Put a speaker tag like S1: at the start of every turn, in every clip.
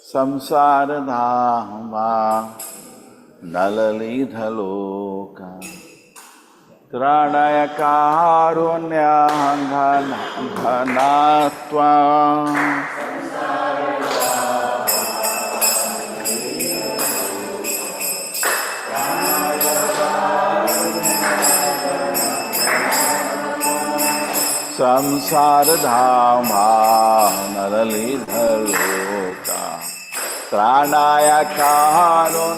S1: संसार धामा नललीधलोका त्राणय कारुण्यघनात्वा संसार धामा नललीधलोका त्राणाय कारुण्यघनात्वा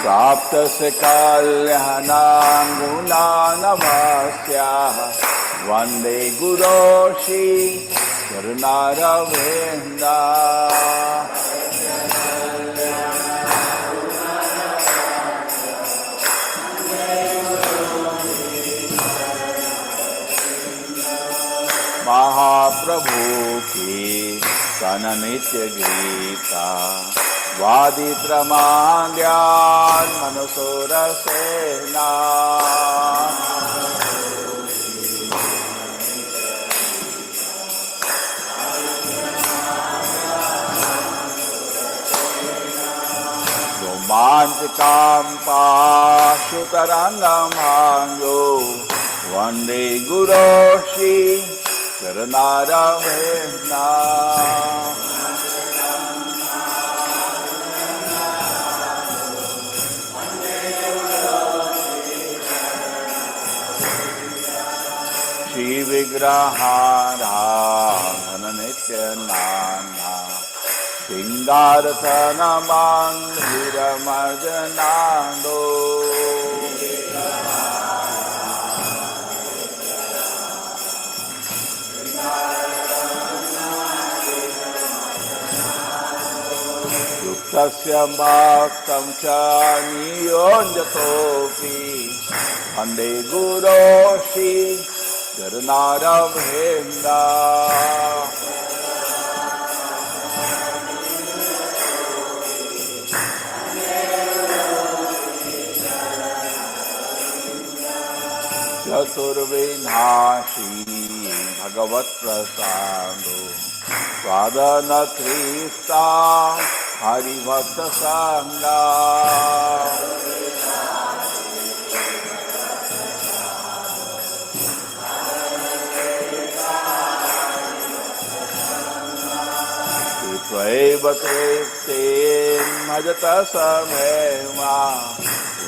S1: प्राप्तस्य कल्याणां गुणानवास्याः वन्दे गुरो श्री करुणारविन्दा महाप्रभु की सन नित्य गीता वादी प्रमाद्यान मनसोर सेना रोमांच कांपा सुतरंगमांगो वंदे गुरो श्री करुणारविन्दा श्री विग्रहाराधन नित्य नाना सिंगारथन मंदिरमर्जनादो युक्तस्य भक्तं च नियोजतोऽपि वन्दे गुरो श्री करुणारविन्दा चतुर्विनाशी भगवत्प्रसादो स्वादनत्रिस्ता हरिभक्तसंगा त्वैव तृप्तिं भजत समेवा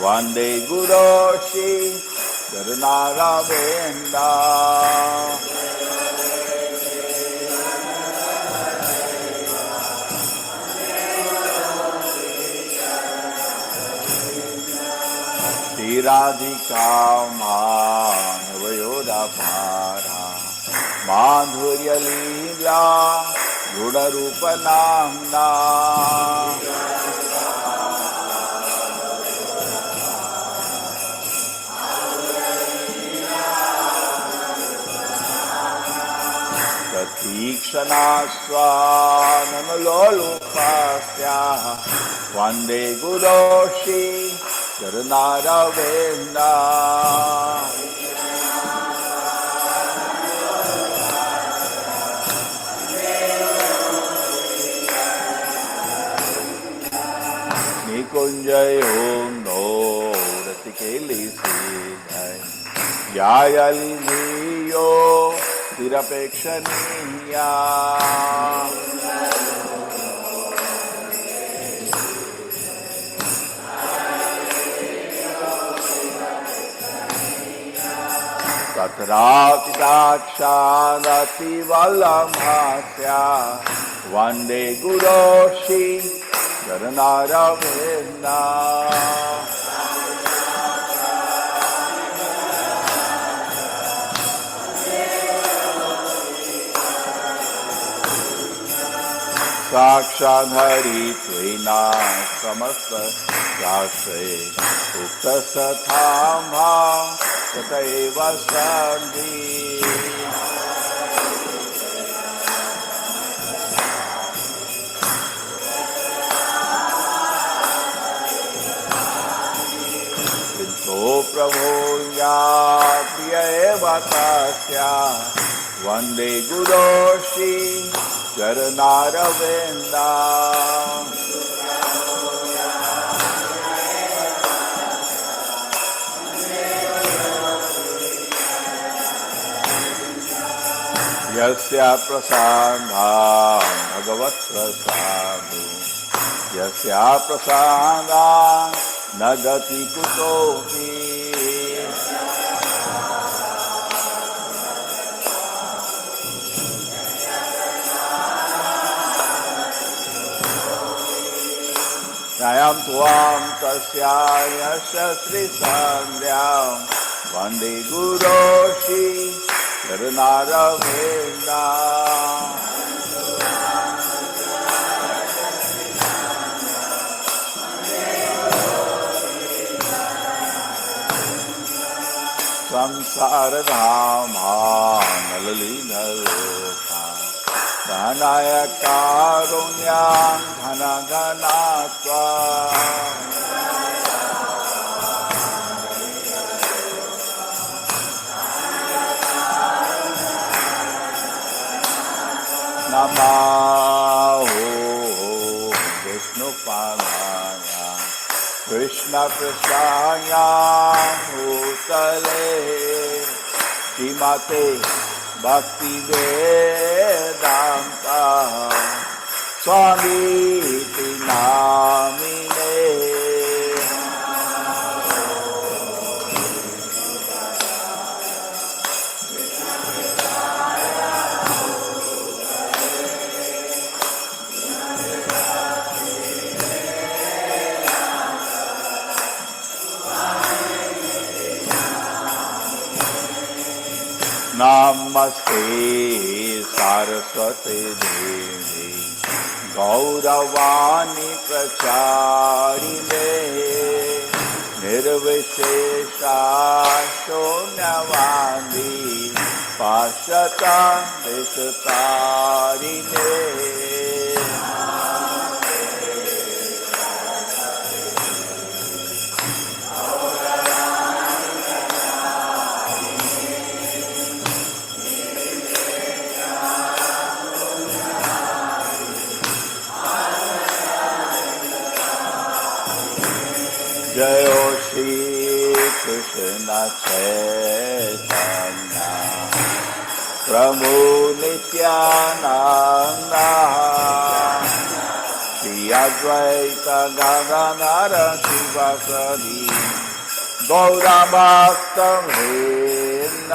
S1: वन्दे गुरो श्री करुणारविन्दा श्रीराधिका मानवयोदापारा माधुर्यलीला गुणरूपनाम्ना प्रतीक्षणा स्वानलोलुपस्याः वन्दे गुरोषि चरणारविन्दा निकुञ्जयो रतिकेलिसीधै यायलियो तिरपेक्षणीया तत्रातिदाक्षादतिवल्लभस्या वन्दे गुरोषि चरणारविन्दा साक्षात् हरित्वेना समस्तशास्त्रे उक्तस्तथाम्हा तथैव सन्ति किन्तु प्रभो या प्रिय एव तस्या वन्दे गुरोषि चरणारविन्दा यस्य प्रसादात् भगवत्प्रसादो यस्य प्रसादात् न गति कुतोऽपि नयं त्वां तस्यायस्य श्रीसन्ध्यां वन्दे गुरोषि चरणारविन्दा संसारधामा नललीनलोका सहनाय कारुण्यां घनघनात्वा नमो विष्णुपादाय कृष्णपृष्ठाय भूतले श्रीमते भक्तिवेदान्ता स्वामीति नामिने नमस्ते सारस्वती देवी गौरवाणी प्रचारिणे निर्विशेषा शून्यवादी पाश्चाता देशतारिणे जय श्री कृष्ण चैतन्य प्रभु नित्यानंद श्री अद्वैत गदाधर शिवासादि गौरभक्त वृंद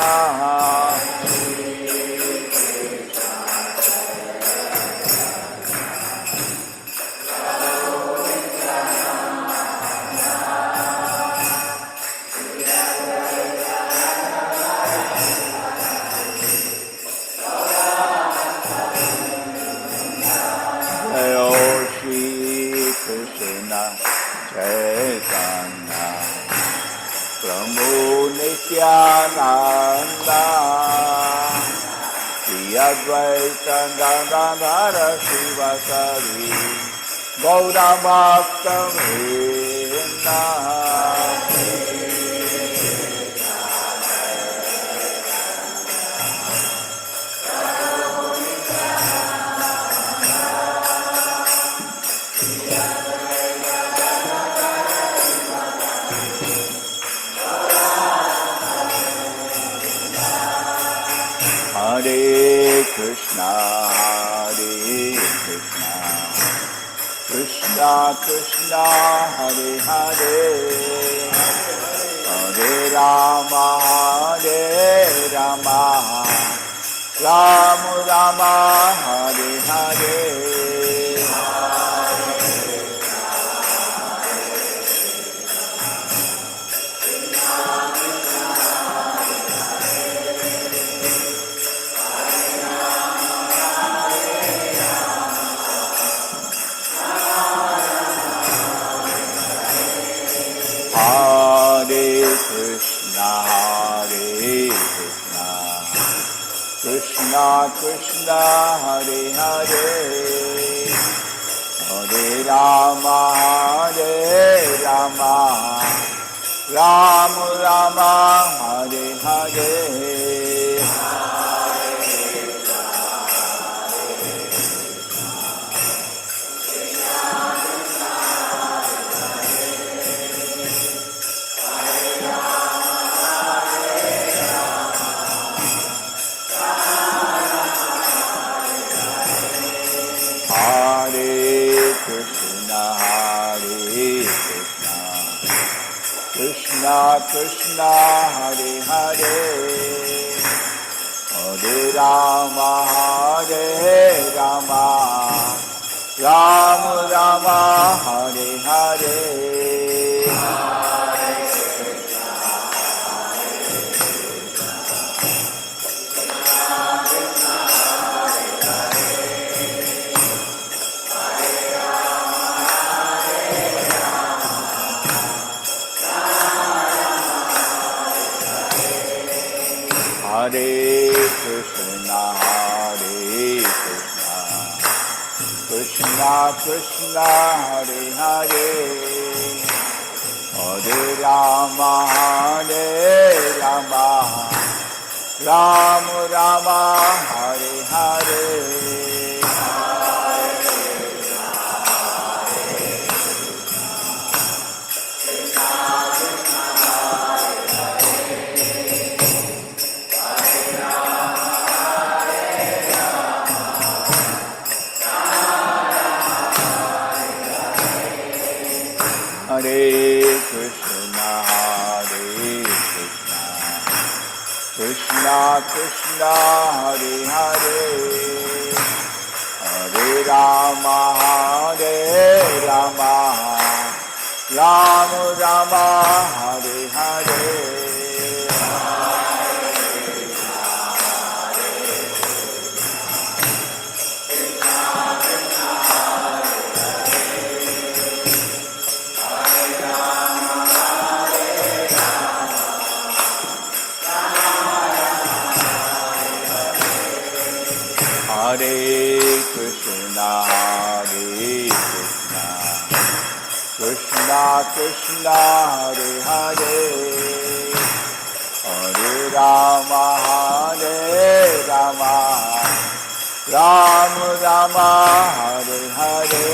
S1: Shri Advaita Gadadhara Shivasari Gaura Bhakta Vrinda Hare Krishna, Krishna Krishna, Hare Hare, Hare Rama, Rama Rama, Hare Hare. Hare Krishna, Krishna Krishna, Hare Hare, Hare Rama, Rama Rama, Hare Hare. Hare Krishna, Krishna Krishna, Hare Hare, Hare Rama, Rama Rama, Hare Hare. Hare Krishna, Krishna Krishna, Hare Hare, Hare Rama, Rama Rama, Hare Hare. Hare Krishna, Krishna Krishna, Hare Hare, Hare Rama, Rama Rama, Hare Hare. Hare Krishna, Krishna Krishna, Hare Hare, Hare Rama, Rama Rama, Hare Hare.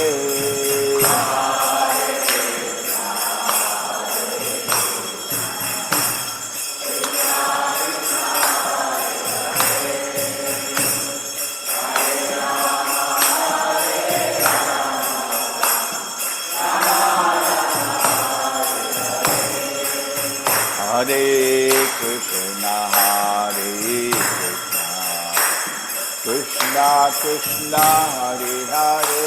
S1: Hare Krishna, Krishna Krishna, Hare Hare,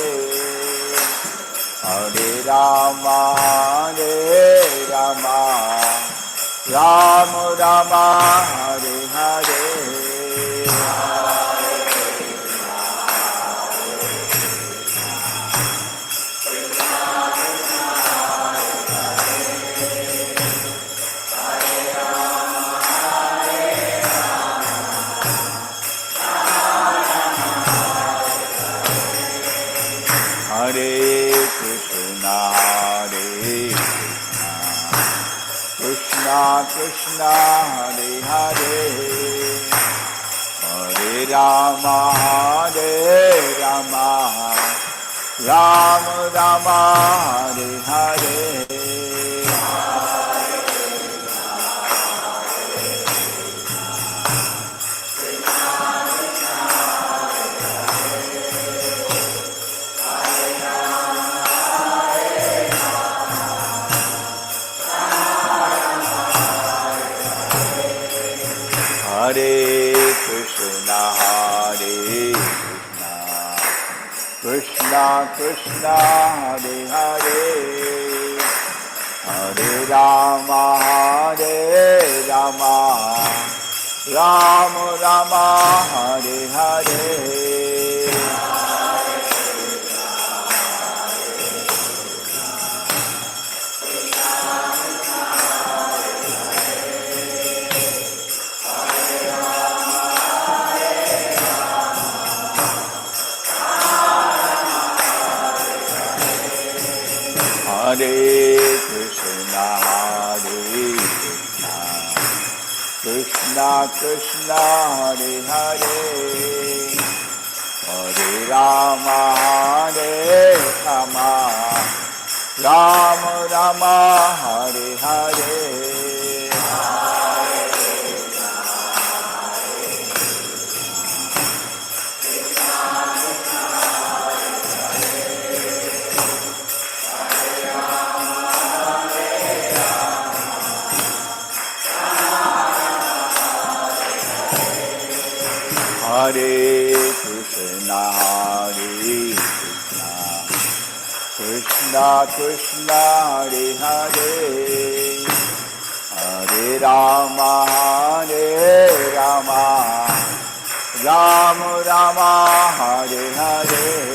S1: Hare Rama, Rama Rama, Hare Hare. Hare Rama, Hare Rama, Rama Rama, Hare Hare. Hare Krishna, Hare Krishna, Krishna Krishna, Hare Hare, Hare Rama, Hare Rama, Rama Rama, Hare Hare. Hare Krishna, Hare Krishna, Krishna Krishna, Hare Hare, Hare Rama, Hare Rama, Rama Rama, Hare Hare. Hare Krishna, Hare Krishna, Krishna Krishna, Hare Hare, Hare Rama, Hare Rama, Rama Rama, Hare Hare.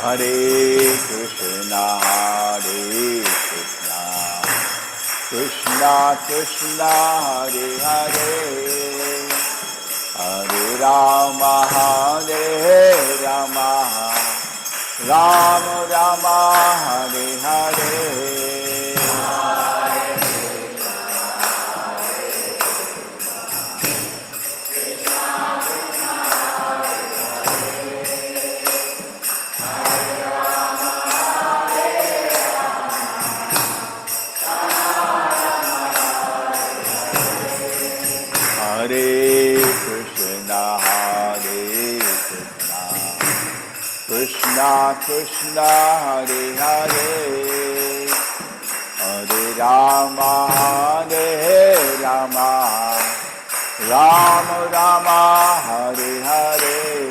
S1: Hare Krishna, Hare Krishna, Krishna Krishna, Hare Hare, Hare Rama, Hare Rama, Rama Rama, Hare Hare. Hare Krishna, Hare Krishna, Krishna Krishna, Hare Hare, Hare Rama, Hare Rama, Rama Rama, Hare Hare.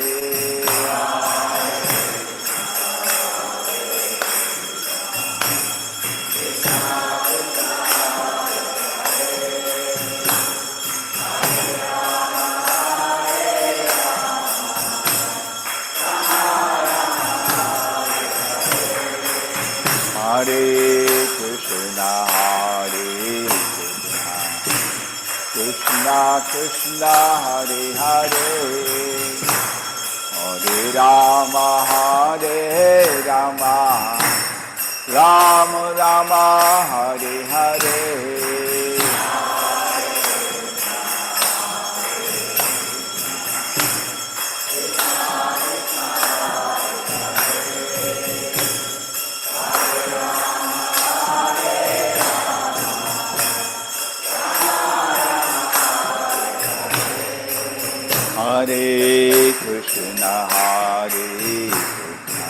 S1: Hare Krishna, Hare Krishna, Krishna Krishna, Hare Hare, Hare Rama, Hare Rama, Rama Rama, Hare Hare. Hare Krishna, Hare Krishna,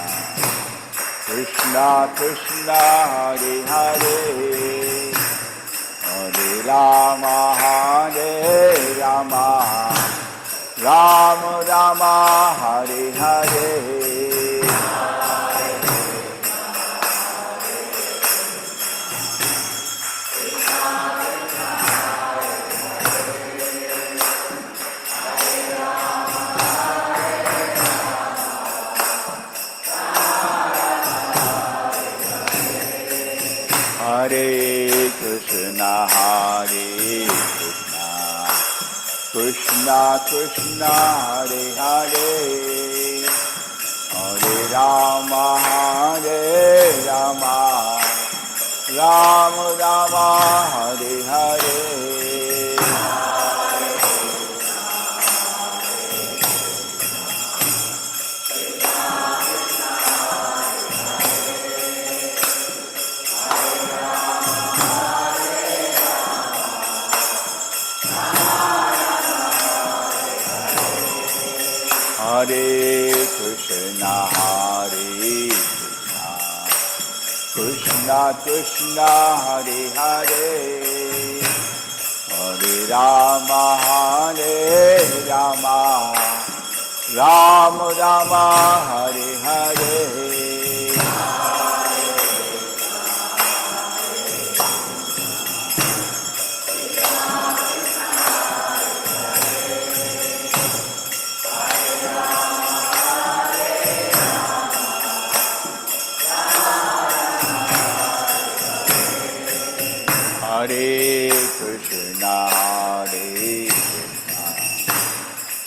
S1: Krishna Krishna, Hare Hare, Hare Rama, Hare Rama, Rama Rama, Hare Hare. Hare Krishna, Hare Krishna Krishna Hare Hare Hare Rama Rama Rama Hare Hare Hare Krishna Krishna Krishna Hare Hare Hare Rama Rama Rama Hare Hare Hare Krishna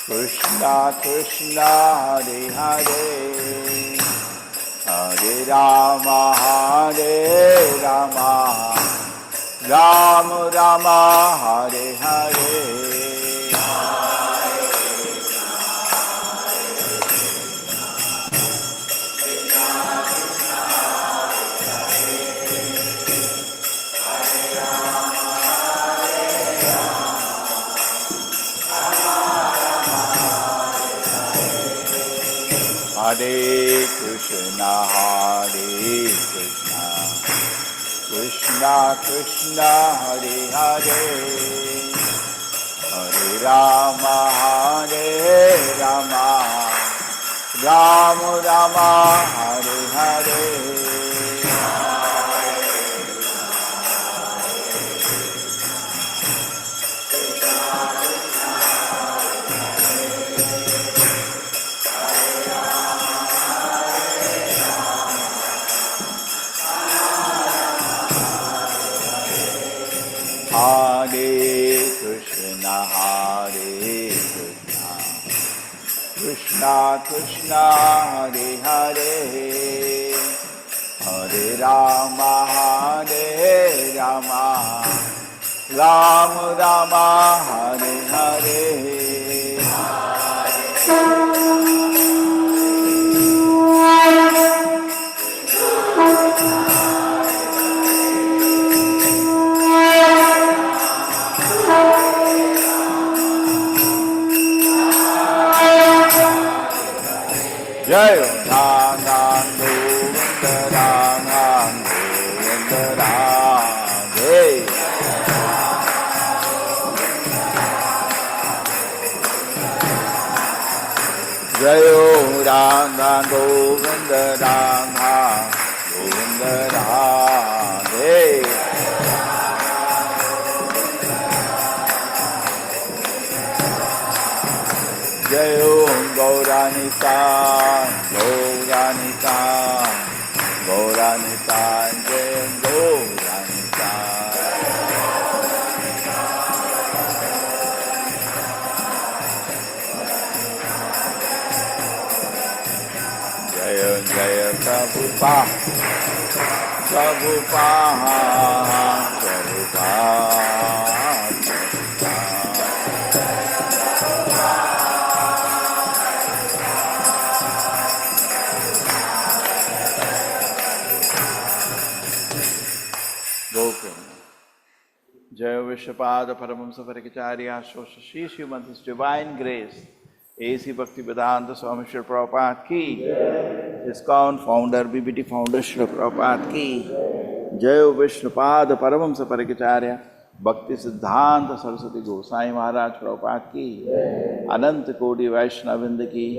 S1: Krishna Krishna Hare Hare Hare Rama Rama Rama Hare Hare Hare Krishna Krishna Krishna Hare Hare Hare Rama Rama Rama Hare Hare Hare Krishna Krishna Krishna Hare Hare Hare Rama Rama Rama Hare Hare Jai Ram Ram Govinda Ram Ram Govinda Ram Jai Jai Ram Ram Govinda Ram Ram Govinda Ram Jai Jai Gauranitan Gauranitan Gauranitan Jai Gauranitan Jaya Jaya Prabhupada Prabhupada Jaya Vishwapada Paramahamsa Parikacharya Shri Srimad His Divine Grace A.C. Bhaktivedanta Swami Srila Prabhupada ki ISKCON founder BBT founder Srila Prabhupada ki Jaya Vishwapada Paramahamsa Parikacharya Bhakti Siddhanta Saraswati Gosai Maharaj Prabhupada ki Anant Kodi Vaishnavinda ki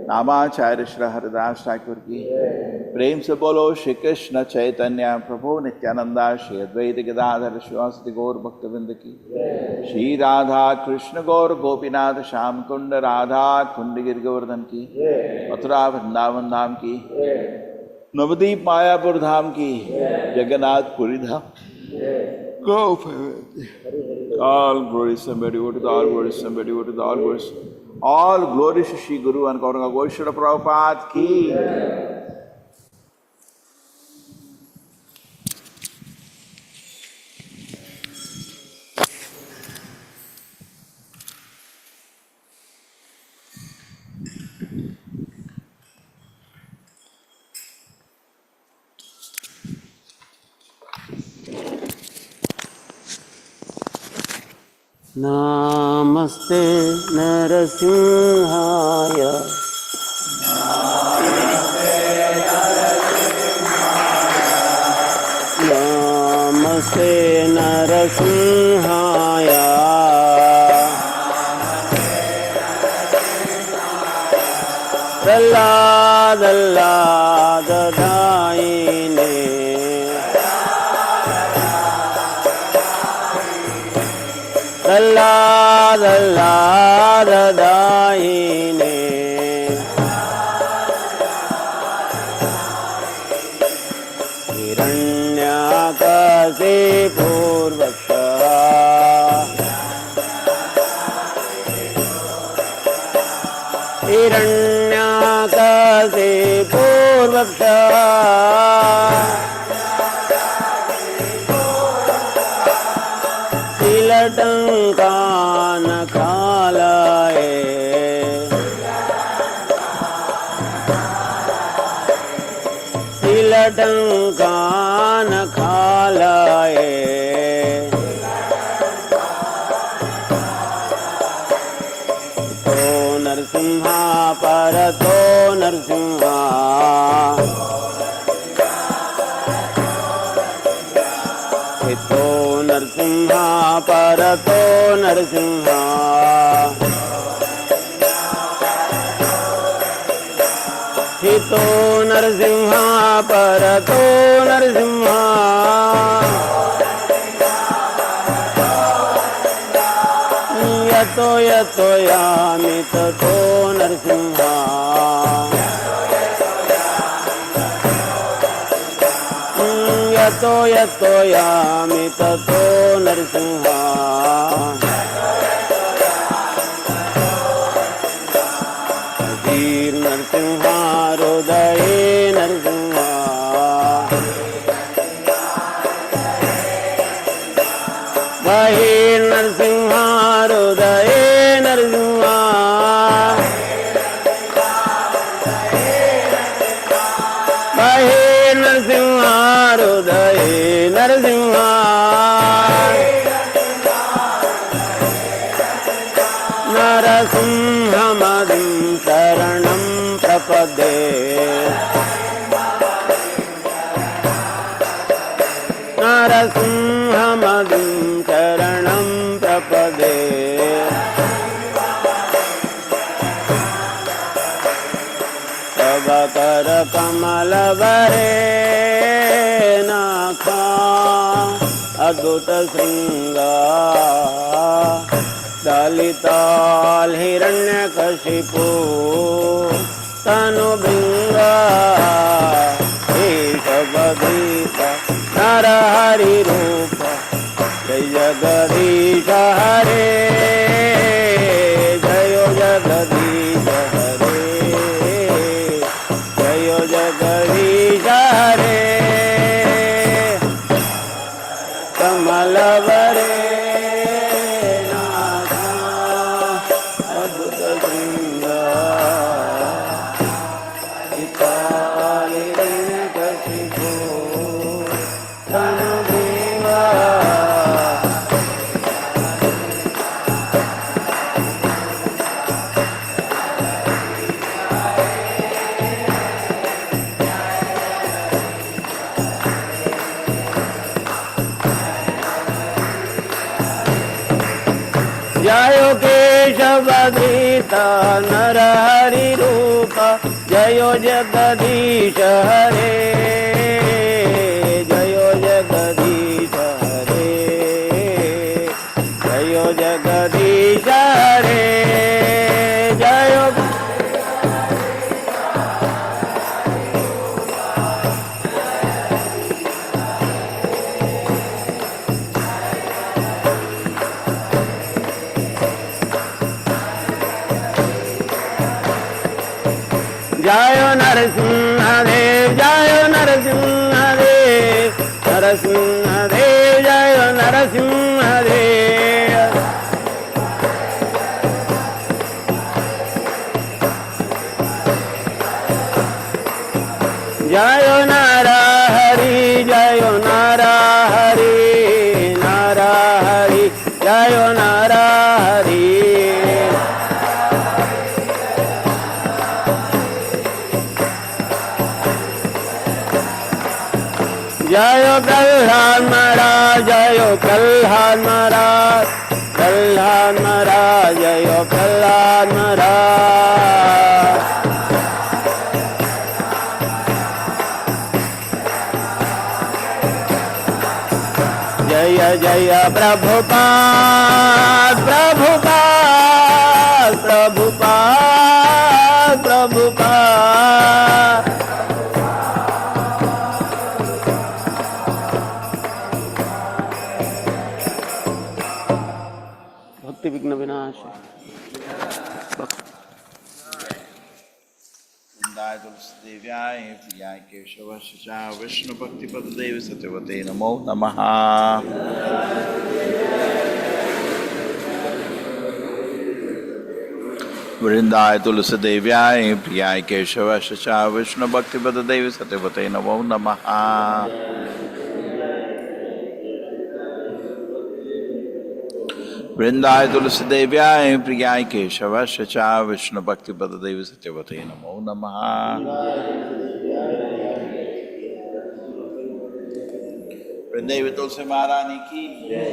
S1: Namacharya Shri Haridas Thakur ki प्रेम से बोलो श्री कृष्ण चैतन्य प्रभु नित्यानंदा श्री अद्वैत गदाधर शिवासति गौर भक्तवृंद की श्री राधा कृष्ण गौर गोपीनाथ श्याम कुंड राधा कुंड गिर गोवर्धन की मथुरा वृंदावन धाम की नवदीप मायापुर धाम की जगन्नाथपुरी धाम All glories and devoted, all glories and devoted, all glories. All glories to Shri Guru and Gauranga Goswami Prabhupada ki.
S2: Namaste Narasimhaya. Namaste Narasimhaya. Dalla dalla dadaine. Dalla dalla dadaine. Hiranyakasipurvaksha. Hiranyakasipurvaksha. Tilatankan khalaye. Tilatankan khalaye. To Narsimha parato Narsimha. Hito Narsimha parato Narsimha. Hito Narsimha parato Narsimha. Yato yato yami tato Narsimha. Yato yato yami tato Narsimha. Veer Narsimha Hridaye Narsimha. Bahir Narsimha Hridaye Narsimha. Bahir Narsimha Hridaye Narsimha. Narasimhamadin Sharanam Prapade. Narasimhamadin Sharanam Prapade. Prabhakar Kamalavare Nakha Adhuta Sringa. Dalital Hiranyakashipu Tanubhinga. Eshavadita Narahari Rupa. Jai Jagadisha Hare. Jayo Jagadisha Hare. Jayo Jagadisha Hare. Kamalavare Jayo Keshavadrita Narahari Rupa. Jayo Jagadisha Hare. Jayo Jagadisha Hare. Jayo Jagadisha Hare. Jayo जय नरसिंहदेव जय नरसिंहदेव नरसिंहदेव जय नरसिंहदेव जय नरहरि जय नरहरि नरहरि जय नरहरि जय प्रहलाद महाराज जय प्रहलाद महाराज प्रहलाद महाराज जय प्रहलाद महाराज जय जय प्रभुपाद प्रभुपाद प्रभुपाद प्रभुपाद भक्ति विघ्न विनाश
S1: वृंदाय तुलसीदेव्याय प्रियाय केशवस्य च विष्णुभक्तिपददेव सत्यवते नमो नमः। वृंदाय तुलसीदेव्याय प्रियाय केशवस्य च विष्णुभक्तिपददेव सत्यवते नमो नमः। वृंदाय तुलसीदेव्याय प्रियाय केशवस्य च विष्णुभक्तिपददेव सत्यवते नमो नमः। वृंदेवी तुलसी महारानी की जय।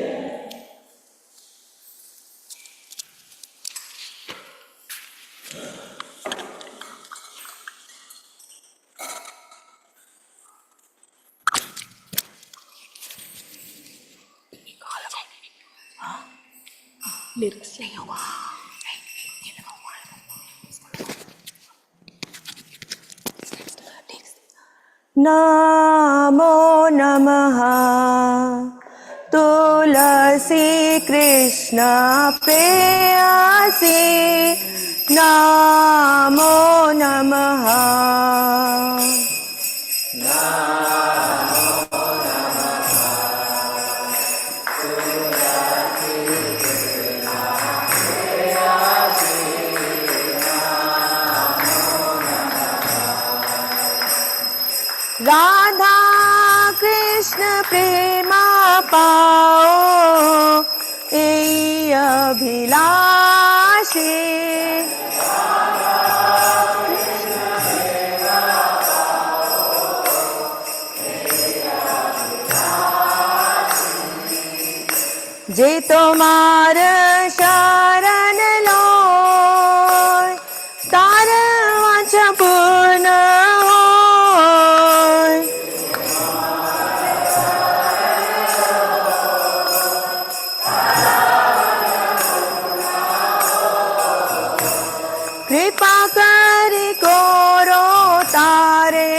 S3: नमो नमः तुलसी कृष्ण प्रेयसी नमो नमः राधा कृष्ण प्रेमा पाओ ए अभिलाषी जे तुम्हार शरण लो तार वांछा पूर्ण कृपा करी कोरो तारे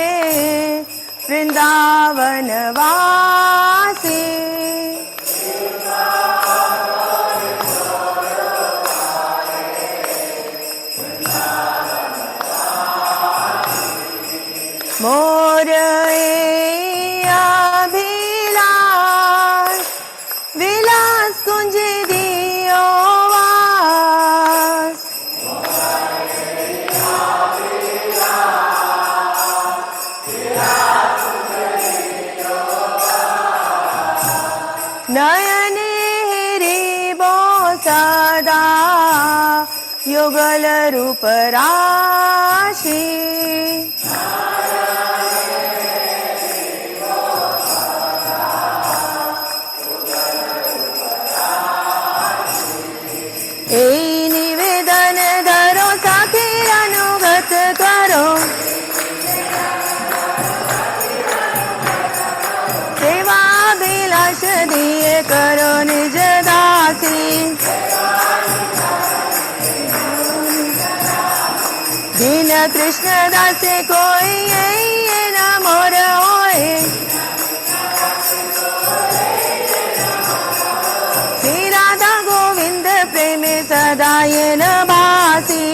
S3: वृंदावन वासी मोर अभिलाष विलास कुंज दियो वास नयने हरिबो सदा युगल रूप राशि ए निवेदन धरो साखी अनुगत करो सेवा विलास दिए करो निज दासी दीन कृष्ण दासे कोई न मोर होए श्री राधा गोविंद प्रेम सदा ये न भासी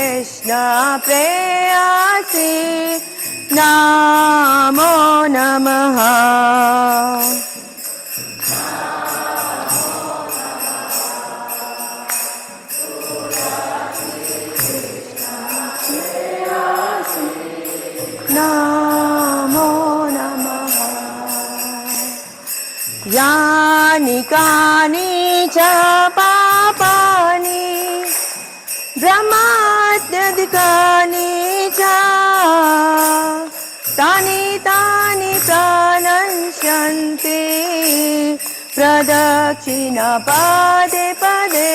S3: कृष्ण प्रेयसी नमो नमः नमो नमः यानि कानि च पापानि ब्रह्माद्यधिकानि च तानि तानि प्रणश्यन्ति प्रदक्षिणा पदे पदे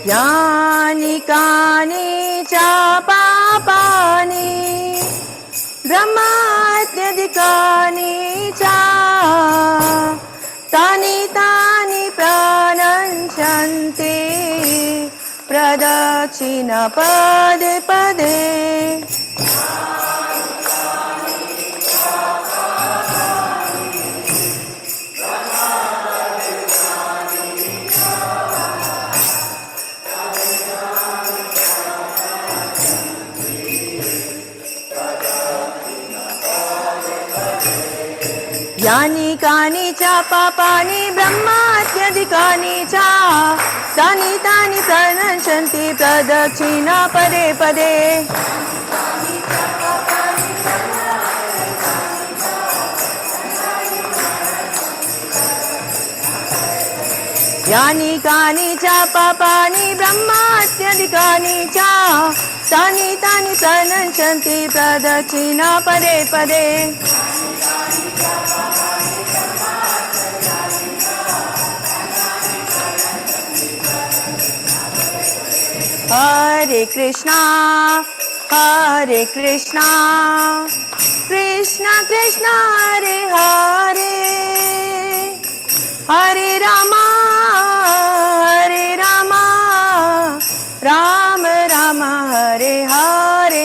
S3: यानि कानि च पापानि ब्रह्माद्यधिकानि च तानि तानि प्रणश्यन्ति प्रदक्षिणा पदे पदे यानि कानि च पापानि ब्रह्माद्यधिकानि च तानि तानि प्रणश्यन्ति प्रदक्षिणा पदे पदे यानि कानि च पापानि ब्रह्माद्यधिकानि च तानि तानि प्रणश्यन्ति प्रदक्षिणा पदे पदे Hare Krishna, Hare Krishna, Krishna Krishna Hare Hare, Hare Rama, Hare Rama, Rama Rama Hare Hare.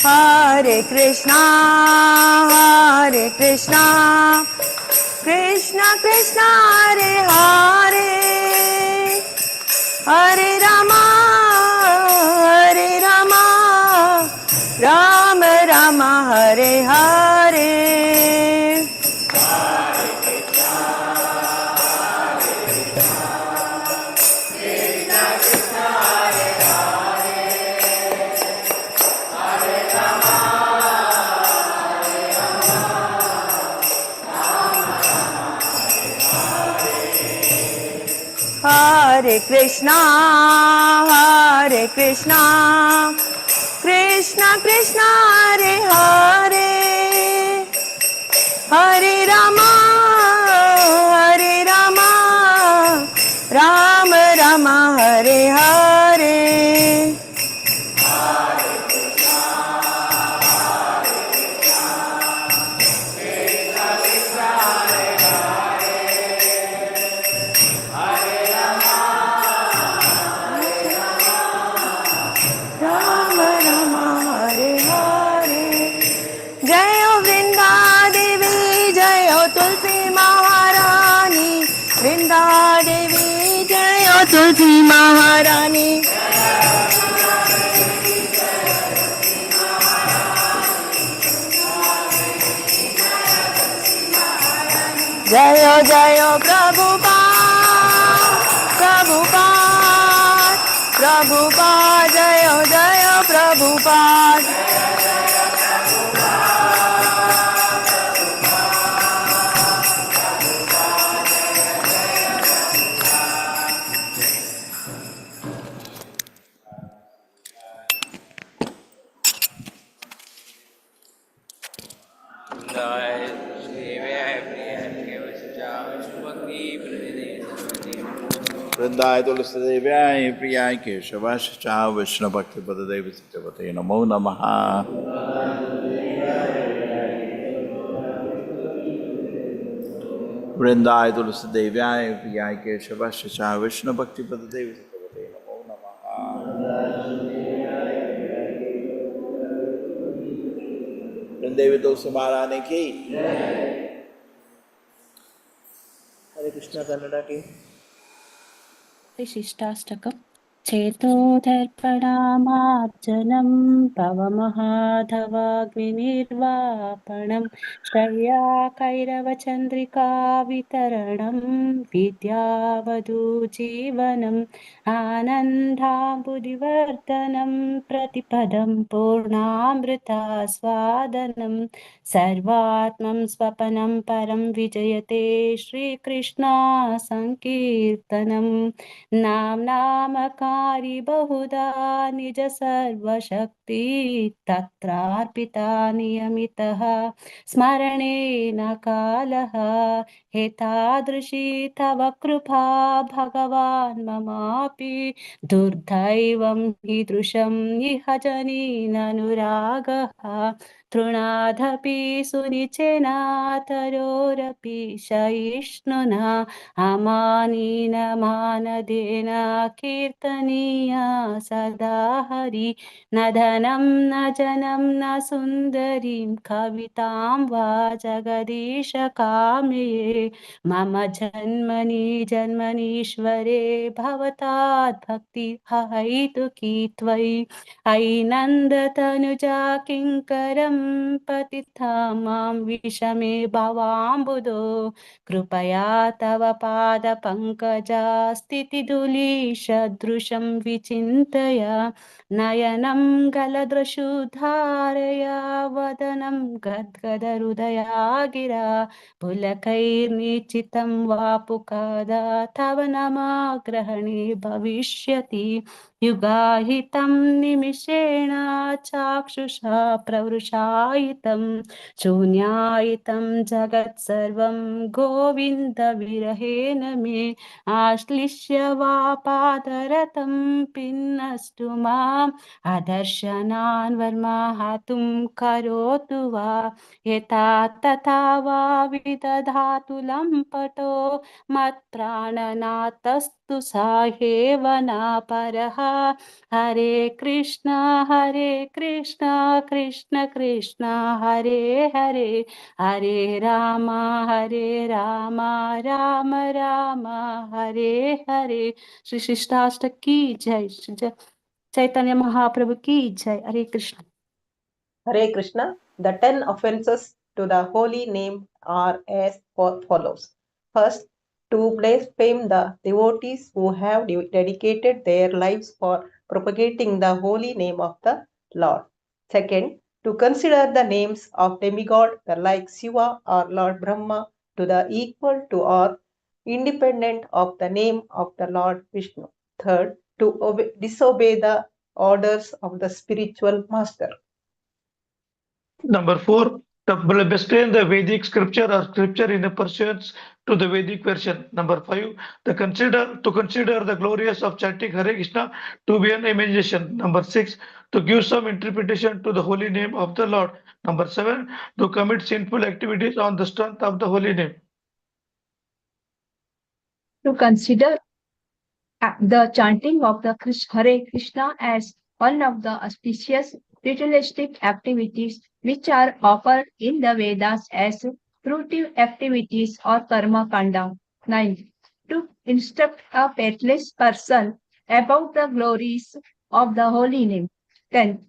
S3: Hare Krishna, Hare Krishna, Krishna Krishna Hare Hare, Hare Rama, Hare Rama, Rama Rama Hare Hare. Hare Krishna, Hare Krishna, Krishna Krishna Hare Hare, Hare Rama, Hare Rama, Rama Rama Hare Hare. तुलसी महारानी जय जय प्रभुपाद प्रभुपाद प्रभुपाद जय जय प्रभुपाद
S2: जय
S1: वृंदाय तुलसीदेव्याय प्रियाय केशवाय च विष्णु भक्ति पददेव सिद्धवते नमो नमः। वृंदाय तुलसीदेव्याय प्रियाय केशवाय च विष्णु भक्ति पददेव सिद्धवते नमो नमः। वृंदेवी तुलसी महारानी की। हरे कृष्णा कन्नड़ा की।
S4: विशिष्टाष्टकम् चेतोदर्पणामार्जनं भवमहाधवाग्निर्वापणं श्रय्याकैरवचन्द्रिका वितरणं विद्यावधूजीवनम् आनन्दाम्बुदिवर्धनं प्रतिपदं पूर्णामृतास्वादनं सर्वात्मं स्वपनं परं विजयते श्रीकृष्णा सङ्कीर्तनम् नामकारी बहुधा निज सर्वशक्ति तत्रार्पिता नियमितः स्मरणेन कालः एतादृशी तव कृपा भगवान् ममापि दुर्दैवं कीदृशम् इह जनीननुरागः तृणादपि सुनिचेनातरोरपि सहिष्णुना अमानीन मानदेन कीर्तनीया सदा हरि न धनं न जनं न सुन्दरीं कवितां वा जगदीश कामये मम जन्मनि जन्मनीश्वरे भवतात् भक्ति हैतुकी त्वयि अयि नन्दतनुजा किङ्करं पतिता मां विषमे भवाम्बुधो कृपया तव पादपङ्कजा स्थितिधूलीसदृशं विचिन्तय नयनं गलदश्रुधारया वदनं गद्गदहृदया गिरा पुलकैर्निचितं वापुकदा तव नामग्रहणे भविष्यति युगाहितं निमिषेण चाक्षुषा प्रवृषायितं शून्यायितं जगत्सर्वं गोविन्दविरहेण मे आश्लिष्य वा पादरतं पिन्नस्तु माम् अदर्शनान् वर्माहातुं करोतु वा यथा तथा वा विदधातु लम्पटो मत्प्राणनाथस्तु साहेव नापरः हरे कृष्ण कृष्ण कृष्ण हरे हरे हरे राम राम राम हरे हरे। श्री शिष्टाष्टक की जय। श्री चैतन्य महाप्रभु की जय। हरे Krishna.
S5: Hare Krishna. The 10 offenses to the holy name are as follows. First, to blaspheme the devotees who have dedicated their lives for propagating the holy name of the Lord. Second, to consider the names of demigod like Shiva or Lord Brahma to the equal to or independent of the name of the Lord Vishnu. Third, to disobey the orders of the spiritual master.
S6: Number 4, to blaspheme the Vedic scripture or scripture in pursuance to the Vedic version. Number 5, to consider the glorious of chanting Hare Krishna to be an imagination. Number 6, to give some interpretation to the holy name of the Lord. Number 7, to commit sinful activities on the strength of the holy name.
S7: To consider the chanting of the Hare Krishna as one of the auspicious ritualistic activities which are offered in the Vedas as fruitive activities or karma kanda. 9. To instruct a faithless person about the glories of the holy name. 10.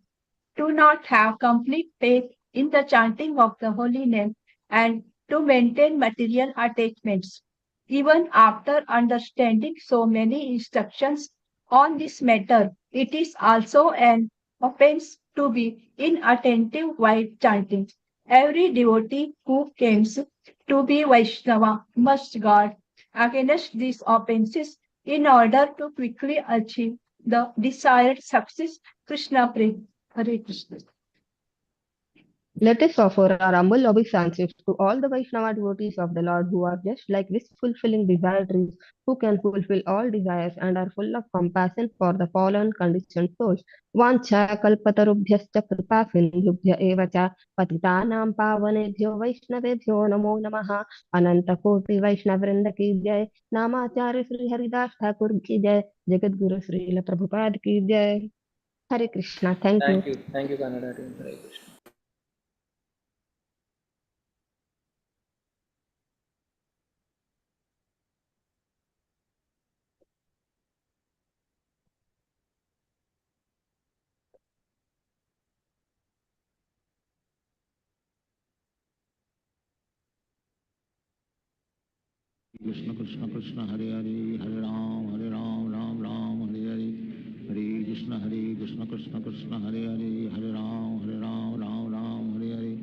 S7: To not have complete faith in the chanting of the holy name and to maintain material attachments. Even after understanding so many instructions on this matter, it is also an offense to be inattentive while chanting. Every devotee who claims to be Vaishnava must guard against these offenses in order to quickly achieve the desired success. Krishna Prem. Hare Krishna.
S8: Let us offer our humble obeisances to all the Vaishnava devotees of the Lord who are just like wish fulfilling desire trees, who can fulfill all desires and are full of compassion for the fallen conditioned souls. Vancha kalpatarubhyascha kripa sindhubhya eva cha patitanam pavanebhyo vaishnavebhyo namo namaha. Ananta koti Vaishnavrinda ki jai. Namacharya Sri Haridas Thakur ki jai. Jagat Guru Srila Prabhupada ki jai. Hare Krishna. Thank you.
S2: Thank you, Kannada team. Hare Krishna.
S9: Krishna Krishna Krishna Hare Hare Hare Ram Ram Ram Hare Hare Hare Krishna Krishna Krishna Hare Hare Hare Ram Ram Hare Hare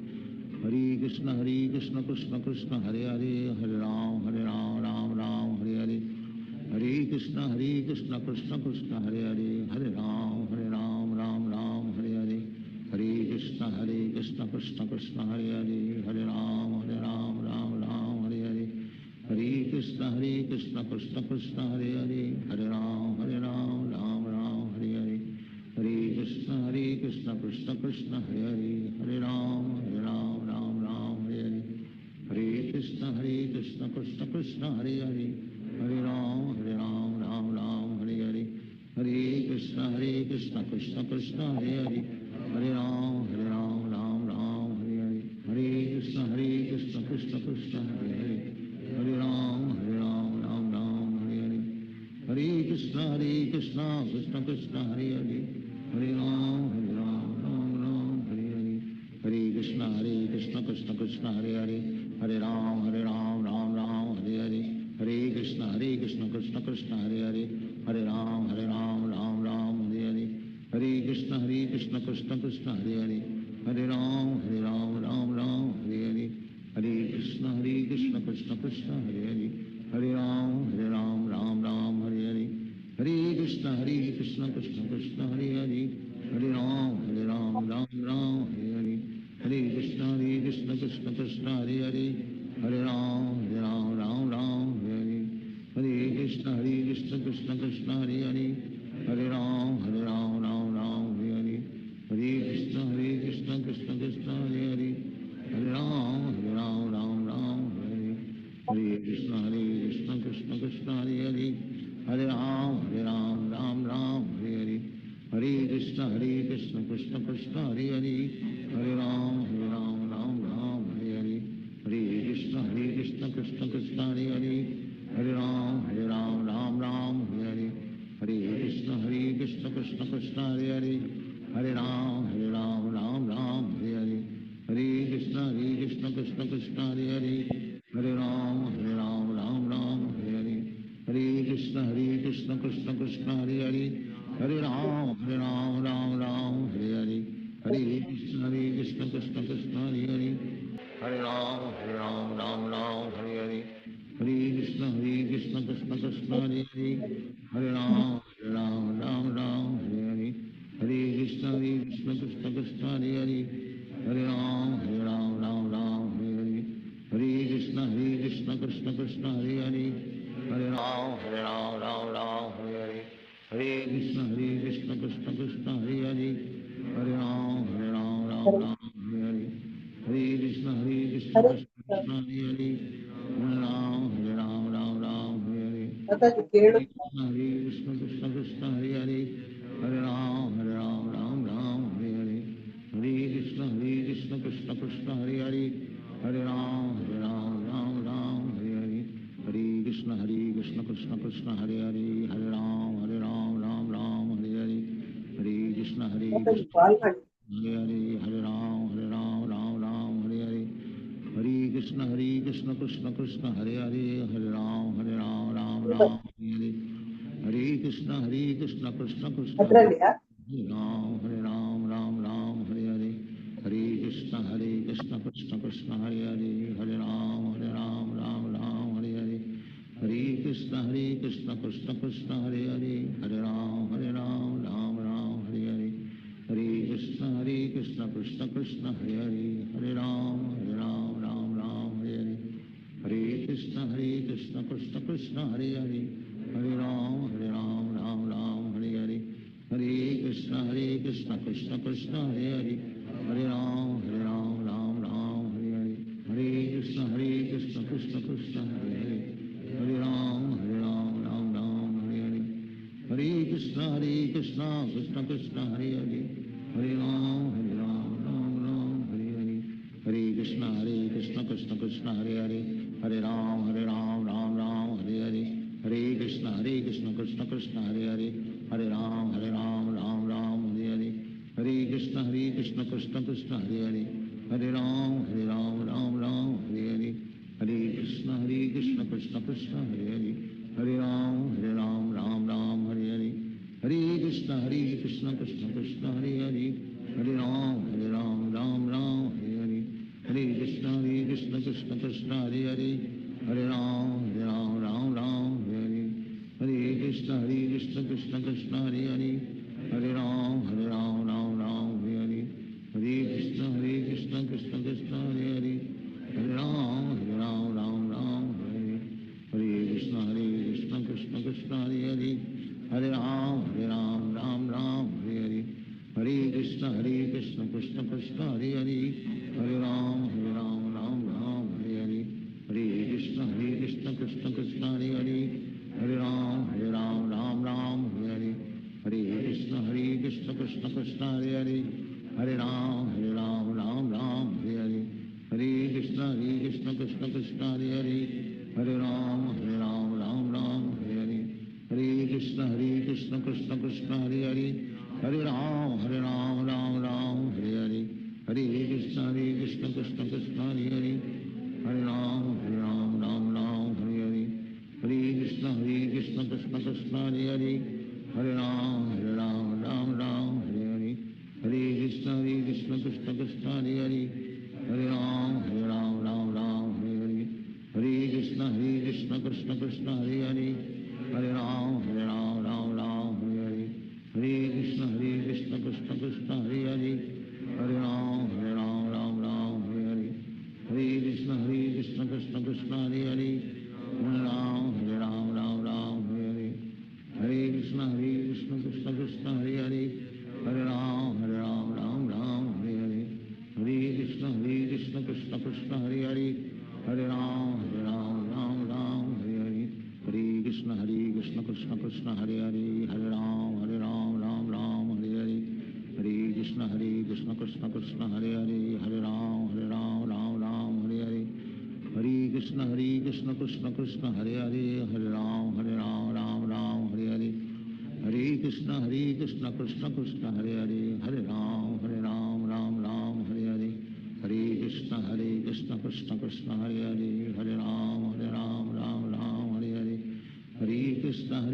S9: Hare Krishna Krishna Krishna Hare Hare Hare Ram Ram Hare Hare Hare Krishna Krishna Krishna Hare Hare Hare Ram Ram Hare Hare Hare Krishna Krishna Krishna Hare Hare Hare Ram Hare Hare Hare Krishna Krishna Krishna Hare Hare Hare Ram Hare Hare Hare Krishna Krishna Krishna Hare Hare Hare Ram Hare Hare Hare Krishna Krishna Krishna Hare Hare Hare Ram Hare Hare Hare Krishna Krishna Krishna Hare Hare Hare Ram Hare Hare Hare Krishna Krishna Krishna Hare Hare Hare Ram Hare Hare Hare Krishna Krishna Krishna Hare Hare Hare Ram Hare Hare Hare Krishna Krishna Krishna Hare Hare Hare Ram Hare Hare Hare Krishna Krishna Krishna Hare Hare Hare Ram Hare Hare Hare Krishna Krishna Krishna Hare Hare Hare Ram Hare Hare Hare Krishna Krishna Krishna Hare Hare Hare Ram Hare Hare Hare Krishna Krishna Krishna Hare Hare Hare Ram Hare Hare Hare Krishna Krishna Krishna Hare Hare Hare Ram Hare Hare Hare Krishna Krishna Krishna Hare Hare Hare Ram Hare Hare Hare Krishna Krishna Krishna Hare Hare Hare Ram Hare Hare Krishna Krishna Krishna Hare Hare Hare Ram Hare Hare Hare Krishna Krishna Krishna Hare Hare Hare Ram Hare Hare Hare Krishna Krishna Krishna Hare Hare Hare Ram Hare Hare Hare Krishna Krishna Krishna Hare Hare Hare Ram Hare Hare Hare Krishna Krishna Krishna Hare Hare Hare Ram Hare Hare Hare Krishna Krishna Krishna Hare Hare Hare Ram Hare Hare Hare Krishna Krishna Krishna Hare Hare Hare Ram Hare Hare Hare Krishna Krishna Krishna Hare Hare Hare Ram Hare Hare Hare Krishna Krishna Krishna Hare Hare Hare Ram Hare Hare Hare Krishna Krishna Krishna Hare Hare Hare Ram Hare Hare Hare Krishna Krishna Krishna Hare Hare Hare Ram Hare Hare Hare Krishna Krishna
S5: Hare
S9: Krishna Hare Hare Hare Ram Hare Hare
S5: Krishna.
S9: Hare Krishna Krishna Krishna Hare Hare Hare Ram Hare Hare Hare Krishna Krishna Krishna Hare Hare Hare Ram Hare Hare Hare Krishna Krishna Krishna Hare Hare Hare Ram Hare Hare Hare Krishna Krishna Hare Hare Hare Ram Hare Hare Hare Krishna Krishna Krishna Hare Hare Hare Ram Hare Hare Hare Krishna Krishna Krishna
S5: ಅದರಲ್ಲಿಯಾ
S9: Hare Ram Hare Hare Hare Krishna Krishna Krishna Hare Hare Hare Ram Hare Hare Hare Krishna Krishna Krishna Hare Hare Hare Ram Hare Hare Hare Krishna Krishna Krishna Hare Hare Hare Ram Ram Ram Hare Hare Hare Krishna Krishna Krishna Hare Hare Hare Ram Ram Ram Hare Hare Hare Krishna Krishna Krishna Hare Hare Hare Ram Ram Ram Hare Hare Hare Krishna Krishna Krishna Hare Hare Hare Ram Ram Ram Hare Hare Hare Krishna Krishna Krishna Hare Hare Hare Ram Ram Hare Hare Hare Krishna Krishna Krishna Hare Hare Hare Ram Ram Hare Hare Hare Krishna Krishna Krishna Hare Hare Hare Ram Ram Hare Hare Hare Krishna Krishna Krishna Hare Hare Hare Ram Ram Hare Hare Hare Krishna Krishna Krishna Hare Hare Hare Ram Ram Hare Hare Hare Krishna Krishna Krishna Hare Hare Hare Ram Ram Hare Hare Hare Krishna Krishna Krishna Hare Hare Hare Ram Ram Hare Hare Hare Krishna Krishna Krishna Hare Hare Hare Ram Ram Hare Hare Hare Krishna Krishna Krishna Hare Hare Hare Ram Ram Hare Hare Hare Krishna Krishna Krishna Hare Hare Hare Ram Ram Hare Hare Hare Krishna Krishna Krishna Hare Hare Hare Ram Ram Hare Hare Hare Krishna Krishna Krishna Hare Hare Hare Ram Ram Hare Hare Hare Krishna Krishna Krishna Hare Hare Hare Ram Ram Hare Hare Hare Krishna Krishna Krishna Hare Hare Hare Ram Ram Hare Hare Hare Krishna Krishna Krishna Hare Hare Hare Ram Ram Hare Hare Hare Krishna Krishna Krishna Hare Hare Hare Ram Ram Hare Hare Hare Krishna Krishna Krishna Hare Hare Hare Ram Ram Hare Hare Hare Krishna Krishna Krishna Hare Hare Hare Ram Ram Hare Hare Hare Krishna Krishna Krishna Hare Hare Hare Ram Ram Hare Hare Hare Krishna Krishna Krishna Hare Hare Hare Ram Ram Hare Hare Hare Krishna Krishna Krishna Hare Hare Hare Ram Hare Hare Hare Krishna Krishna Krishna Hare Hare Hare Ram Ram Hare Hare Hare Krishna Krishna Krishna Hare Hare Hare Ram Ram Hare Hare Hare Krishna Krishna Krishna Hare Hare Hare Ram Ram Hare Hare Hare Krishna Krishna Krishna Hare Hare Hare Ram Ram Hare Hare Hare Krishna Krishna Krishna Hare Hare Hare Ram Hare Hare Hare Krishna Krishna Krishna Hare Hare Hare Ram Hare Hare Hare Krishna Krishna Krishna Hare Hare Hare Ram Hare Hare Hare Krishna Krishna Krishna Hare Hare Hare Ram Hare Hare Hare Krishna Krishna Krishna Hare Hare Hare Ram Hare Hare Hare Krishna Krishna Krishna Hare Hare Hare Ram Hare Hare Hare Krishna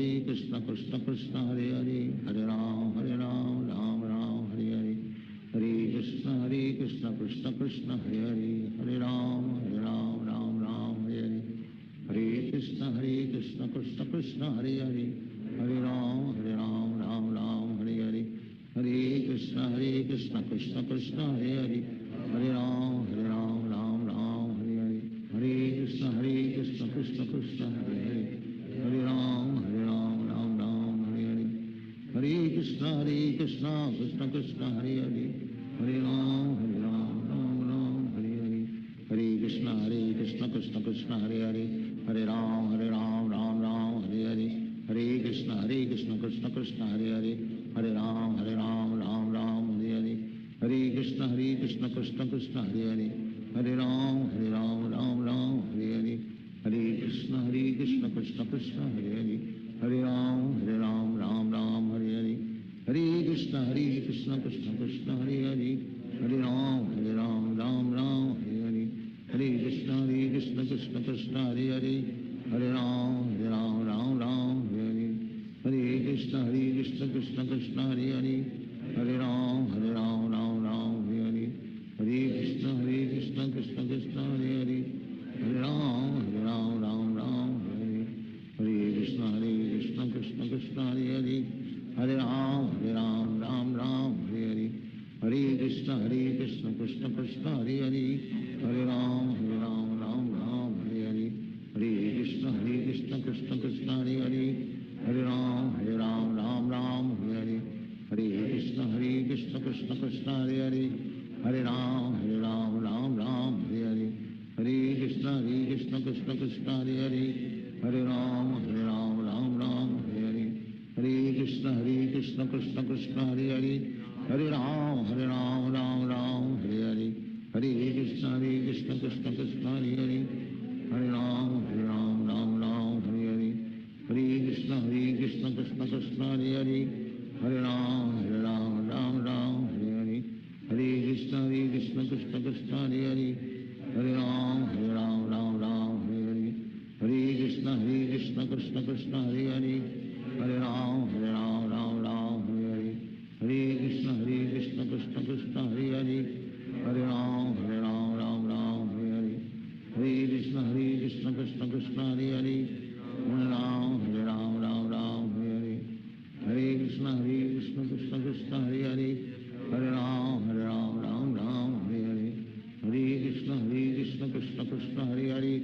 S9: Krishna Krishna Hare Hare Hare Ram Hare Hare Hare Krishna Krishna Krishna Hare Hare Hare Ram Hare Hare Hare Krishna Krishna Krishna Hare Hare Hare Ram Hare Hare Hare Krishna Krishna Krishna Hare Hare Hare Ram Hare Hare Hare Krishna Krishna Krishna Hare Hare Hare Ram Hare Hare Hare Krishna Krishna Krishna Hare Hare Hare Ram Hare Hare Hare Krishna Krishna Krishna Hare Hare Hare Ram Hare Hare Hare Krishna Krishna Krishna Hare Hare Hare Ram Hare Hare Hare Krishna Krishna Krishna Hare Hare Hare Ram Hare Hare Hare Krishna Krishna Krishna Hare Hare Hare Ram Hare Hare Hare Krishna Krishna Krishna Hare Hare Hare Ram Hare Hare Hare Krishna Krishna Krishna Hare Hare Hare Ram Hare Hare Hare Krishna Krishna Krishna Krishna Krishna Hare Hare Hare Ram Ram Ram Hare Hare Hare Krishna Krishna Krishna Hare Hare Hare Ram Ram Ram Hare Hare Hare Krishna Krishna Krishna Hare Hare Hare Ram Ram Hare Hare Hare Krishna Krishna Krishna Hare Hare Hare Ram Ram Hare Hare Hare Krishna Krishna Krishna Hare Hare Hare Ram Ram Hare Hare Hare Krishna Krishna Krishna Hare Hare Hare Ram Ram Hare Hare Hare Krishna Krishna Krishna Hare Hare Hare Ram Ram Hare Hare Hare Krishna Krishna Krishna Hare Hare Hare Ram Ram Hare Hare Hare Krishna Krishna Krishna Hare Hare Hare Ram Ram Hare Hare Hare Krishna Krishna Krishna Hare Hare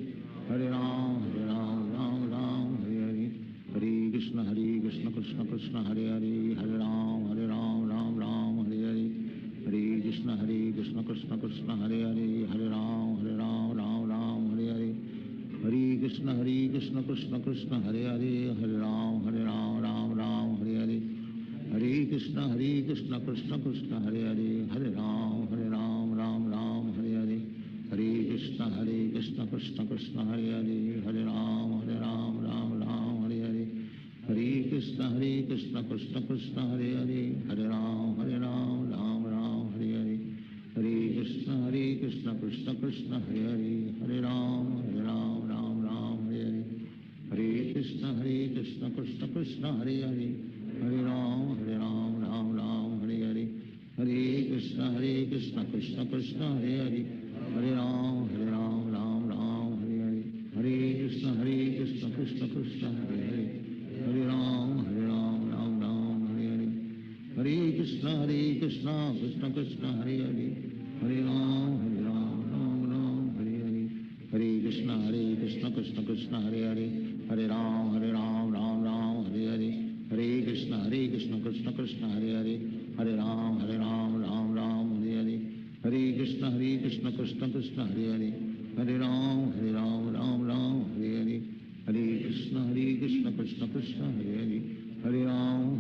S9: Hare Ram Ram Hare Hare Hare Krishna Krishna Krishna Hare Hare Hare Ram Ram Hare Hare Hare Krishna Krishna Krishna Hare Hare Hare Ram Ram Hare Hare Hare Krishna Krishna Krishna Hare Hare Hare Ram Ram Hare Hare Hare Krishna Krishna Krishna Hare Hare Hare Ram Ram Hare Hare Hare Krishna Krishna Krishna Hare Hare Hare Ram Ram Hare Hare Hare Krishna Krishna Krishna Hare Hare Hare Ram Ram Hare Hare Hare Krishna Krishna Krishna Hare Hare Hare Ram Ram Hare Hare Hare Krishna Krishna Krishna Hare Hare Hare Ram Hare Hare Hare Krishna Krishna Krishna Hare Hare Hare Ram Hare Hare Hare Krishna Krishna Krishna Hare Hare Hare Ram Ram Hare Hare Hare Krishna Krishna Krishna Hare Hare Hare Ram Ram Hare Hare Hare Krishna Krishna Krishna Hare Hare Hare Ram Ram Hare Hare Hare Krishna Krishna Krishna Hare Hare Hare Ram Ram Hare Hare Hare Krishna Krishna Krishna Hare Hare Hare Ram Ram Hare Hare Hare Krishna Krishna Krishna Hare Hare Hare Ram Ram Hare Hare Hare Krishna Krishna Krishna Hare Hare Hare Ram Ram Hare Hare Hare Krishna Krishna Krishna Hare Hare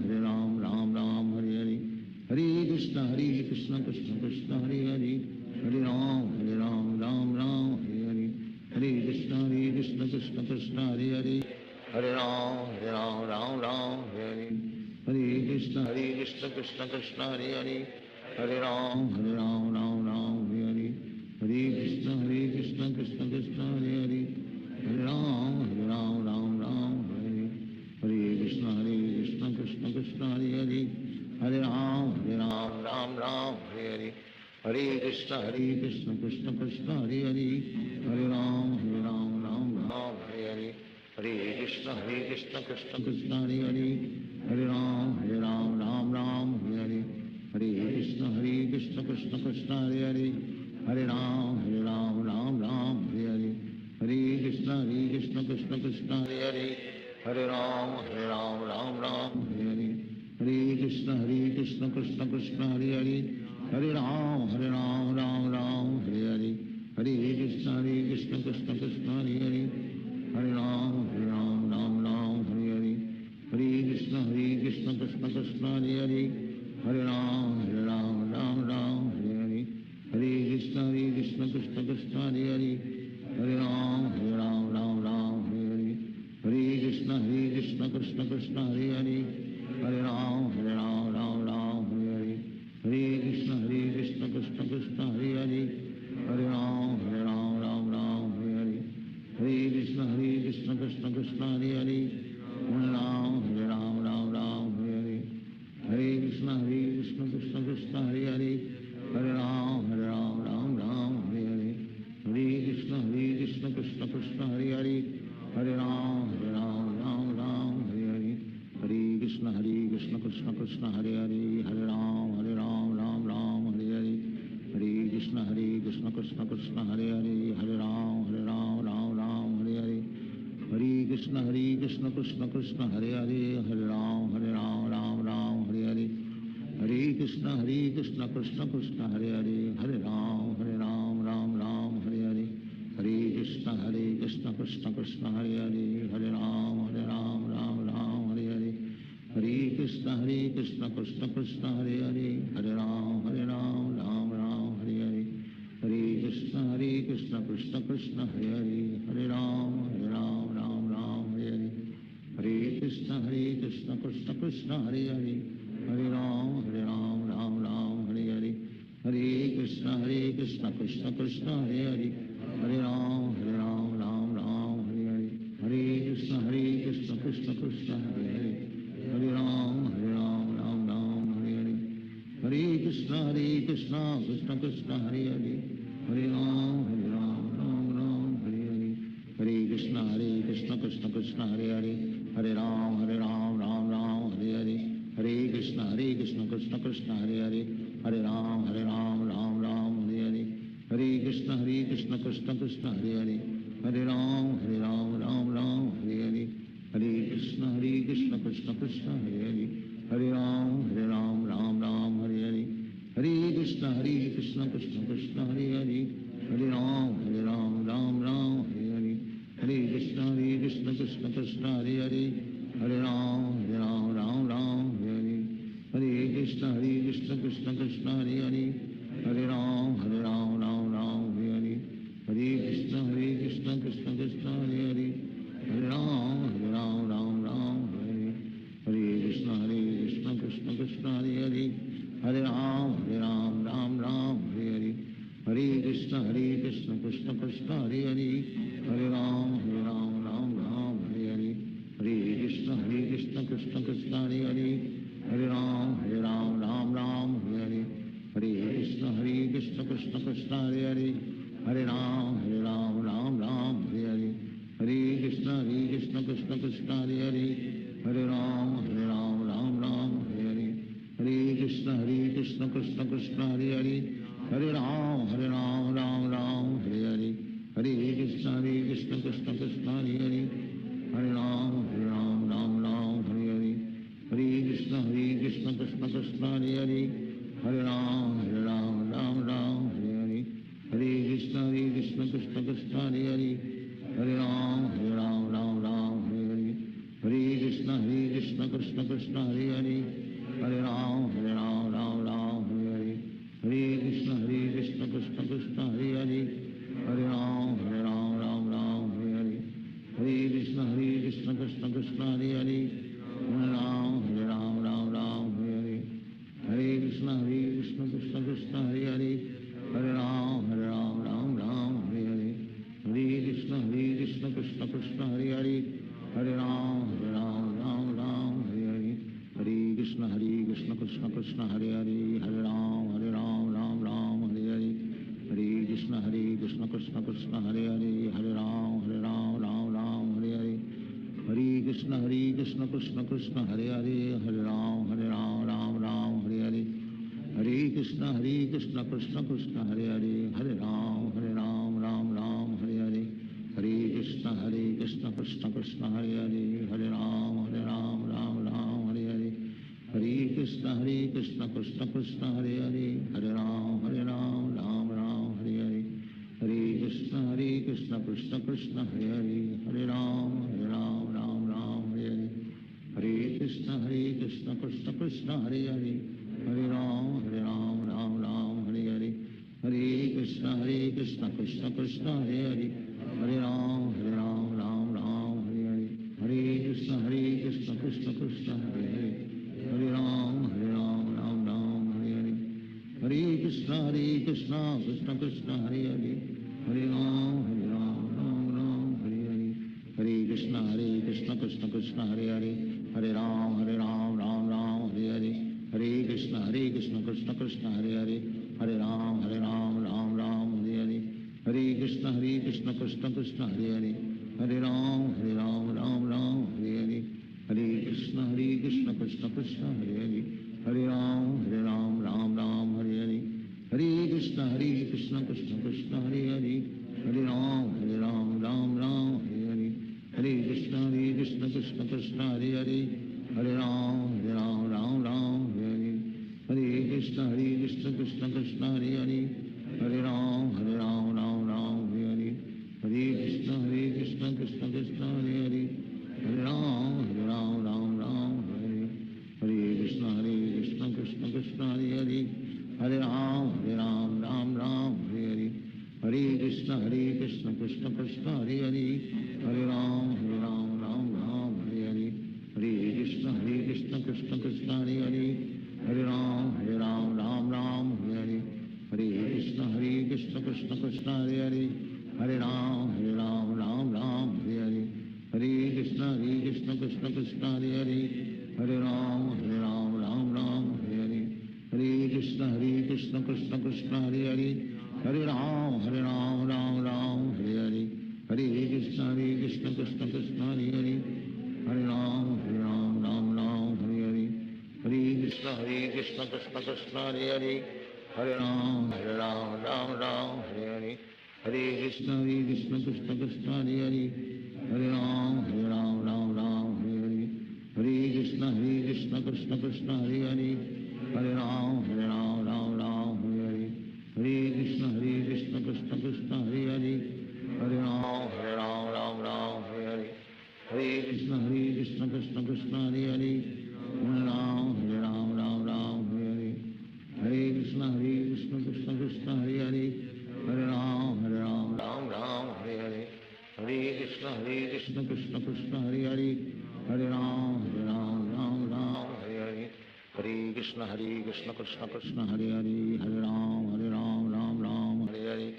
S9: Hare Ram Ram Hare Hare Hare Krishna Krishna Krishna Hare Hare Hare Ram Ram Hare Hare Hare Krishna Krishna Krishna Hare Hare Hare Ram Ram Hare Hare Hare Krishna Krishna Krishna Hare Hare Hare Ram Ram Hare Hare Hare Krishna Krishna Krishna Hare Hare Hare Ram Ram Hare Hare Hare Krishna Krishna Krishna Hare Hare Hare Ram Ram Hare Hare Hare Krishna Krishna Krishna Hare Hare Hare Ram Ram Hare Hare Hare Krishna Krishna Krishna Hare Hare Hare Ram Ram Hare Hare Hare Krishna Krishna Krishna Hare Hare Hare Ram Ram Hare Hare Hare Krishna Krishna Krishna Hare Hare Hare Ram Ram Hare Hare Hare Krishna Krishna Krishna Hare Hare Hare Ram Ram Hare Hare Hare Krishna Krishna Krishna Hare Hare Hare Ram Ram Hare Hare Hare Krishna Krishna Krishna Hare Hare Hare Ram Ram Hare Hare Hare Krishna Krishna Krishna Hare Hare Hare Ram Ram Hare Hare Hare Krishna Krishna Krishna Hare Hare Hare Ram Ram Hare Hare Hare Krishna Krishna Krishna Hare Hare Hare Ram Ram Hare Hare Hare Krishna Krishna Krishna Hare Hare Hare Ram Ram Hare Hare Hare Krishna Krishna Krishna Hare Hare Hare Ram Ram Hare Hare Hare Krishna Krishna Krishna Hare Hare Hare Ram Ram Hare Hare Hare Krishna Krishna Krishna Hare Hare Hare Ram Ram Hare Hare Hare Krishna Krishna Krishna Hare Hare Hare Ram Ram Hare Hare Hare Krishna Krishna Krishna Krishna Hare Hare Hare Ram Ram Ram Hare Hare Hare Krishna Krishna Krishna Hare Hare Hare Ram Ram Hare Hare Hare Krishna Krishna Krishna Hare Hare Hare Ram Ram Hare Hare Hare Krishna Krishna Krishna Hare Hare Hare Ram Ram Hare Hare Hare Krishna Krishna Krishna Hare Hare Hare Ram Ram Hare Hare Hare Krishna Krishna Krishna Hare Hare Hare Ram Ram Hare Hare Hare Krishna Krishna Krishna Hare Hare Hare Ram Ram Hare Hare Hare Krishna Krishna Krishna Hare Hare Hare Ram Ram Hare Hare Hare Krishna Krishna Krishna Hare Hare Hare Ram Ram Hare Hare Hare Krishna Krishna Krishna Hare Hare Hare Ram Ram Hare Hare Hare Krishna Krishna Krishna Hare Hare Hare Ram Ram Hare Hare Hare Krishna Krishna Krishna Hare Hare Hare Ram Ram Hare Hare Hare Krishna Krishna Krishna Hare Hare Hare Ram Ram Hare Hare Hare Krishna Krishna Krishna Hare Hare Hare Ram Ram Hare Hare Hare Krishna Krishna Krishna Hare Hare Hare Ram Ram Hare Hare Hare Krishna Krishna Krishna Hare Hare Hare Ram Ram Hare Hare Hare Krishna Krishna Krishna Hare Hare Hare Ram Ram Hare Hare Hare Krishna Krishna Krishna Hare Hare Hare Ram Ram Hare Hare Hare Krishna Krishna Krishna Hare Hare Hare Ram Ram Hare Hare Hare Krishna Krishna Krishna Hare Hare Hare Ram Ram Hare Hare Hare Krishna Krishna Krishna Hare Hare Hare Ram Hare Hare Hare Krishna Krishna Krishna Hare Hare Hare Ram Hare Hare Hare Krishna Krishna Krishna Hare Hare Hare Ram Hare Hare Hare Krishna Krishna Krishna Hare Hare Hare Ram Hare Hare Hare Krishna Krishna Krishna Hare Hare Hare Ram Hare Hare Hare Krishna Krishna Krishna Hare Hare Hare Ram Hare Hare Hare Krishna Krishna Krishna Hare Hare Hare Ram Hare Hare Hare Krishna Krishna Krishna Hare Hare Hare Ram Hare Hare Hare Krishna Krishna Krishna Hare Hare Hare Ram Hare Hare Hare Krishna Krishna Krishna Hare Hare Hare Ram Hare Hare Hare Krishna Krishna Krishna Hare Hare Hare Ram Hare Hare Hare Krishna Krishna Krishna Hare Hare Hare Ram Hare Hare Hare Krishna Krishna Krishna Hare Hare Hare Ram Hare Hare Hare Krishna Krishna Krishna Hare Hare Hare Ram Hare Hare Hare Krishna Krishna Krishna Hare Hare Hare Ram Hare Hare Hare Krishna Krishna Krishna Hare Hare Hare Ram Hare Hare Hare Krishna Krishna Krishna Hare Hare Hare Ram Hare Hare Hare Krishna Krishna Krishna Hare Hare Hare Ram Hare Hare Hare Krishna Krishna Krishna Hare Hare Hare Ram Hare Hare Hare Krishna Krishna Krishna Hare Hare Hare Ram Hare Hare Hare Krishna Krishna Krishna Hare Hare Hare Ram Hare Hare Hare Krishna Krishna Krishna Hare Hare Hare Ram Hare Hare Hare Krishna Krishna Krishna Hare Hare Hare Ram Hare Hare Hare Krishna Krishna Krishna Hare Hare Hare Ram Hare Hare Hare Krishna Krishna Krishna Hare Hare Hare Ram Hare Hare Hare Krishna Krishna Krishna Hare Hare Hare Ram Hare Hare Hare Krishna Krishna Krishna Hare Hare Hare Ram Hare Hare Hare Krishna Krishna Krishna Krishna Hare Hare Hare Ram Ram Ram Hare Hare Hare Krishna Krishna Krishna Hare Hare Hare Ram Ram Ram Hare Hare Hare Krishna Krishna Krishna Hare Hare Hare Ram Ram Ram Hare Hare Hare Krishna Krishna Krishna Hare Hare Hare Ram Ram Ram Hare Hare Hare Krishna Krishna Krishna Hare Hare Hare Ram Ram Ram Hare Hare Hare Krishna Krishna Krishna Hare Hare Hare Ram Ram Ram Hare Hare Hare Krishna Krishna Krishna Hare Hare Hare Ram Ram Hare Hare Hare Krishna Krishna Krishna Hare Hare Hare Ram Ram Hare Hare Hare Krishna Krishna Krishna Hare Hare Hare Ram Ram Hare Hare Hare Krishna Krishna Krishna Hare Hare Hare Ram Ram Hare Hare Hare Krishna Krishna Krishna Hare Hare Hare Ram Ram Hare Hare Hare Krishna Krishna Krishna Hare Hare Hare Ram Ram Hare Hare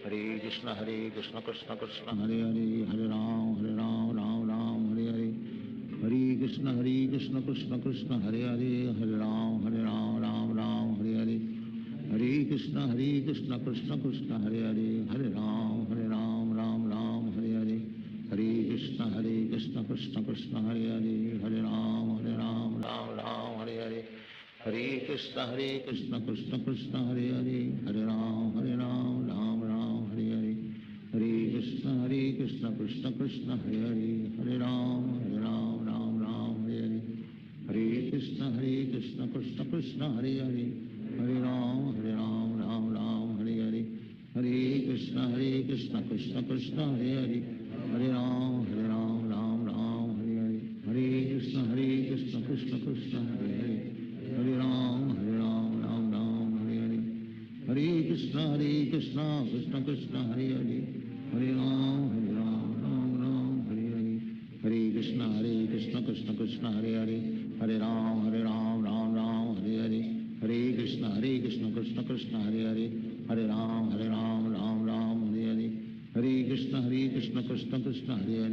S9: Hare Krishna Krishna Krishna Hare Hare Hare Ram Ram Hare Hare Hare Krishna Krishna Krishna Hare Hare Hare Ram Ram Hare Hare Hare Krishna Krishna Krishna Hare Hare Hare Ram Ram Hare Hare Hare Krishna Krishna Krishna Hare Hare Hare Ram Ram Hare Hare Hare Krishna Krishna Krishna Hare Hare Hare Ram Ram Hare Hare Hare Krishna Krishna Krishna Hare Hare Hare Ram Ram Hare Hare Hare Krishna Krishna Krishna Hare Hare Hare Ram Ram Hare Hare Hare Krishna Krishna Krishna Hare Hare Hare Ram Ram Hare Hare Hare Krishna Krishna Krishna Hare Hare Hare Ram Ram Hare Hare Hare Krishna Krishna Krishna Hare Hare Hare Ram Ram Hare Hare Hare Krishna Krishna Krishna Hare Hare Hare Ram Ram Hare Hare Hare Krishna Krishna Krishna Hare Hare Hare Ram Ram Hare Hare Hare Krishna Krishna Krishna Hare Hare Hare Ram Ram Hare Hare Hare Krishna Krishna Krishna Hare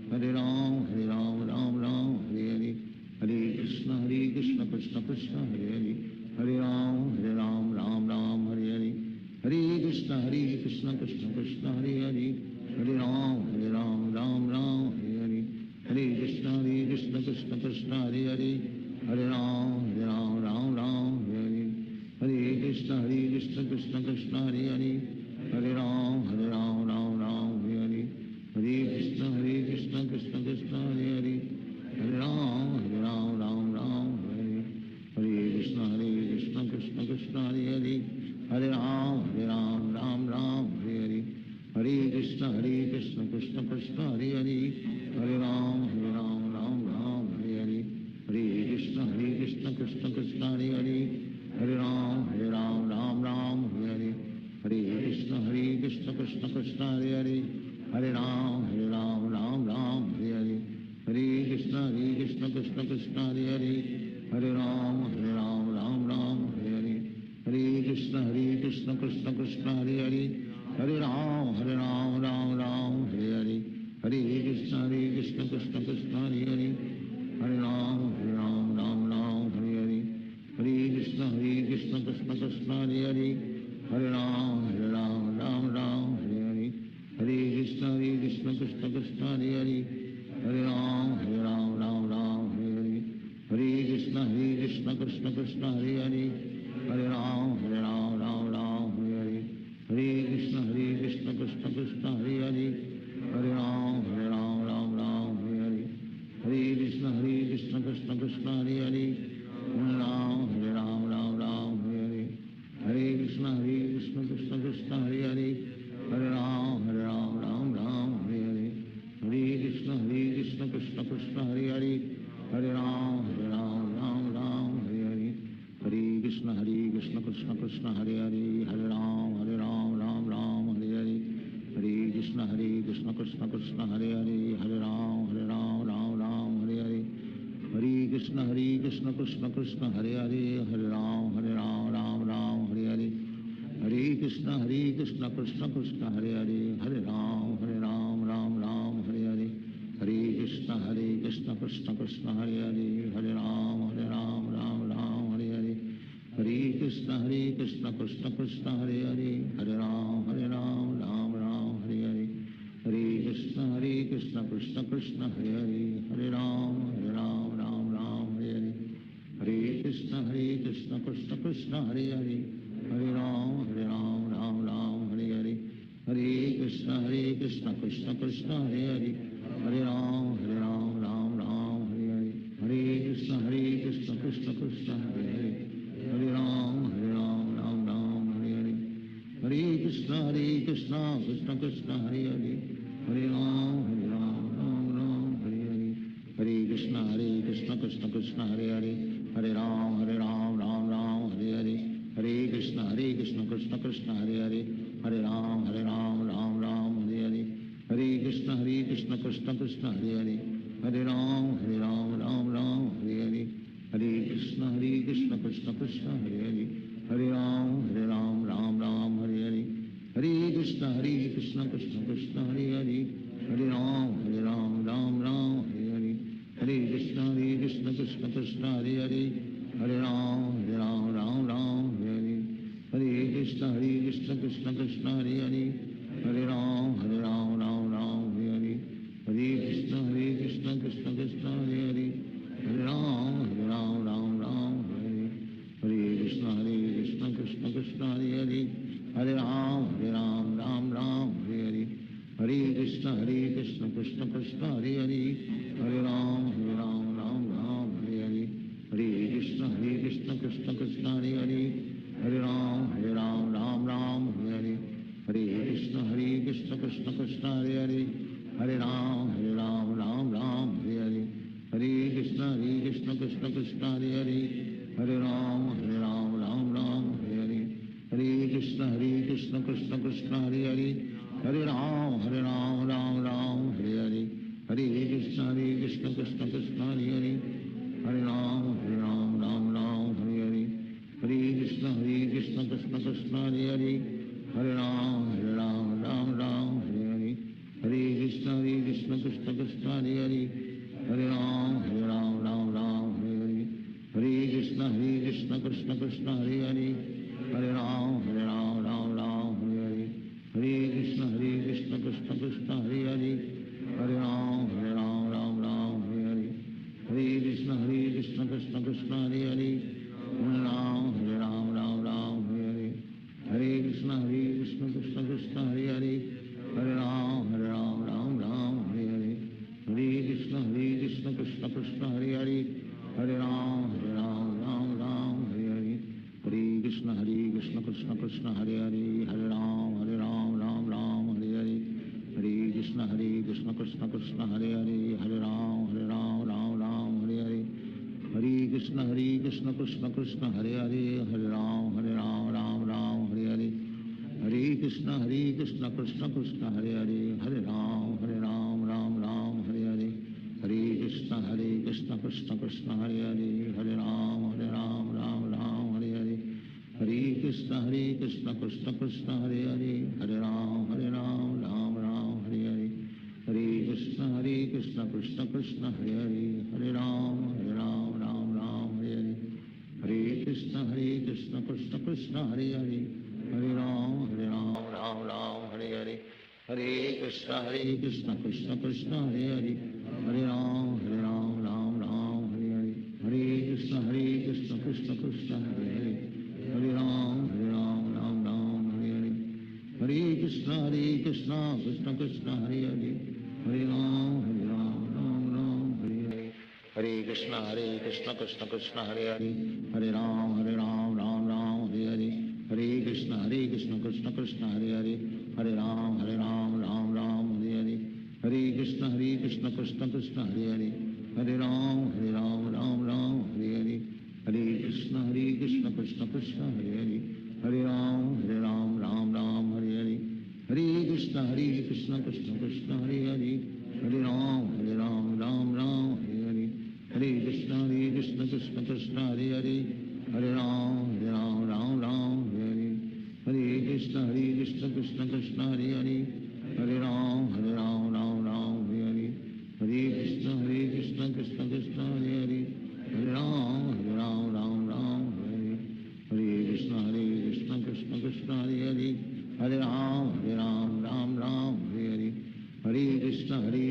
S9: Hare Hare Ram Ram Hare Hare Hare Krishna Krishna Krishna Hare Hare Hare Ram Ram Hare Hare Hare Krishna Krishna Krishna Hare Hare Hare Ram Ram Hare Hare Hare Krishna Krishna Krishna Hare Hare Hare Ram Ram Hare Hare Hare Krishna Krishna Krishna Hare Hare Hare Ram Ram Hare Hare Hare Krishna Krishna Krishna Hare Hare Hare Ram Ram Hare Hare Hare Krishna Krishna Krishna Hare Hare Hare Ram Ram Hare Hare Hare Krishna Krishna Krishna Hare Hare Hare Ram Ram Hare Hare Hare Krishna Krishna Krishna Hare Hare Hare Ram Ram Hare Hare Hare Krishna Krishna Krishna Hare Hare Hare Ram Ram Hare Hare Hare Krishna Krishna Krishna Hare Hare Hare Ram Ram Hare Hare Hare Krishna Krishna Krishna Hare Hare Hare Ram Ram Hare Hare Hare Krishna Krishna Krishna Hare Hare Hare Ram Ram Hare Hare Hare Krishna Krishna Krishna Hare Hare Hare Ram Ram Hare Hare Hare Krishna Krishna Krishna Hare Hare Hare Ram Ram Hare Hare Hare Krishna Krishna Krishna Hare Hare Hare Ram Ram Hare Hare Hare Krishna Krishna Krishna Hare Hare Hare Ram Ram Hare Hare Hare Krishna Krishna Krishna Hare Hare Hare Ram Ram Hare Hare Hare Krishna Krishna Krishna Hare Hare Hare Ram Ram Hare Hare Hare Krishna Krishna Krishna Hare Hare Hare Ram Ram Hare Hare Hare Krishna Krishna Krishna Hare Hare Hare Ram Hare Hare Hare Krishna Krishna Krishna Hare Hare Hare Ram Ram Hare Hare Hare Krishna Krishna Krishna Hare Hare Hare Ram Ram Ram Hare Hare Hare Krishna Krishna Krishna Hare Hare Hare Ram Ram Hare Hare Hare Krishna Krishna Krishna Hare Hare Hare Ram Ram Hare Hare Hare Krishna Krishna Krishna Hare Hare Hare Ram Ram Hare Hare Hare Krishna Krishna Krishna Hare Hare Hare Ram Ram Hare Hare Hare Krishna Krishna Krishna Hare Hare Hare Ram Ram Hare Hare Hare Krishna Krishna Krishna Hare Hare Hare Ram Ram Hare Hare Hare Krishna Krishna Krishna Hare Hare Hare Ram Ram Hare Hare Hare Krishna Krishna Krishna Hare Hare Hare Ram Ram Hare Hare Hare Krishna Krishna Krishna Hare Hare Hare Ram Ram Hare Hare Hare Krishna Krishna Krishna Hare Hare Hare Ram Ram Hare Hare Hare Krishna Krishna Krishna Hare Hare Hare Ram Ram Hare Hare Hare Krishna Krishna Krishna Hare Hare Hare Ram Ram Hare Hare Hare Krishna Krishna Krishna Hare Hare Hare Ram Ram Hare Hare Hare Krishna Krishna Krishna Hare Hare Hare Ram Ram Hare Hare Hare Krishna Krishna Krishna Hare Hare Hare Ram Ram Hare Hare Hare Krishna Krishna Krishna Hare Hare Hare Ram Hare Hare Hare Krishna Krishna Krishna Hare Hare Hare Ram Ram Hare Hare Hare Krishna Krishna Krishna Hare Hare Hare Ram Ram Hare Hare Hare Krishna Krishna Krishna Hare Hare Hare Ram Ram Hare Hare Hare Krishna Krishna Krishna Hare Hare Hare Ram Hare Hare Hare Krishna Krishna Krishna Hare Hare Hare Ram Hare Hare Hare Krishna Krishna Krishna Hare Hare Hare Ram Hare Hare Hare Krishna Krishna Krishna Hare Hare Hare Ram Hare Hare Hare Krishna Krishna Krishna Hare Hare Hare Ram Hare Hare Hare Krishna Krishna Krishna Hare Hare Hare Ram Hare Hare Hare Krishna Krishna Krishna Hare Hare Hare Ram Hare Hare Hare Krishna Krishna Krishna Hare Hare Hare Ram Hare Hare Hare Krishna Krishna Krishna Hare Hare Hare Ram Hare Hare Hare Krishna Krishna Krishna Hare Hare Hare Ram Hare Hare Hare Krishna Krishna Krishna Hare Hare Hare Ram Hare Hare Hare Krishna Krishna Krishna Hare Hare Hare Ram Hare Hare Hare Krishna Krishna Krishna Hare Hare Hare Ram Hare Hare Hare Krishna Krishna Krishna Hare Hare Hare Ram Hare Hare Hare Krishna Krishna Krishna Hare Hare Hare Ram Hare Hare Hare Krishna Krishna Krishna Hare Hare Hare Ram Hare Hare Hare Krishna Krishna Krishna Hare Hare Hare Ram Hare Hare Hare Krishna Krishna Krishna Hare Hare Hare Ram Hare Hare Hare Krishna Krishna Krishna Hare Hare Hare Ram Hare Hare Hare Krishna Krishna Krishna Hare Hare Hare Ram Hare Hare Hare Krishna Krishna Krishna Hare Hare Hare Ram Hare Hare Hare Krishna Krishna Krishna Hare Hare Hare Ram Hare Hare Hare Krishna Krishna Krishna Hare Hare Hare Ram Hare Hare Hare Krishna Krishna Krishna Hare Hare Hare Ram Hare Hare Hare Krishna Krishna Krishna Hare Hare Hare Ram Hare Hare Hare Krishna Krishna Krishna Hare Hare Hare Ram Hare Hare Hare Krishna Krishna Krishna Hare Hare Hare Ram Hare Hare Hare Krishna Krishna Krishna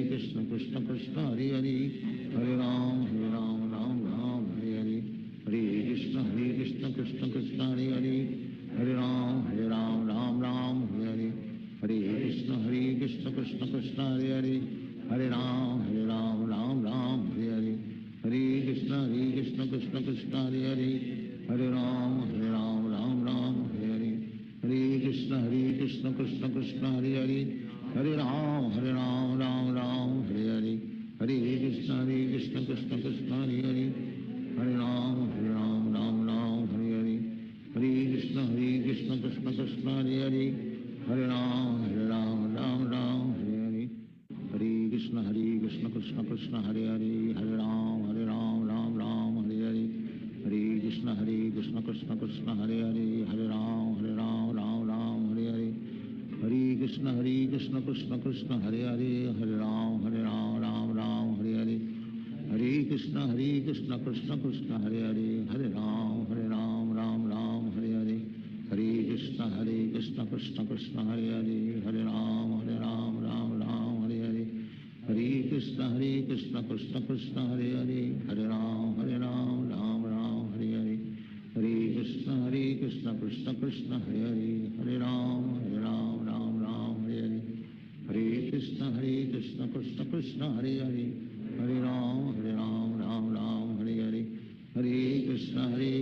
S9: Krishna Krishna Krishna Hare Hare Hare Ram Ram Ram Hare Hare Hare Krishna Krishna Krishna Hare Hare Hare Ram Ram Hare Hare Hare Krishna Krishna Krishna Hare Hare Hare Ram Ram Hare Hare Hare Krishna Krishna Krishna Hare Hare Hare Ram Ram Hare Hare Hare Krishna Krishna Krishna Hare Hare Hare Ram Ram Hare Hare Hare Krishna Krishna Krishna Hare Hare Hare Ram Ram Hare Hare Hare Krishna Krishna Krishna Hare Hare Hare Ram Ram Hare Hare Hare Krishna Krishna Krishna Hare Hare Hare Ram Hare Hare Hare Krishna Krishna Krishna Hare Hare Hare Ram Hare Hare Hare Krishna Krishna Krishna Hare Hare Hare Ram Hare Hare Hare Krishna Krishna Krishna Hare Hare Hare Ram Hare Hare Hare Krishna Krishna Krishna Hare Hare Hare Ram Hare Hare Hare Krishna Krishna Krishna Hare Hare Hare Ram Hare Hare Hare Krishna Krishna Krishna Hare Hare Hare Ram Hare Hare Hare Krishna Krishna Krishna Hare Hare Hare Ram Hare Hare Hare Krishna Krishna Krishna Hare Hare Hare Ram Hare Hare Hare Krishna Krishna Krishna Hare Hare Hare Ram Hare Hare Hare Krishna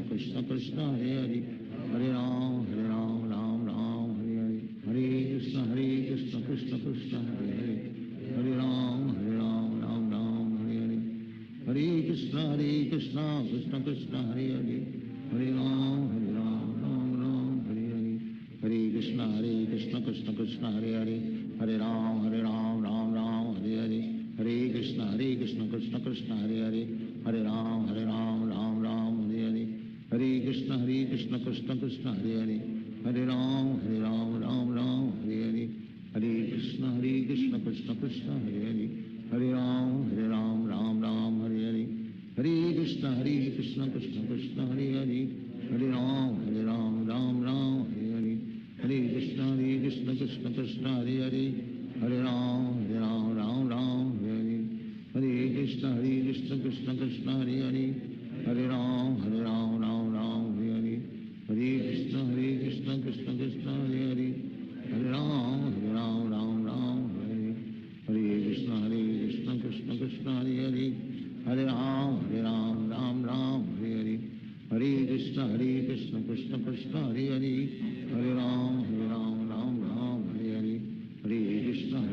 S9: Krishna Krishna Hare Hare Hare Ram Hare Hare Hare Krishna Krishna Krishna Hare Hare Hare Ram Hare Hare Hare Krishna Krishna Krishna Hare Hare Hare Ram Hare Hare Hare Krishna Krishna Krishna Hare Hare Hare Ram Hare Hare Hare Krishna Krishna Krishna Hare Hare Hare Ram Hare Hare Hare Krishna Krishna Krishna Hare Hare Hare Ram Hare Hare Hare Krishna Krishna Krishna Hare Hare Hare Ram Hare Hare Hare Krishna Krishna Krishna Hare Hare Hare Ram Hare Hare Hare Krishna Krishna Krishna Hare Hare Hare Ram Hare Hare Hare Krishna Krishna Krishna Hare Hare Hare Ram Hare Hare Hare Krishna Krishna Krishna Hare Hare Hare Ram Hare Hare Hare Krishna Krishna Krishna Hare Hare Hare Ram Hare Hare Hare Krishna Krishna Krishna Hare Hare Hare Ram Hare Hare Hare Krishna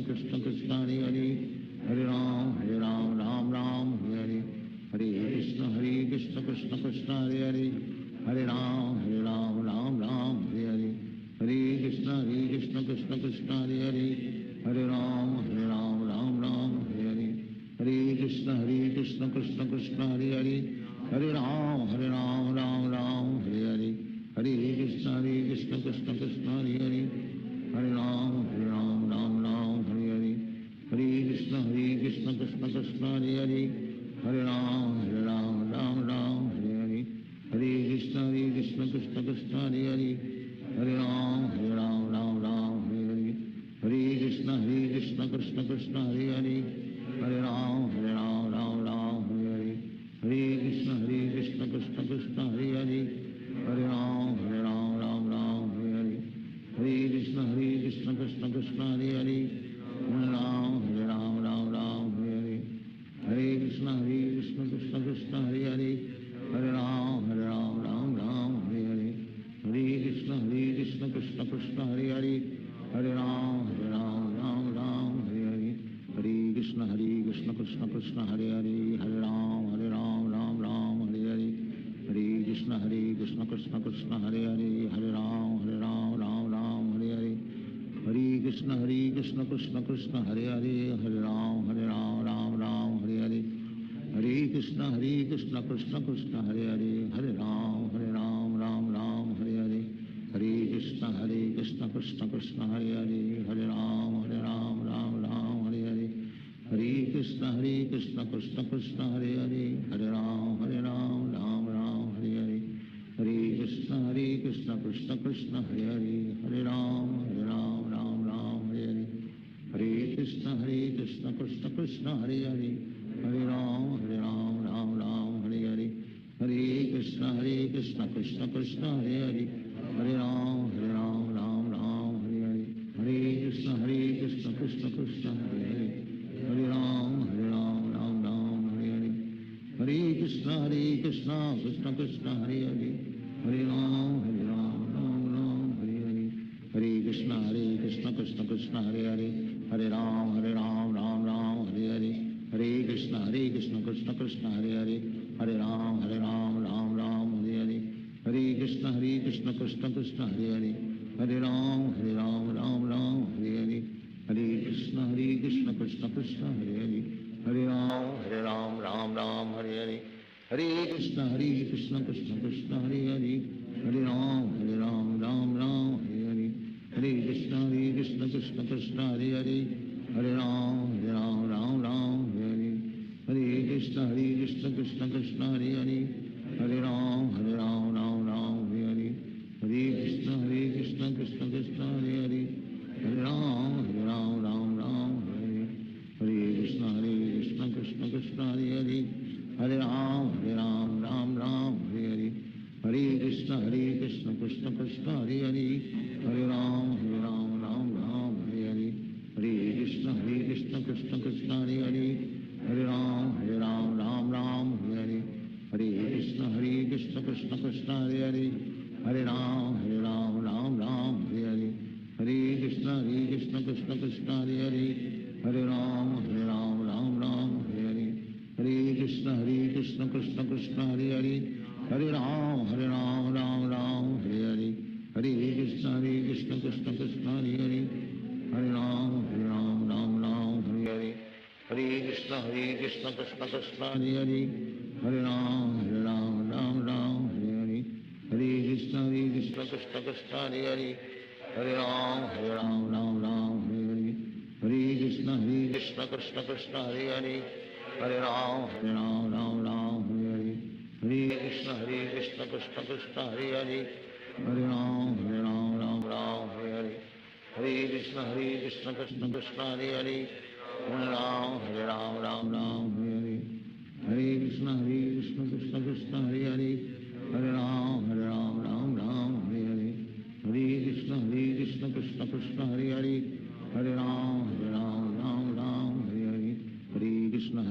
S9: Krishna Krishna Hare Hare Hare Ram Hare Hare Hare Krishna Krishna Krishna Hare Hare Hare Ram Hare Hare Hare Krishna Krishna Krishna Hare Hare Hare Ram Hare Hare Hare Krishna Krishna Krishna Hare Hare Hare Ram Hare Hare Hare Krishna Krishna Krishna Hare Hare Hare Ram Hare Hare Hare Krishna Krishna Krishna Hare Hare Hare Ram Hare Hare Hare Krishna Krishna Krishna Hare Hare Hare Ram Hare Hare Hare Krishna Krishna Krishna Hare Hare Hare Ram Hare Hare Hare Krishna Krishna Krishna Hare Hare Hare Ram Hare Hare Hare Krishna Krishna Krishna Hare Hare Hare Ram Hare Hare Hare Krishna Krishna Krishna Hare Hare Hare Ram Hare Hare Hare Krishna Krishna Krishna Hare Hare Hare Ram Hare Hare Hare Krishna Krishna Krishna Hare Hare Hare Ram Hare Hare Hare Krishna Krishna Krishna Hare Hare Hare Ram Hare Hare Hare Krishna Krishna Krishna Hare Hare Hare Ram Hare Hare Hare Krishna Krishna Krishna Hare Hare Hare Ram Hare Hare Hare Krishna Krishna Krishna Hare Hare Hare Ram Hare Hare Hare Krishna Krishna Krishna Hare Hare, Hare Ram Ram Ram Hare Hare, Hare Krishna Krishna Krishna Hare Hare, Hare Ram Ram Ram Hare Hare, Hare Krishna Krishna Krishna Hare Hare, Hare Ram Ram Ram Hare Hare, Hare Krishna Krishna Krishna Hare Hare, Hare Ram Ram Ram Hare Hare, Hare Krishna Krishna Krishna Hare Hare, Hare Ram Ram Ram Hare Hare, Hare Krishna Krishna Krishna Hare Hare, Hare Ram Ram Ram Hare Hare, Hare Krishna Krishna Krishna Hare Hare, Hare Ram Ram Ram Hare Hare, Hare Krishna Krishna Krishna Hare Hare, Hare Ram Ram Ram Hare Hare, Hare Krishna Krishna Krishna Hare Hare, Hare Ram Ram Ram Hare Hare, Hare Krishna Krishna Krishna Hare Hare, Hare Ram Ram Ram Hare Hare, Hare Krishna Krishna Krishna Hare Hare, Hare Ram Ram Ram Hare Hare, Hare Krishna Krishna Krishna Hare Hare, Hare Ram Ram Ram Hare Hare, Hare Krishna Krishna Krishna Hare Hare, Hare Ram Ram Ram Hare Hare, Hare Krishna Krishna Krishna Hare Hare, Hare Ram Ram Ram Hare Hare, Hare Krishna Krishna Krishna Hare Hare, Hare Ram Ram Hare Hare, Hare Krishna Krishna Krishna Hare Hare, Hare Ram Ram Hare Hare, Hare Krishna Krishna Krishna Hare Hare, Hare Ram Ram Hare Hare, Hare Krishna Krishna Krishna Hare Hare, Hare Ram Ram Hare Hare, Hare Krishna Krishna Krishna Hare Hare, Hare Ram Ram Hare Hare, Hare Krishna Krishna Krishna Hare Hare, Hare Ram Ram Hare Hare, Hare Krishna Krishna Krishna Hare Hare, Hare Ram Ram Hare Hare, Hare Krishna Krishna Krishna Hare Hare, Hare Ram Ram Hare Hare, Hare Krishna Krishna Krishna Hare Hare, Hare Ram Ram Hare Hare, Hare Krishna Krishna Krishna Hare Hare, Hare Ram Ram Hare Hare, Hare Krishna Krishna Krishna Hare Hare, Hare Ram Ram Hare Hare, Hare Krishna Krishna Krishna Hare Hare, Hare Ram Ram Hare Hare, Hare Krishna Krishna Krishna Hare Hare, Hare Ram Ram Hare Hare, Hare Krishna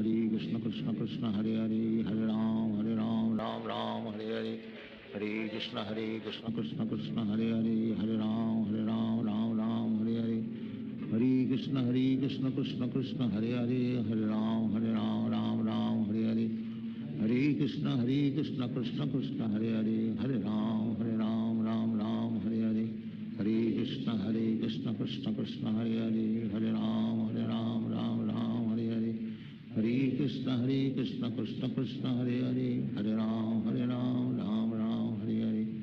S9: Krishna Krishna Hare Hare, Hare Ram Ram Hare Hare, Hare Krishna Krishna Krishna Hare Hare, Hare Ram Ram Hare Hare, Hare Krishna Krishna Krishna Hare Hare, Hare Ram Ram Hare Hare, Hare Krishna Krishna Krishna Hare Hare, Hare Ram Ram Hare Hare, Hare Krishna Krishna Krishna Hare Hare, Hare Ram Ram Hare Hare, Hare Krishna Krishna Krishna Hare Hare, Hare Ram Ram Hare Hare, Hare Krishna Krishna Krishna Hare Hare, Hare Ram Ram Hare Hare,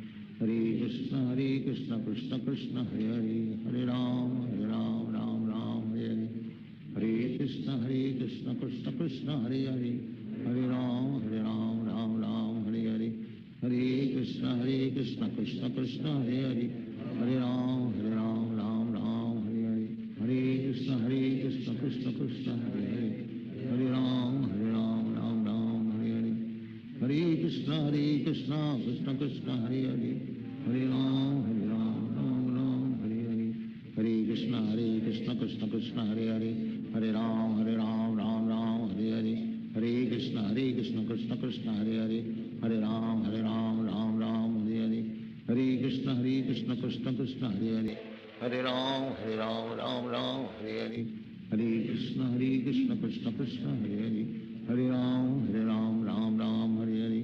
S9: Hare Krishna Krishna Krishna Hare Hare, Hare Ram Ram Hare Hare, Hare Krishna Krishna Krishna Hare Hare, Hare Ram Ram Hare Hare, Hare Krishna Krishna Krishna Hare Hare, Hare Ram Ram Hare Hare, Hare Krishna Krishna Krishna Hare Hare, Hare Ram Ram Hare Hare, Hare Krishna Krishna Krishna Hare Hare, Hare Ram Ram Hare Hare, Hare Krishna Krishna Krishna Hare Hare, Hare Ram Ram Hare Hare, Hare Krishna Krishna Krishna Hare Hare, Hare Ram Ram Hare Hare,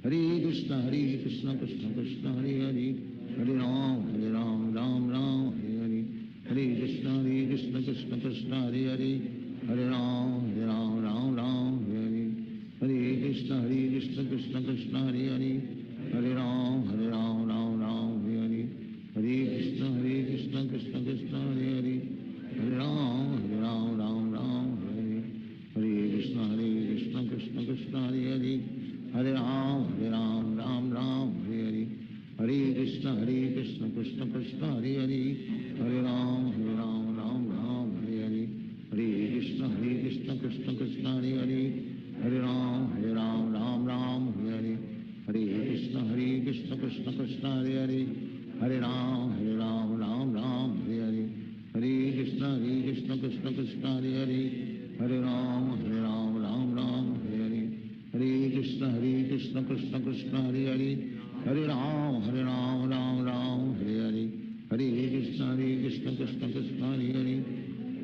S9: Hare Krishna Krishna Krishna Hare Hare, Hare Ram Ram Hare Hare, Hare Krishna Krishna Krishna Hare Hare, Hare Ram Ram Hare Hare, Hare Krishna Krishna Krishna Hare Hare, Hare Ram Ram Hare Hare, Hare Krishna Krishna Krishna Hare Hare, Hare Ram Ram Hare Hare, Hare Krishna Krishna Krishna Hare Hare, Hare Ram Ram Hare Hare, Hare Krishna Krishna Krishna Hare Hare, Hare Ram Ram Hare Hare, Hare Krishna Krishna Hare Hare Hare Ram Ram Ram Hare Hare Hare Krishna Krishna Krishna Hare Hare Hare Ram Ram Ram Hare Hare Hare Krishna Krishna Krishna Hare Hare Hare Ram Ram Ram Hare Hare Hare Krishna Krishna Krishna Hare Hare Hare Ram Ram Ram Hare Hare Hare Krishna Krishna Krishna Hare Hare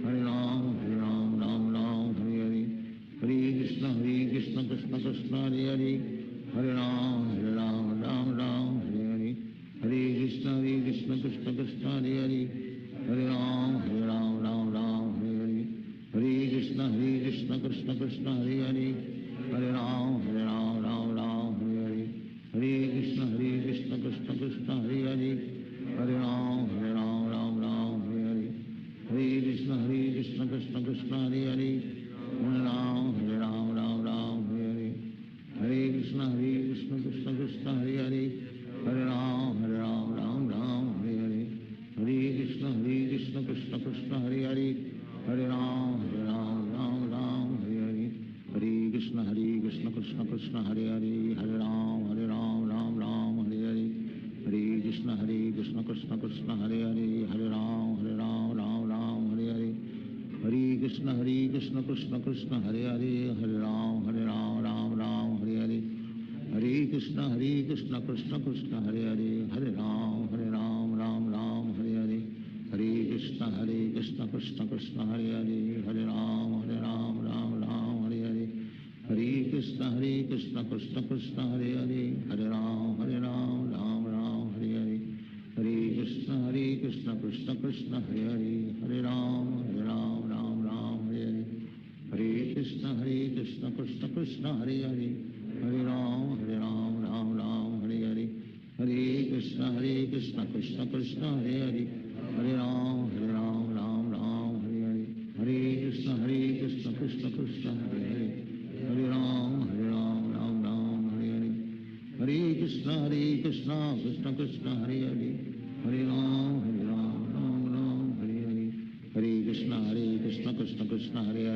S9: Hare Ram Ram Ram Hare Hare Hare Krishna Krishna Krishna Hare Hare Hare Ram Ram Ram Hare Hare Hare Krishna Krishna Krishna Hare Hare Hare Ram Ram Ram Hare Hare Hare Krishna Krishna Krishna Hare Hare Hare Ram Ram Hare Hare Hare Krishna Krishna Krishna Hare Hare Hare Ram Ram Hare Hare Hare Krishna Krishna Krishna Hare Hare Hare Ram Ram Hare Hare Hare Krishna Krishna Krishna Hare Hare Hare Ram Ram Hare Hare Hare Krishna Krishna Krishna Hare Hare Hare Ram Ram Hare Hare Hare Krishna Krishna Krishna Hare Hare Hare Ram Ram Hare Hare Hare Krishna Krishna Krishna Hare Hare Hare Ram Ram Hare Hare Hare Krishna Krishna Krishna Hare Hare Hare Ram Ram Hare Hare Hare Krishna Krishna Krishna Hare Hare Hare Ram Ram Hare Hare Hare Krishna Krishna Krishna Hare Hare Hare Ram Ram Hare Hare Hare Krishna Krishna Krishna Hare Hare Hare Ram Ram Hare Hare Hare Krishna Krishna Krishna Hare Hare Hare Ram Ram Hare Hare Hare Krishna Krishna Krishna Hare Hare Hare Ram Ram Hare Hare Hare Krishna Krishna Krishna Hare Hare Hare Ram Ram Hare Hare Hare Krishna Krishna Krishna Hare Hare Hare Ram Ram Hare Hare Hare Krishna Krishna Krishna Hare Hare Hare Ram Ram Hare Hare Hare Krishna Krishna Krishna Hare Hare Hare Ram Ram Hare Hare Hare Krishna Krishna Krishna Hare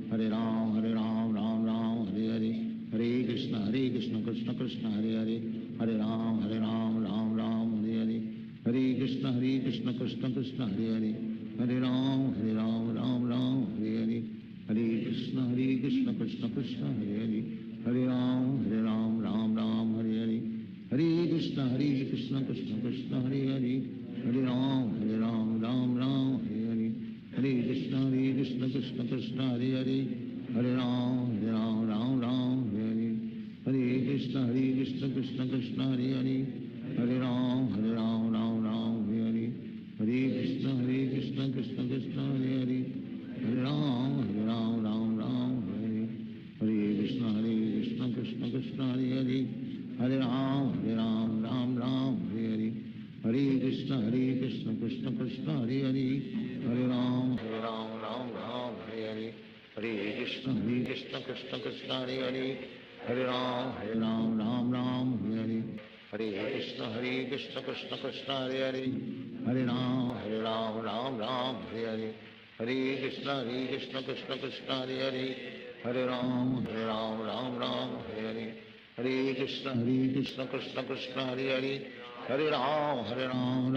S9: Hare Hare Ram Ram Hare Hare Hare Krishna Krishna Krishna Hare Hare Hare Ram Ram Hare Hare Hare Krishna Krishna Krishna Hare Hare Hare Ram Ram Hare Hare Hare Krishna Krishna Krishna Hare Hare Hare Ram Ram Hare Hare Hare Krishna Krishna Krishna Hare Hare Hare Ram Ram Hare Hare Hare Krishna Krishna Krishna Hare Hare Hare Ram Ram Hare Hare Hare Krishna Krishna Krishna Hare Hare Hare Ram Ram Hare Hare Hare Krishna Krishna Krishna Hare Hare Hare Ram Ram Hare Hare Hare Krishna Krishna Krishna Hare Hare Hare Ram Ram Hare Hare Hare Krishna Krishna Krishna Hare Hare Hare Ram Ram Hare Hare Hare Krishna Krishna Krishna Hare Hare Hare Ram Ram Hare Hare Hare Krishna Krishna Krishna Hare Hare Hare Ram Ram Hare Hare Hare Krishna Krishna Krishna Hare Hare Hare Ram Ram Hare Hare Hare Krishna Krishna Krishna Hare Hare Hare Ram Ram Hare Hare Hare Krishna Krishna Krishna Hare Hare Hare Ram Ram Hare Hare Hare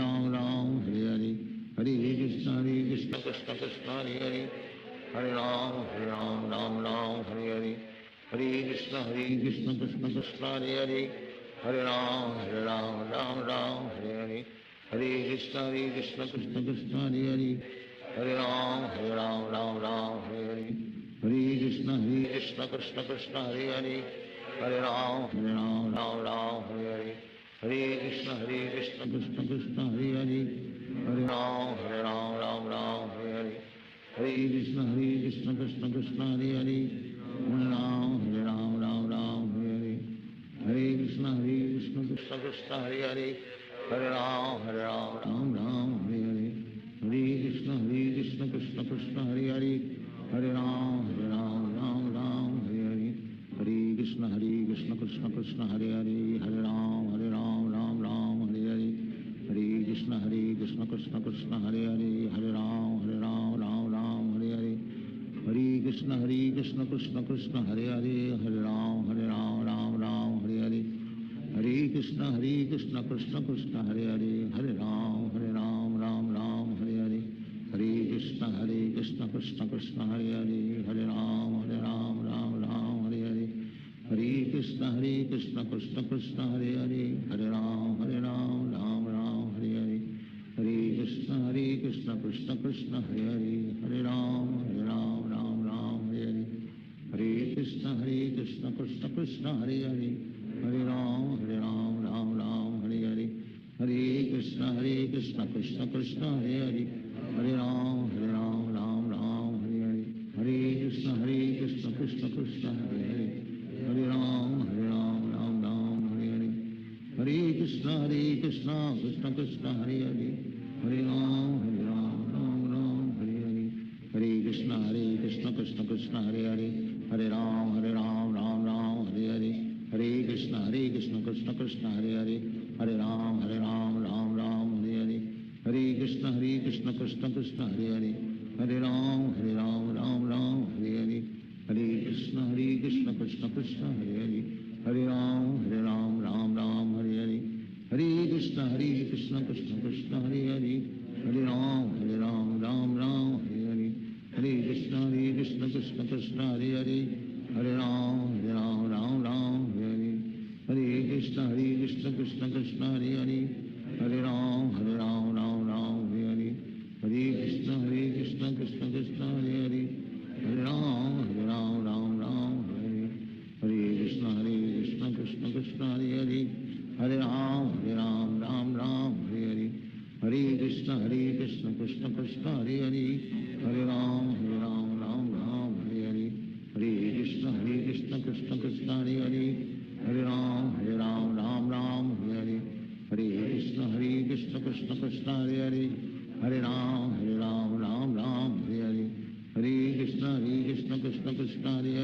S9: Krishna Krishna Krishna Hare Hare Hare Ram Ram Hare Hare Hare Krishna Krishna Krishna Hare Hare Hare Ram Ram Hare Hare Hare Krishna Krishna Krishna Hare Hare Hare Ram Hare Hare Hare Krishna Krishna Krishna Hare Hare Hare Ram Hare Hare Hare Krishna Krishna Krishna Hare Hare Hare Ram Ram Hare Hare Hare Krishna Krishna Krishna Hare Hare Hare Ram Ram Hare Hare Hare Krishna Krishna Krishna Hare Hare Hare Ram Ram Hare Hare Hare Krishna Krishna Krishna Hare Hare Hare Ram Ram Hare Hare Hare Krishna Krishna Krishna Hare Hare Hare Ram Ram Ram Hare Hare Hare Krishna Krishna Krishna Hare Hare Hare Ram Ram Ram Hare Hare Hare Krishna Krishna Krishna Hare Hare Hare Ram Ram Ram Hare Hare Hare Krishna Krishna Krishna Hare Hare Hare Ram Ram Hare Hare Hare Krishna Krishna Krishna Hare Hare Hare Ram Ram Hare Hare Hare Krishna Krishna Krishna Hare Hare Hare Ram Ram Hare Hare Hare Krishna Krishna Krishna Hare Hare Hare Ram Ram Hare Hare Hare Krishna Krishna Krishna Hare Hare Hare Ram Ram Hare Hare Hare Krishna Krishna Krishna Hare Hare Hare Ram Ram Hare Hare Hare Krishna Krishna Krishna Hare Hare Hare Ram Ram Hare Hare Hare Krishna Krishna Krishna Hare Hare Hare Ram Ram Hare Hare Hare Krishna Krishna Krishna Hare Hare Hare Ram Ram Hare Hare Hare Krishna Krishna Krishna Hare Hare Hare Ram Ram Hare Hare Hare Krishna Krishna Krishna Hare Hare Hare Ram Ram Hare Hare Hare Krishna Krishna Krishna Hare Hare Hare Ram Ram Hare Hare Hare Krishna Krishna Krishna Hare Hare Hare Ram Ram Hare Hare Hare Krishna Krishna Krishna Hare Hare Hare Ram Ram Hare Hare Hare Krishna Krishna Krishna Hare Hare Hare Ram Ram Hare Hare Hare Krishna Krishna Krishna Hare Hare Hare Ram Ram Hare Hare Hare Krishna Krishna Krishna Hare Hare Hare Ram Ram Hare Hare Hare Krishna Krishna Krishna Hare Hare Hare Ram Ram Hare Hare Hare Krishna Krishna Krishna Hare Hare Hare Ram Ram Hare Hare Hare Krishna Krishna Krishna Hare Hare Hare Ram Ram Hare Hare Hare Krishna Krishna Krishna Hare Hare Hare Ram Ram Hare Hare Hare Krishna Krishna Krishna Hare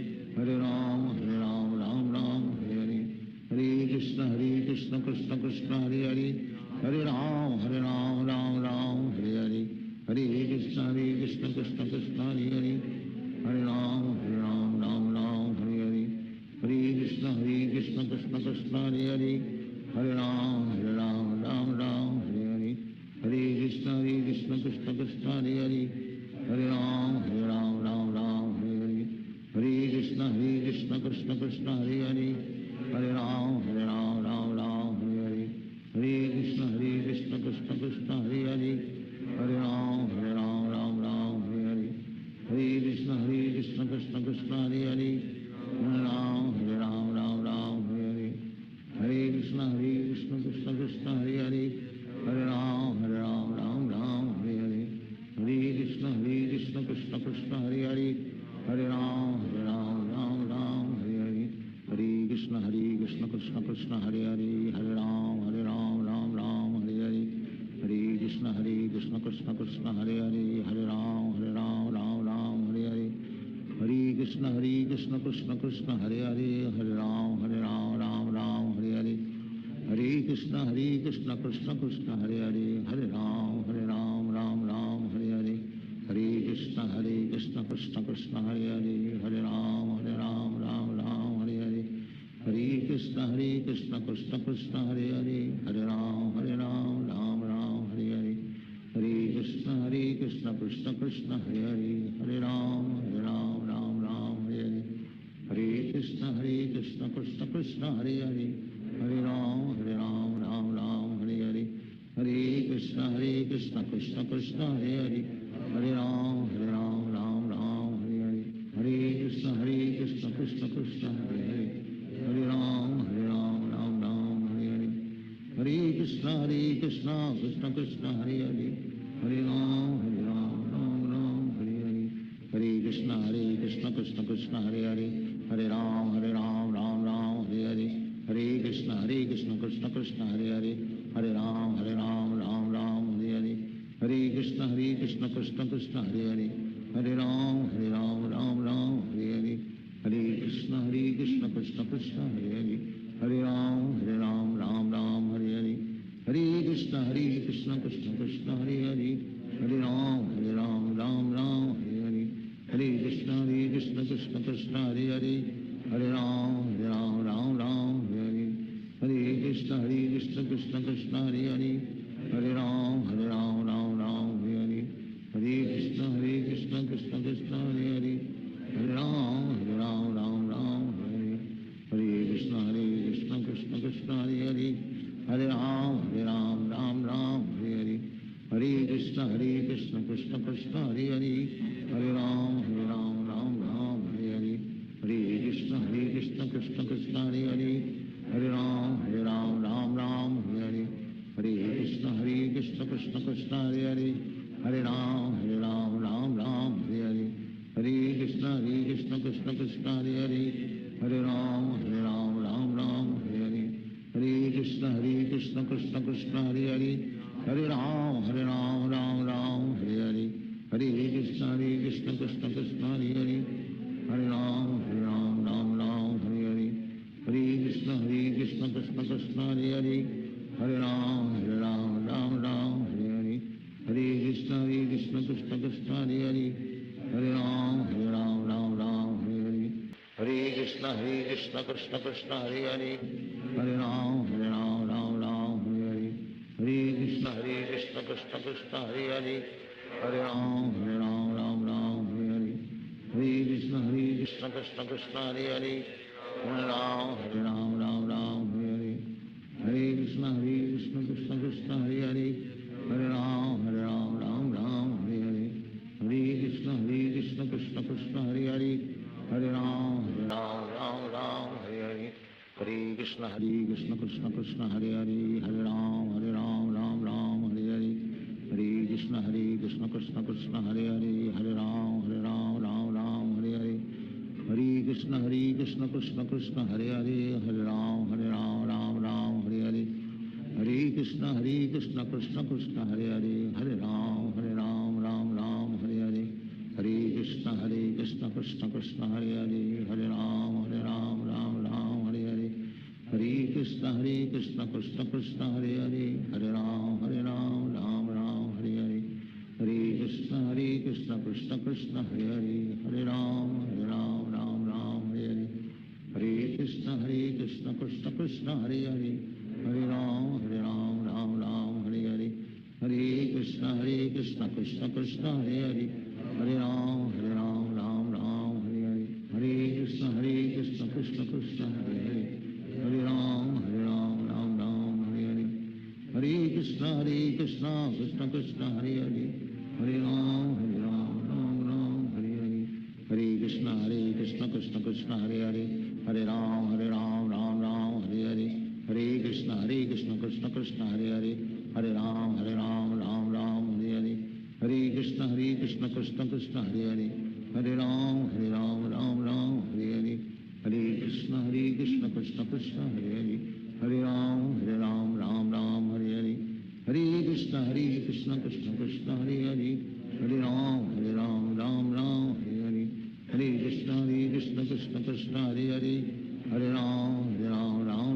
S9: Hare Hare Ram Ram Hare Hare Hare Krishna Krishna Krishna Hare Hare Hare Ram Ram Hare Hare Hare Krishna Krishna Krishna Hare Hare Hare Ram Ram Hare Hare Hare Krishna Krishna Krishna Hare Hare Hare Ram Ram Hare Hare Hare Krishna Krishna Krishna Hare Hare Hare Ram Ram Hare Hare Hare Krishna Krishna Krishna Hare Hare Hare Ram Ram Hare Hare Hare Krishna Krishna Krishna Hare Hare Hare Ram Ram Hare Hare Hare Krishna Krishna Krishna Hare Hare Hare Ram Ram Hare Hare Hare Krishna Krishna Krishna Hare Hare Hare Ram Ram Hare Hare Hare Krishna Krishna Krishna Hare Hare Hare Ram Ram Hare Hare Hare Krishna Krishna Krishna Hare Hare Hare Ram Ram Hare Hare Hare Krishna Krishna Krishna Hare Hare Hare Ram Ram Hare Hare Hare Krishna Krishna Krishna Hare Hare Hare Ram Ram Hare Hare Hare Krishna Krishna Krishna Hare Hare Hare Ram Ram Hare Hare Hare Krishna Krishna Krishna Hare Hare Hare Ram Ram Hare Hare Hare Krishna Krishna Krishna Hare Hare Hare Ram Ram Hare Hare Hare Krishna Krishna Krishna Hare Hare Hare Ram Ram Hare Hare Hare Krishna Krishna Krishna Hare Hare Hare Ram Ram Hare Hare Hare Krishna Krishna Krishna Hare Hare Hare Ram Ram Hare Hare Hare Krishna Krishna Krishna Hare Hare Hare Ram Ram Hare Hare Hare Krishna Krishna Krishna Hare Hare Hare Ram Ram Hare Hare Hare Krishna Krishna Krishna Hare Hare Hare Ram Ram Hare Hare Hare Krishna Krishna Krishna Hare Hare Hare Ram Ram Hare Hare Hare Krishna Krishna Krishna Hare Hare Hare Ram Ram Ram Hare Hare Krishna Krishna Krishna Hare Hare Hare Ram Ram Ram Hare Hare Krishna Krishna Krishna Hare Hare Hare Ram Ram Hare Hare Krishna Krishna Krishna Hare Hare Hare Ram Ram Hare Hare Krishna Krishna Krishna Hare Hare Hare Ram Ram Hare Hare Hare Krishna Krishna Krishna Hare Hare Hare Ram Ram Hare Hare Hare Krishna Krishna Krishna Hare Hare Hare Ram Ram Hare Hare Hare Krishna Krishna Krishna Hare Hare Hare Ram Ram Hare Hare Hare Krishna Krishna Krishna Hare Hare Hare Ram Ram Hare Hare Hare Krishna Krishna Krishna Hare Hare Hare Ram Ram Hare Hare Hare Krishna Krishna Krishna Hare Hare Hare Ram Ram Hare Hare Hare Krishna Krishna Krishna Hare Hare Hare Ram Ram Hare Hare Hare Krishna Krishna Krishna Hare Hare Hare Ram Ram Hare Hare Hare Krishna Krishna Krishna Hare Hare Hare Ram Ram Hare Hare Hare Krishna Krishna Krishna Hare Hare Hare Ram Ram Hare Hare Hare Krishna Krishna Krishna Hare Hare Hare Ram Ram Hare Hare Hare Krishna Krishna Krishna Hare Hare Hare Ram Ram Hare Hare Hare Krishna Krishna Krishna Hare Hare Hare Ram Ram Hare Hare Hare Krishna Krishna Krishna Hare Hare Hare Ram Ram Hare Hare Hare Krishna Krishna Krishna Hare Hare Hare Ram Hare Hare Hare Krishna Krishna Krishna Hare Hare Hare Ram Hare Hare Hare Krishna Krishna Krishna Hare Hare Hare Ram Hare Hare Hare Krishna Krishna Krishna Hare Hare Hare Ram Hare Hare Hare Krishna Krishna Krishna Hare Hare Hare Ram Hare Hare Hare Krishna Krishna Krishna Hare Hare Hare Ram Hare Hare Hare Krishna Krishna Krishna Hare Hare Hare Ram Hare Hare Hare Krishna Krishna Krishna Hare Hare Hare Ram Hare Hare Hare Krishna Krishna Krishna Hare Hare Hare Ram Hare Hare Hare Krishna Krishna Krishna Hare Hare Hare Ram Hare Hare Hare Krishna Krishna Krishna Hare Hare Hare Ram Hare Hare Hare Krishna Krishna Krishna Hare Hare Hare Ram Hare Hare Hare Krishna Krishna Krishna Hare Hare Hare Ram Hare Hare Hare Krishna Krishna Krishna Hare Hare Hare Ram Hare Hare Hare Krishna Krishna Krishna Hare Hare Hare Ram Hare Hare Hare Krishna Krishna Krishna Hare Hare Hare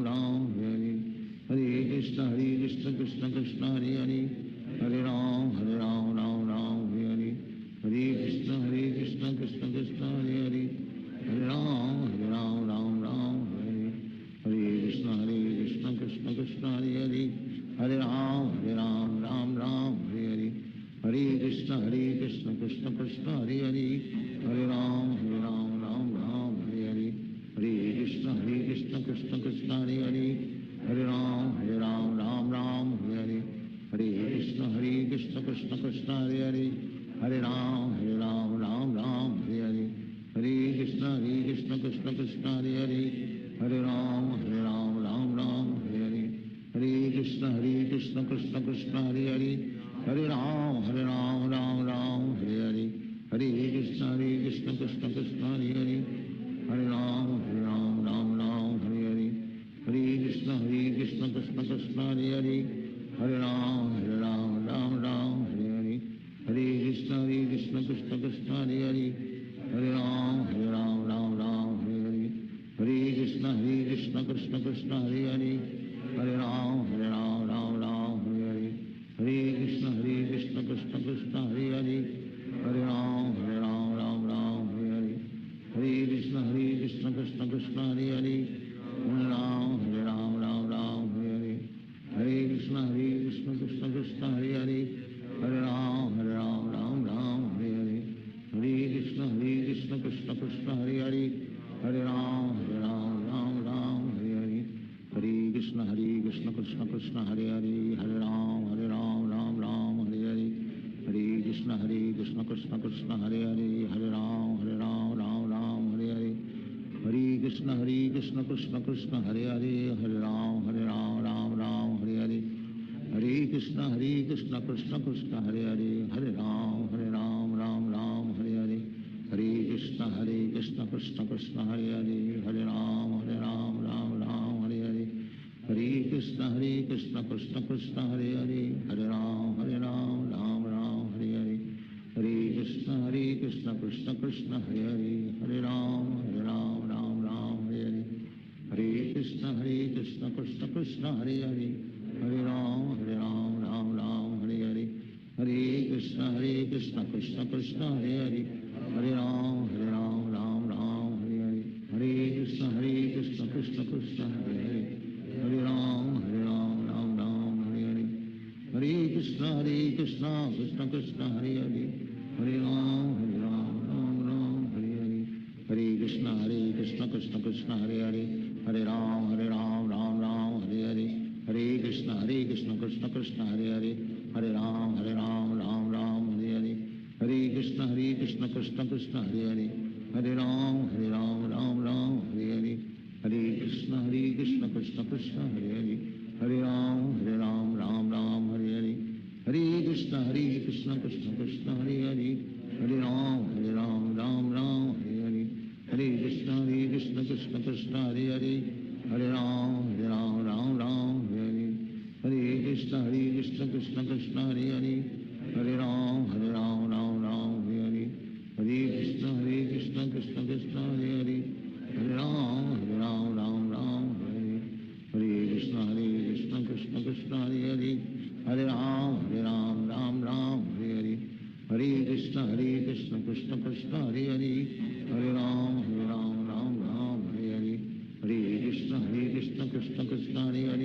S9: Ram Hare Hare Hare Krishna Krishna Krishna Hare Hare Hare Ram Hare Hare Hare Krishna Krishna Krishna Hare Hare Hare Ram Hare Hare Hare Krishna Krishna Krishna Hare Hare Hare Ram Hare Hare Hare Krishna Krishna Krishna Hare Hare Hare Ram Hare Hare Hare Krishna Krishna Krishna Hare Hare Hare Ram Hare Hare Hare Krishna Krishna Krishna Hare Hare Hare Ram Hare Hare Hare Krishna Krishna Krishna Hare Hare Hare Ram Hare Hare Hare Krishna Krishna Krishna Hare Hare Hare Ram Hare Hare Hare Krishna Krishna Krishna Hare Hare Hare Ram Hare Hare Hare Krishna Krishna Krishna Hare Hare Hare Ram Hare Hare Hare Krishna Krishna Krishna Hare Hare Hare Ram Hare Hare Hare Krishna Krishna Krishna Hare Hare Hare Ram Hare Hare Krishna Krishna Hare Hare Hare Ram Ram Ram Hare Hare Hare Krishna Krishna Krishna Hare Hare Hare Ram Ram Ram Hare Hare Hare Krishna Krishna Krishna Hare Hare Hare Ram Ram Hare Hare Hare Krishna Krishna Krishna Hare Hare Hare Ram Ram Hare Hare Hare Krishna Krishna Krishna Hare Hare Hare Ram Ram Hare Hare Hare Krishna Krishna Krishna Hare Hare Hare Ram Hare Hare Hare Krishna Krishna Krishna Hare Hare Hare Ram Hare Hare Hare Krishna Krishna Krishna Hare Hare Hare Ram Hare Hare Hare Krishna Krishna Krishna Hare Hare Hare Ram Hare Hare Hare Krishna Krishna Krishna Hare Hare Hare Ram Hare Hare Hare Krishna Krishna Krishna Hare Hare Hare Ram Hare Hare Hare Krishna Krishna Krishna Hare Hare Hare Ram Hare Hare Hare Krishna Krishna Krishna Hare Hare Hare Ram Hare Hare Hare Krishna Krishna Krishna Hare Hare Hare Ram Hare Hare Hare Krishna Krishna Krishna Hare Hare Hare Ram Hare Hare Hare Krishna Krishna Krishna Hare Hare Hare Ram Hare Hare Hare Krishna Krishna Krishna Hare Hare Hare Ram Hare Hare Hare Krishna Krishna Krishna Hare Hare Hare Ram Hare Hare Hare Krishna Krishna Krishna Hare Hare Hare Ram Hare Hare Hare Krishna Krishna Krishna Hare Hare Hare Ram Hare Hare Hare Krishna Krishna Krishna Hare Hare Hare Ram Hare Hare Hare Krishna Krishna Krishna Hare Hare Hare Ram Hare Hare Hare Krishna Krishna Krishna Hare Hare Hare Ram Hare Hare Hare Krishna Krishna Krishna Hare Hare Hare Ram Hare Hare Hare Krishna Krishna Krishna Hare Hare Hare Ram Hare Hare Hare Krishna Krishna Krishna Hare Hare Hare Ram Hare Hare Hare Krishna Krishna Krishna Hare Hare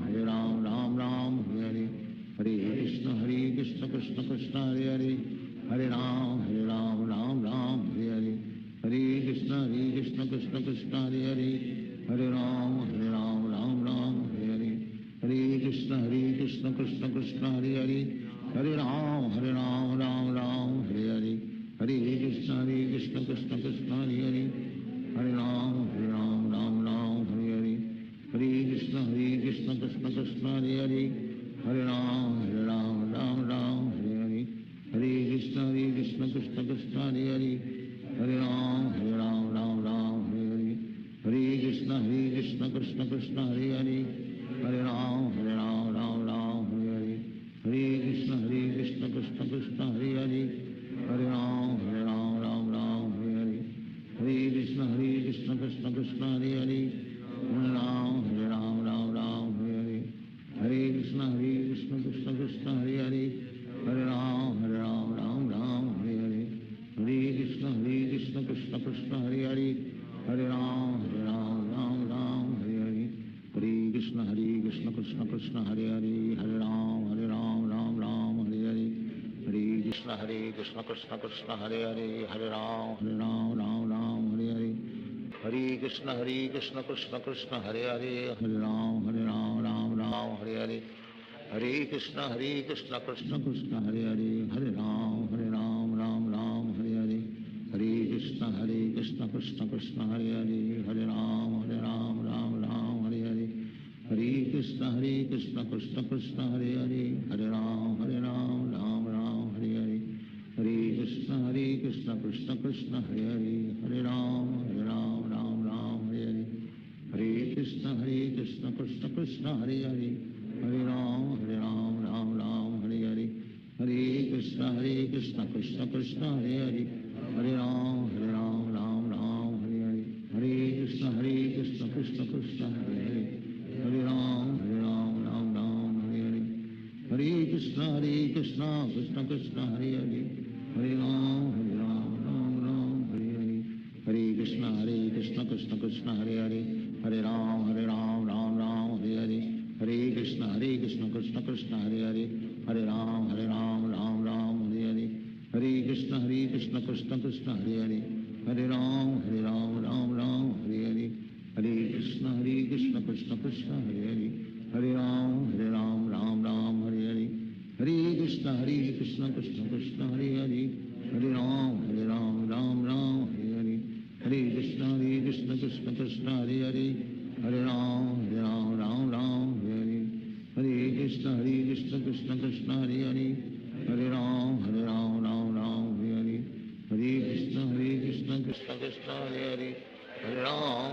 S9: Hare Ram Hare Hare Hare Krishna Krishna Krishna Hare Hare Hare Ram Hare Hare Hare Krishna Krishna Krishna Hare Hare Hare Ram Hare Hare Hare Krishna Krishna Krishna Hare Hare Hare Ram Hare Hare Hare Krishna Krishna Krishna Hare Hare Hare Ram Hare Hare Hare Krishna Krishna Krishna Hare Hare Hare Ram Hare Hare Hare Krishna Krishna Krishna Hare Hare Hare Ram Hare Hare Hare Krishna Krishna Krishna Hare Hare Hare Ram Hare Hare Hare Krishna Krishna Krishna Hare Hare Hare Ram Hare Hare Hare Krishna Krishna Krishna Hare Hare Hare Ram Hare Hare Hare Krishna Krishna Krishna Hare Hare Hare Ram Hare Hare Hare Krishna Krishna Krishna Hare Hare Hare Ram Hare Hare Hare Krishna Krishna Krishna Hare Hare Hare Ram Hare Hare Hare Krishna Krishna Krishna Hare Hare Hare Ram Hare Hare Hare Krishna Krishna Krishna Hare Hare Hare Ram Hare Hare Hare Krishna Krishna Krishna Hare Hare Hare Ram Hare Hare Hare Krishna Krishna Krishna Hare Hare Hare Ram Hare Hare Hare Krishna Krishna Krishna Hare Hare Hare Ram Hare Hare Hare Krishna Krishna Krishna Hare Hare Hare Ram Hare Hare Hare Krishna Krishna Krishna Hare Hare Hare Ram Hare Hare Hare Krishna Krishna Krishna Hare Hare Hare Ram Hare Hare Hare Krishna Krishna Krishna Hare Hare, Hare Ram Ram Ram Hare Hare, Hare Krishna Krishna Krishna Hare Hare, Hare Ram Ram Ram Hare Hare, Hare Krishna Krishna Krishna Hare Hare, Hare Ram Ram Hare Hare, Hare Krishna Krishna Krishna Hare Hare, Hare Ram Ram Hare Hare, Hare Krishna Krishna Krishna Hare Hare, Hare Ram Ram Hare Hare, Hare Krishna Krishna Krishna Hare Hare, Hare Ram Ram Hare Hare, Hare Krishna Krishna Krishna Hare Hare, Hare Ram Ram Hare Hare, Hare Krishna Krishna Krishna Hare Hare, Hare Ram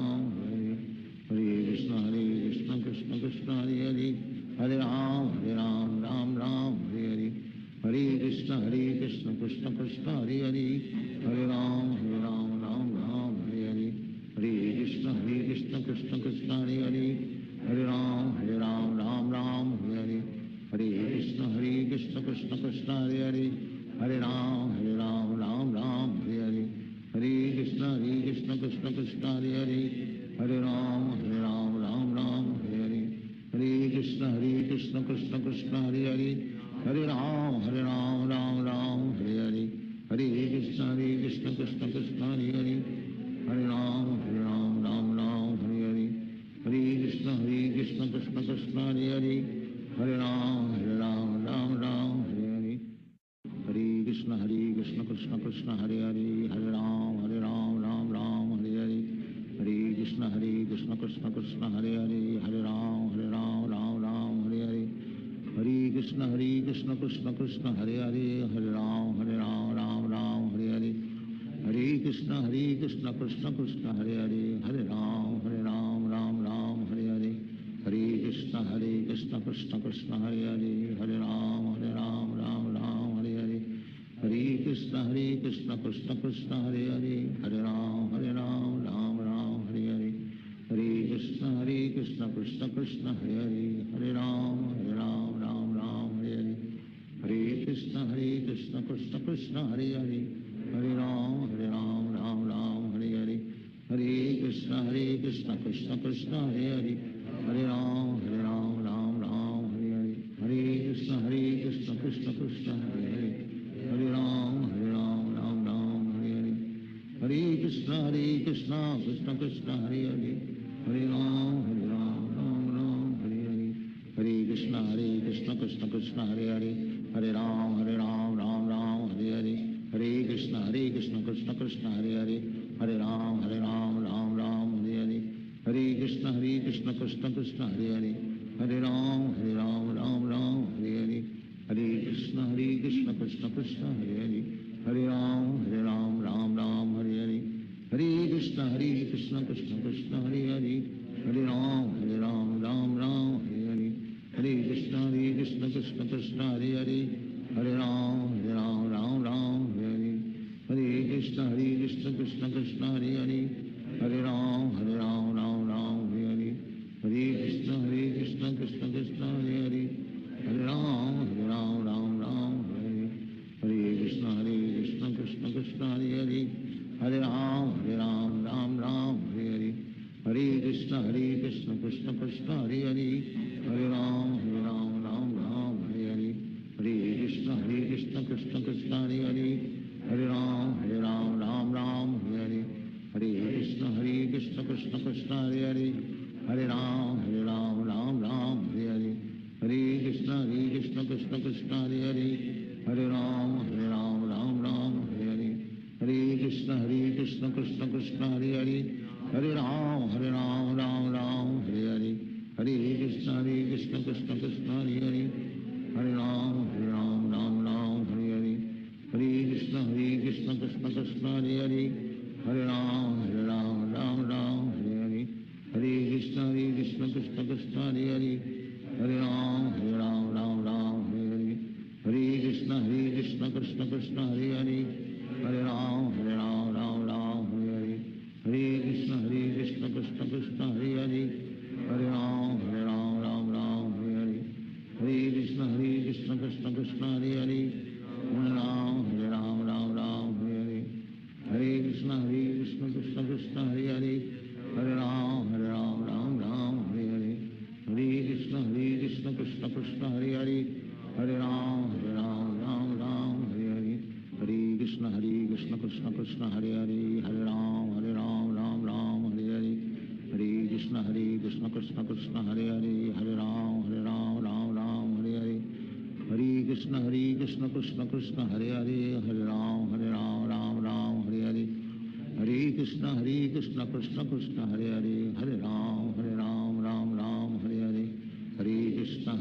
S9: Ram Hare Hare, Hare Krishna Krishna Krishna Hare Hare, Hare Ram Ram Hare Hare, Hare Krishna Krishna Krishna Hare Hare, Hare Ram Ram Hare Hare, Hare Krishna Krishna Krishna Hare Hare, Hare Ram Ram Hare Hare, Hare Krishna Krishna Krishna Hare Hare, Hare Ram Ram Hare Hare, Hare Krishna Krishna Krishna Hare Hare, Hare Ram Hare Hare, Hare Krishna Krishna Krishna Hare Hare, Hare Ram Hare Hare, Hare Krishna Krishna Krishna Hare Hare, Hare Ram Hare Hare, Hare Krishna Krishna Krishna Hare Hare, Hare Ram Hare Hare, Hare Krishna Krishna Krishna Hare Hare, Hare Ram Hare Hare, Hare Krishna Krishna Krishna Hare Hare, Hare Ram Hare Hare, Hare Krishna Krishna Krishna Hare Hare, Hare Ram Hare Hare, Hare Krishna Krishna Krishna Hare Hare, Hare Ram Hare Hare, Hare Krishna Krishna Krishna Hare Hare, Hare Ram Hare Hare, Hare Krishna Krishna Krishna Hare Hare, Hare Ram Hare Hare, Hare Krishna Krishna Krishna Hare Hare, Hare Ram Hare Hare, Hare Krishna Krishna Krishna Hare Hare, Hare Ram Hare Hare, Hare Krishna Krishna Krishna Hare Hare, Hare Ram Hare Hare, Hare Krishna Krishna Krishna Hare Hare, Hare Ram Hare Hare, Hare Krishna Krishna Krishna Hare Hare, Hare Ram Hare Hare, Hare Krishna Krishna Krishna Hare Hare, Hare Ram Hare Hare, Hare Krishna Krishna Krishna Hare Hare, Hare Ram Hare Hare, Hare Krishna Krishna Krishna Hare Hare, Hare Ram Hare Hare, Hare Krishna Krishna Krishna Hare Hare, Hare Ram Hare Hare, Hare Krishna Krishna Krishna Hare Hare, Hare Ram Hare Hare, Hare Krishna Krishna Krishna Hare Hare, Hare Ram Hare Hare, Hare Krishna Krishna Krishna Hare Hare, Hare Ram Hare Hare, Hare Krishna Krishna Krishna Hare Hare, Hare Ram Hare Hare, Hare Krishna Krishna Krishna Hare Hare, Hare Ram Hare Hare, Hare Krishna Krishna Krishna Hare Hare, Hare Ram Hare Hare, Hare Krishna Krishna Krishna Hare Hare, Hare Ram Hare Hare, Hare Krishna Krishna Krishna Hare Hare, Hare Ram Hare Hare, Hare Krishna Krishna Krishna Hare Hare, Hare Ram Hare Hare, Hare Krishna Krishna Krishna Hare Hare, Hare Ram Hare Hare, Hare Krishna Krishna Krishna Hare Hare, Hare Ram Hare Hare, Hare Krishna Krishna Krishna Hare Hare, Hare Ram Hare Hare, Hare Krishna Krishna Krishna Hare Hare, Hare Ram Hare Hare, Hare Krishna Krishna Krishna Hare Hare, Hare Ram Hare Hare, Hare Krishna Krishna Krishna Hare Hare, Hare Ram Hare Hare, Hare Krishna Krishna Krishna Hare Hare, Hare Ram Hare Hare, Hare Krishna Krishna Krishna Krishna Hare Hare Hare Ram Ram Ram Hare Hare Hare Krishna Krishna Krishna Hare Hare Hare Ram Ram Ram Hare Hare Hare Krishna Krishna Krishna Hare Hare Hare Ram Ram Hare Hare Hare Krishna Krishna Krishna Hare Hare Hare Ram Ram Hare Hare Hare Krishna Krishna Krishna Hare Hare Hare Ram Ram Hare Hare Hare Krishna Krishna Krishna Hare Hare Hare Ram Ram Hare Hare Hare Krishna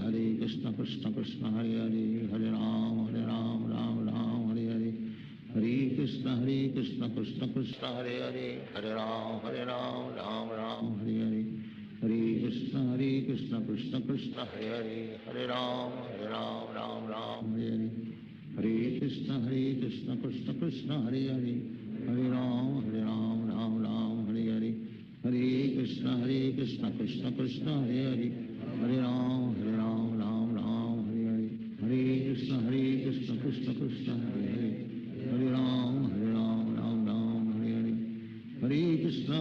S9: Krishna Krishna Hare Hare Hare Ram Ram Hare Hare Hare Krishna Krishna Krishna Hare Hare Hare Ram Ram Hare Hare Hare Krishna Krishna Krishna Hare Hare Hare Ram Ram Hare Hare Hare Krishna Krishna Krishna Hare Hare Hare Ram Ram Hare Hare Hare Krishna Krishna Krishna Hare Hare Hare Ram Ram Hare Hare Hare Krishna Krishna Krishna Hare Hare Hare Ram Ram Hare Hare Hare Krishna Krishna Krishna Hare Hare Hare Ram Hare Hare Hare Krishna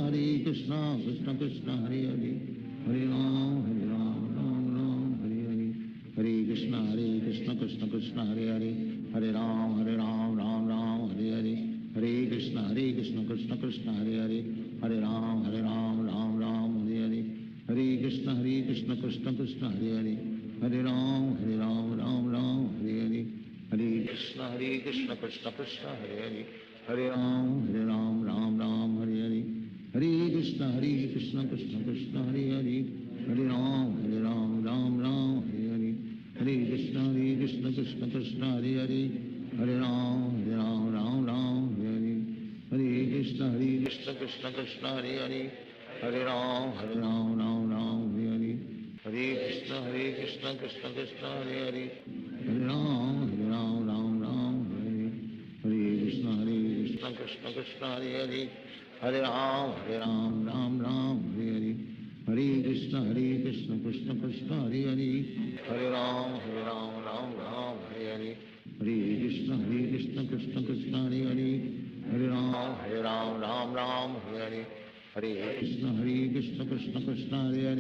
S9: Krishna Krishna Hare Hare Hare Ram Ram Hare Hare Hare Krishna Krishna Krishna Hare Hare Hare Ram Ram Hare Hare Hare Krishna Krishna Krishna Hare Hare Hare Ram Ram Hare Hare Hare Krishna Krishna Krishna Hare Hare Hare Ram Ram Hare Hare Hare Krishna Krishna Krishna Hare Hare Hare Ram Ram Hare Hare Hare Krishna Krishna Krishna Hare Hare Hare Ram Ram Hare Hare Hare Krishna Krishna Krishna Hare Hare Hare Ram Ram Hare Hare Hare Krishna Krishna Krishna Hare Hare Hare Ram Hare Hare Hare Krishna Krishna Krishna Hare Hare Hare Ram Ram Hare Hare Hare Krishna Krishna Krishna Hare Hare Hare Ram Ram Hare Hare Hare Krishna Krishna Krishna Hare Hare Hare Ram Ram Hare Hare Hare Krishna Krishna Krishna Hare Hare Hare Ram Ram Hare Hare Hare Krishna Krishna Krishna Hare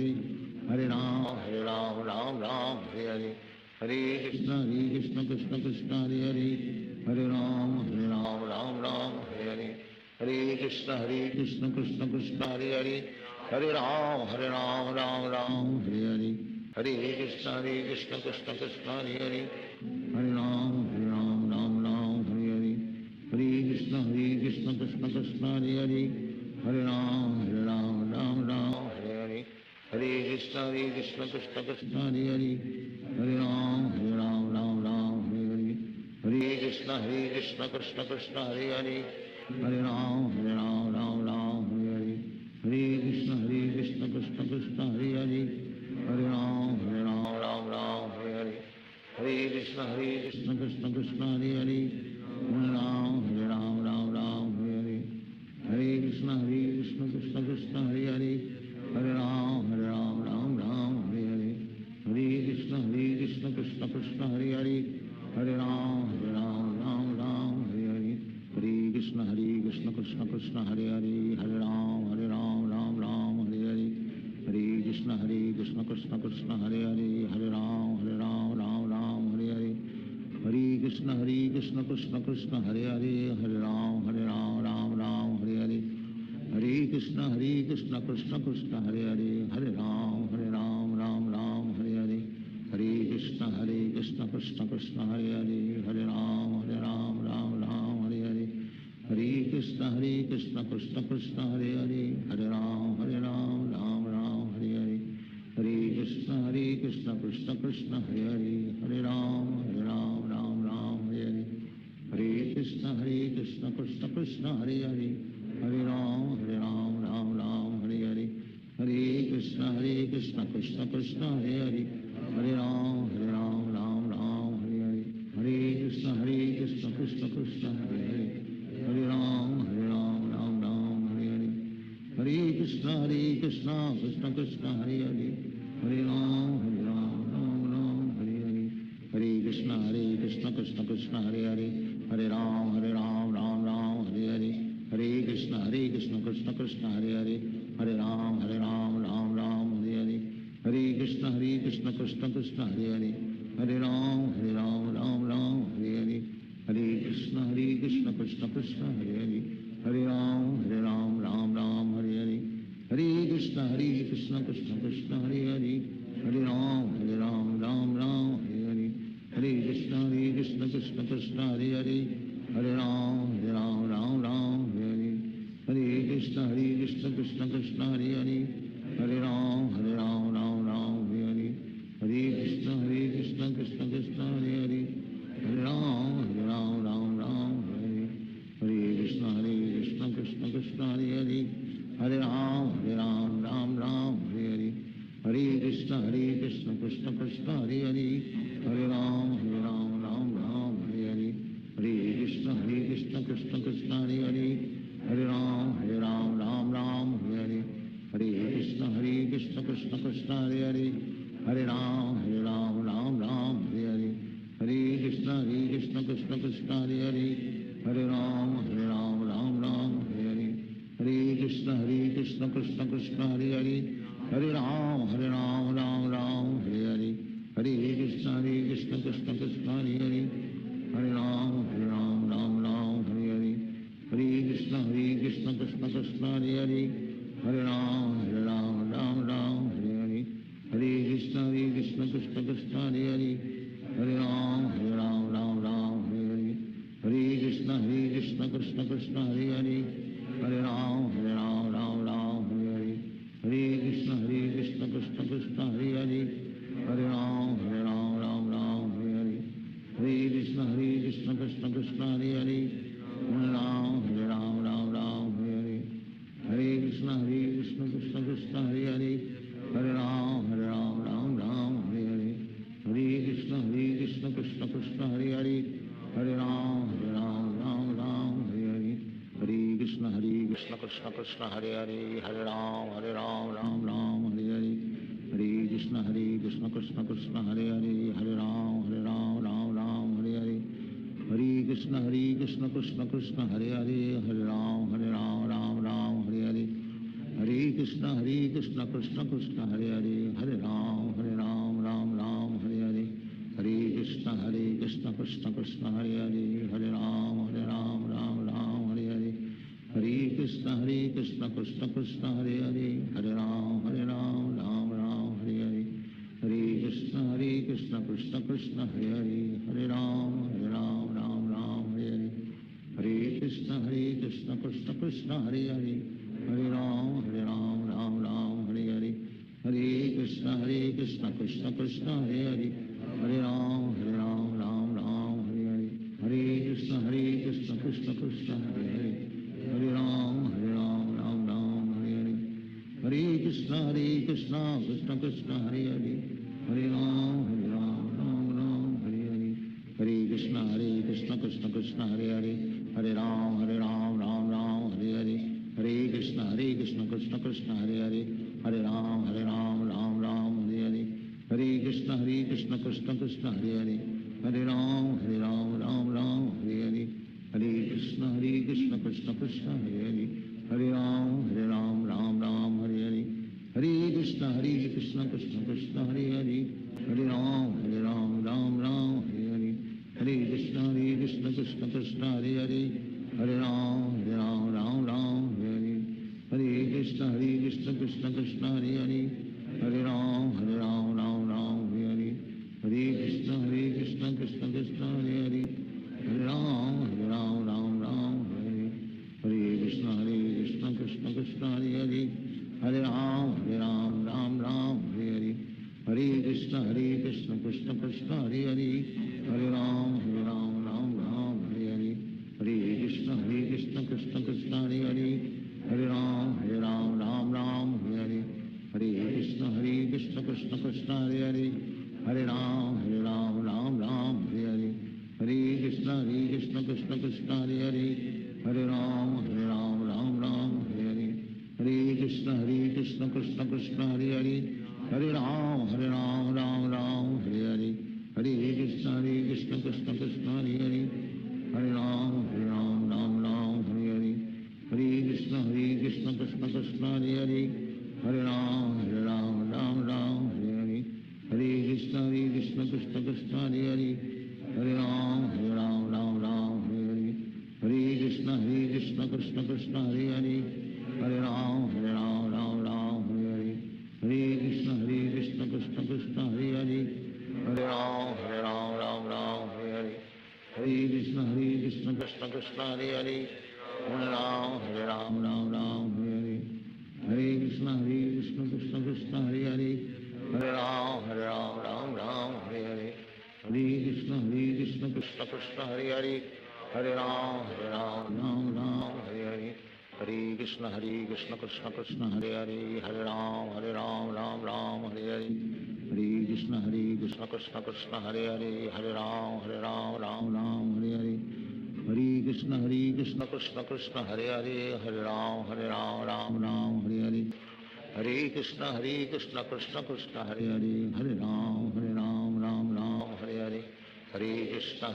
S9: Hare Hare Ram Ram Hare Hare Hare Krishna Krishna Krishna Hare Hare Hare Ram Ram Hare Hare Hare Krishna Krishna Krishna Hare Hare Hare Ram Ram Hare Hare Hare Krishna Krishna Krishna Hare Hare Hare Ram Hare Hare Hare Krishna Krishna Krishna Hare Hare Hare Ram Ram Hare Hare Hare Krishna Krishna Krishna Hare Hare Hare Ram Ram Hare Hare Hare Krishna Krishna Krishna Hare Hare Hare Ram Hare Hare Hare Krishna Krishna Krishna Hare Hare Hare Ram Hare Hare Hare Krishna Krishna Krishna Hare Hare Hare Ram Hare Hare Hare Krishna Krishna Krishna Hare Hare Hare Ram Hare Hare Hare Krishna Krishna Krishna Hare Hare Hare Ram Hare Hare Hare Krishna Krishna Krishna Hare Hare Hare Ram Hare Hare Hare Krishna Krishna Krishna Hare Hare Hare Ram Hare Hare Hare Krishna Krishna Krishna Hare Hare Hare Ram Hare Hare Hare Krishna Krishna Krishna Hare Hare Hare Ram Hare Hare Hare Krishna Krishna Krishna Hare Hare Hare Ram Hare Hare Hare Krishna Krishna Krishna Hare Hare Hare Ram Hare Hare Hare Krishna Krishna Krishna Hare Hare Hare Ram Hare Hare Hare Krishna Krishna Krishna Hare Hare Hare Ram Hare Hare Hare Krishna Krishna Krishna Hare Hare Hare Ram Hare Hare Hare Krishna Krishna Krishna Hare Hare Hare Ram Hare Hare Hare Krishna Krishna Krishna Hare Hare Hare Ram Hare Hare Hare Krishna Krishna Krishna Hare Hare, Hare Ram Ram Ram Hare Hare, Hare Krishna Krishna Krishna Hare Hare, Hare Ram Ram Hare Hare, Hare Krishna Krishna Krishna Hare Hare, Hare Ram Ram Hare Hare, Hare Krishna Krishna Krishna Hare Hare, Hare Ram Ram Hare Hare, Hare Krishna Krishna Krishna Hare Hare, Hare Ram Ram Hare Hare, Hare Krishna Krishna Krishna Hare Hare, Hare Ram Ram Hare Hare, Hare Krishna Krishna Krishna Hare Hare, Hare Ram Ram Hare Hare, Hare Krishna Krishna Krishna Hare Hare, Hare Ram Ram Hare Hare, Hare Krishna Krishna Krishna Hare Hare, Hare Ram Ram Hare Hare, Hare Krishna Krishna Krishna Hare Hare, Hare Ram Ram Hare Hare, Hare Krishna Krishna Krishna Hare Hare, Hare Ram Ram Hare Hare, Hare Krishna Krishna Krishna Hare Hare, Hare Ram Ram Hare Hare, Hare Krishna Krishna Krishna Hare Hare, Hare Ram Ram Hare Hare, Hare Krishna Krishna Krishna Hare Hare, Hare Ram Ram Hare Hare, Hare Krishna Krishna Krishna Hare Hare, Hare Ram Ram Hare Hare, Hare Krishna Krishna Krishna Hare Hare, Hare Ram Hare Hare, Hare Krishna Krishna Krishna Hare Hare, Hare Ram Hare Hare, Hare Krishna Krishna Krishna Hare Hare, Hare Ram Hare Hare, Hare Krishna Krishna Krishna Hare Hare, Hare Ram Hare Hare, Hare Krishna Krishna Krishna Hare Hare, Hare Ram Hare Hare, Hare Krishna Krishna Krishna Hare Hare, Hare Ram Hare Hare, Hare Krishna Krishna Krishna Hare Hare, Hare Ram Hare Hare, Hare Krishna Krishna Krishna Hare Hare, Hare Ram Hare Hare, Hare Krishna Krishna Krishna Hare Hare, Hare Ram Hare Hare, Hare Krishna Krishna Krishna Hare Hare, Hare Ram Hare Hare, Hare Krishna Krishna Krishna Hare Hare, Hare Ram Hare Hare, Hare Krishna Krishna Krishna Hare Hare, Hare Ram Hare Hare, Hare Krishna Krishna Krishna Hare Hare, Hare Ram Hare Hare, Hare Krishna Krishna Krishna Hare Hare, Hare Ram Hare Hare, Hare Krishna Krishna Krishna Hare Hare, Hare Ram Hare Hare, Hare Krishna Krishna Krishna Hare Hare, Hare Ram Hare Hare, Hare Krishna Krishna Krishna Hare Hare, Hare Ram Hare Hare, Hare Krishna Krishna Krishna Hare Hare, Hare Ram Hare Hare, Hare Krishna Krishna Krishna Hare Hare, Hare Ram Hare Hare, Hare Krishna Krishna Krishna Hare Hare, Hare Ram Hare Hare, Hare Krishna Krishna Krishna Hare Hare, Hare Ram Hare Hare, Hare Krishna Krishna Krishna Hare Hare, Hare Ram Hare Hare, Hare Krishna Krishna Krishna Hare Hare, Hare Ram Hare Hare, Hare Krishna Krishna Krishna Hare Hare, Hare Ram Hare Hare, Hare Krishna Krishna Krishna Hare Hare, Hare Ram Hare Hare, Hare Krishna Krishna Krishna Hare Hare, Hare Ram Hare Hare, Hare Krishna Krishna Krishna Hare Hare, Hare Ram Hare Hare, Hare Krishna Krishna Krishna Hare Hare, Hare Ram Hare Hare, Hare Krishna Krishna Krishna Hare Hare, Hare Ram Hare Hare, Hare Krishna Krishna Krishna Hare Hare, Hare Ram Hare Hare, Hare Krishna Krishna Krishna Hare Hare, Hare Ram Hare Hare, Hare Krishna Krishna Krishna Hare Hare, Hare Ram Hare Hare, Hare Krishna Krishna Krishna Hare Hare Hare Ram Ram Ram Hare Hare Hare Krishna Krishna Krishna Hare Hare Hare Ram Ram Ram Hare Hare Hare Krishna Krishna Krishna Hare Hare Hare Ram Ram Ram Hare Hare Hare Krishna Krishna Krishna Hare Hare Hare Ram Ram Hare Hare Hare Krishna Krishna Krishna Hare Hare Hare Ram Ram Hare Hare Hare Krishna Krishna Krishna Hare Hare Hare Ram Ram Hare Hare Hare Krishna Krishna Krishna Hare Hare Hare Ram Ram Hare Hare Hare Krishna Krishna Krishna Hare Hare Hare Ram Ram Hare Hare Hare Krishna Krishna Krishna Hare Hare Hare Ram Ram Hare Hare Hare Krishna Krishna Krishna Hare Hare Hare Ram Ram Hare Hare Hare Krishna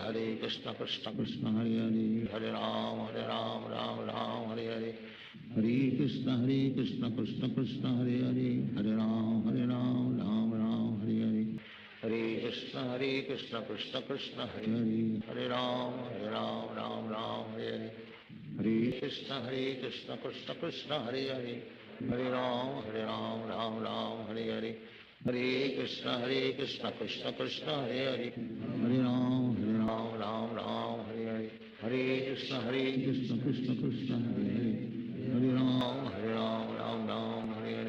S9: Krishna Krishna Hare Hare Hare Ram Ram Hare Hare Hare Krishna Krishna Krishna Hare Hare Hare Ram Ram Hare Hare Hare Krishna Krishna Krishna Hare Hare Hare Ram Ram Hare Hare Hare Krishna Krishna Krishna Hare Hare Hare Ram Ram Hare Hare Hare Krishna Krishna Krishna Hare Hare Hare Ram Ram Hare Hare Hare Krishna Krishna Krishna Hare Hare Hare Ram Hare Hare Hare Krishna Krishna Krishna Hare Hare Hare Ram Ram Hare Hare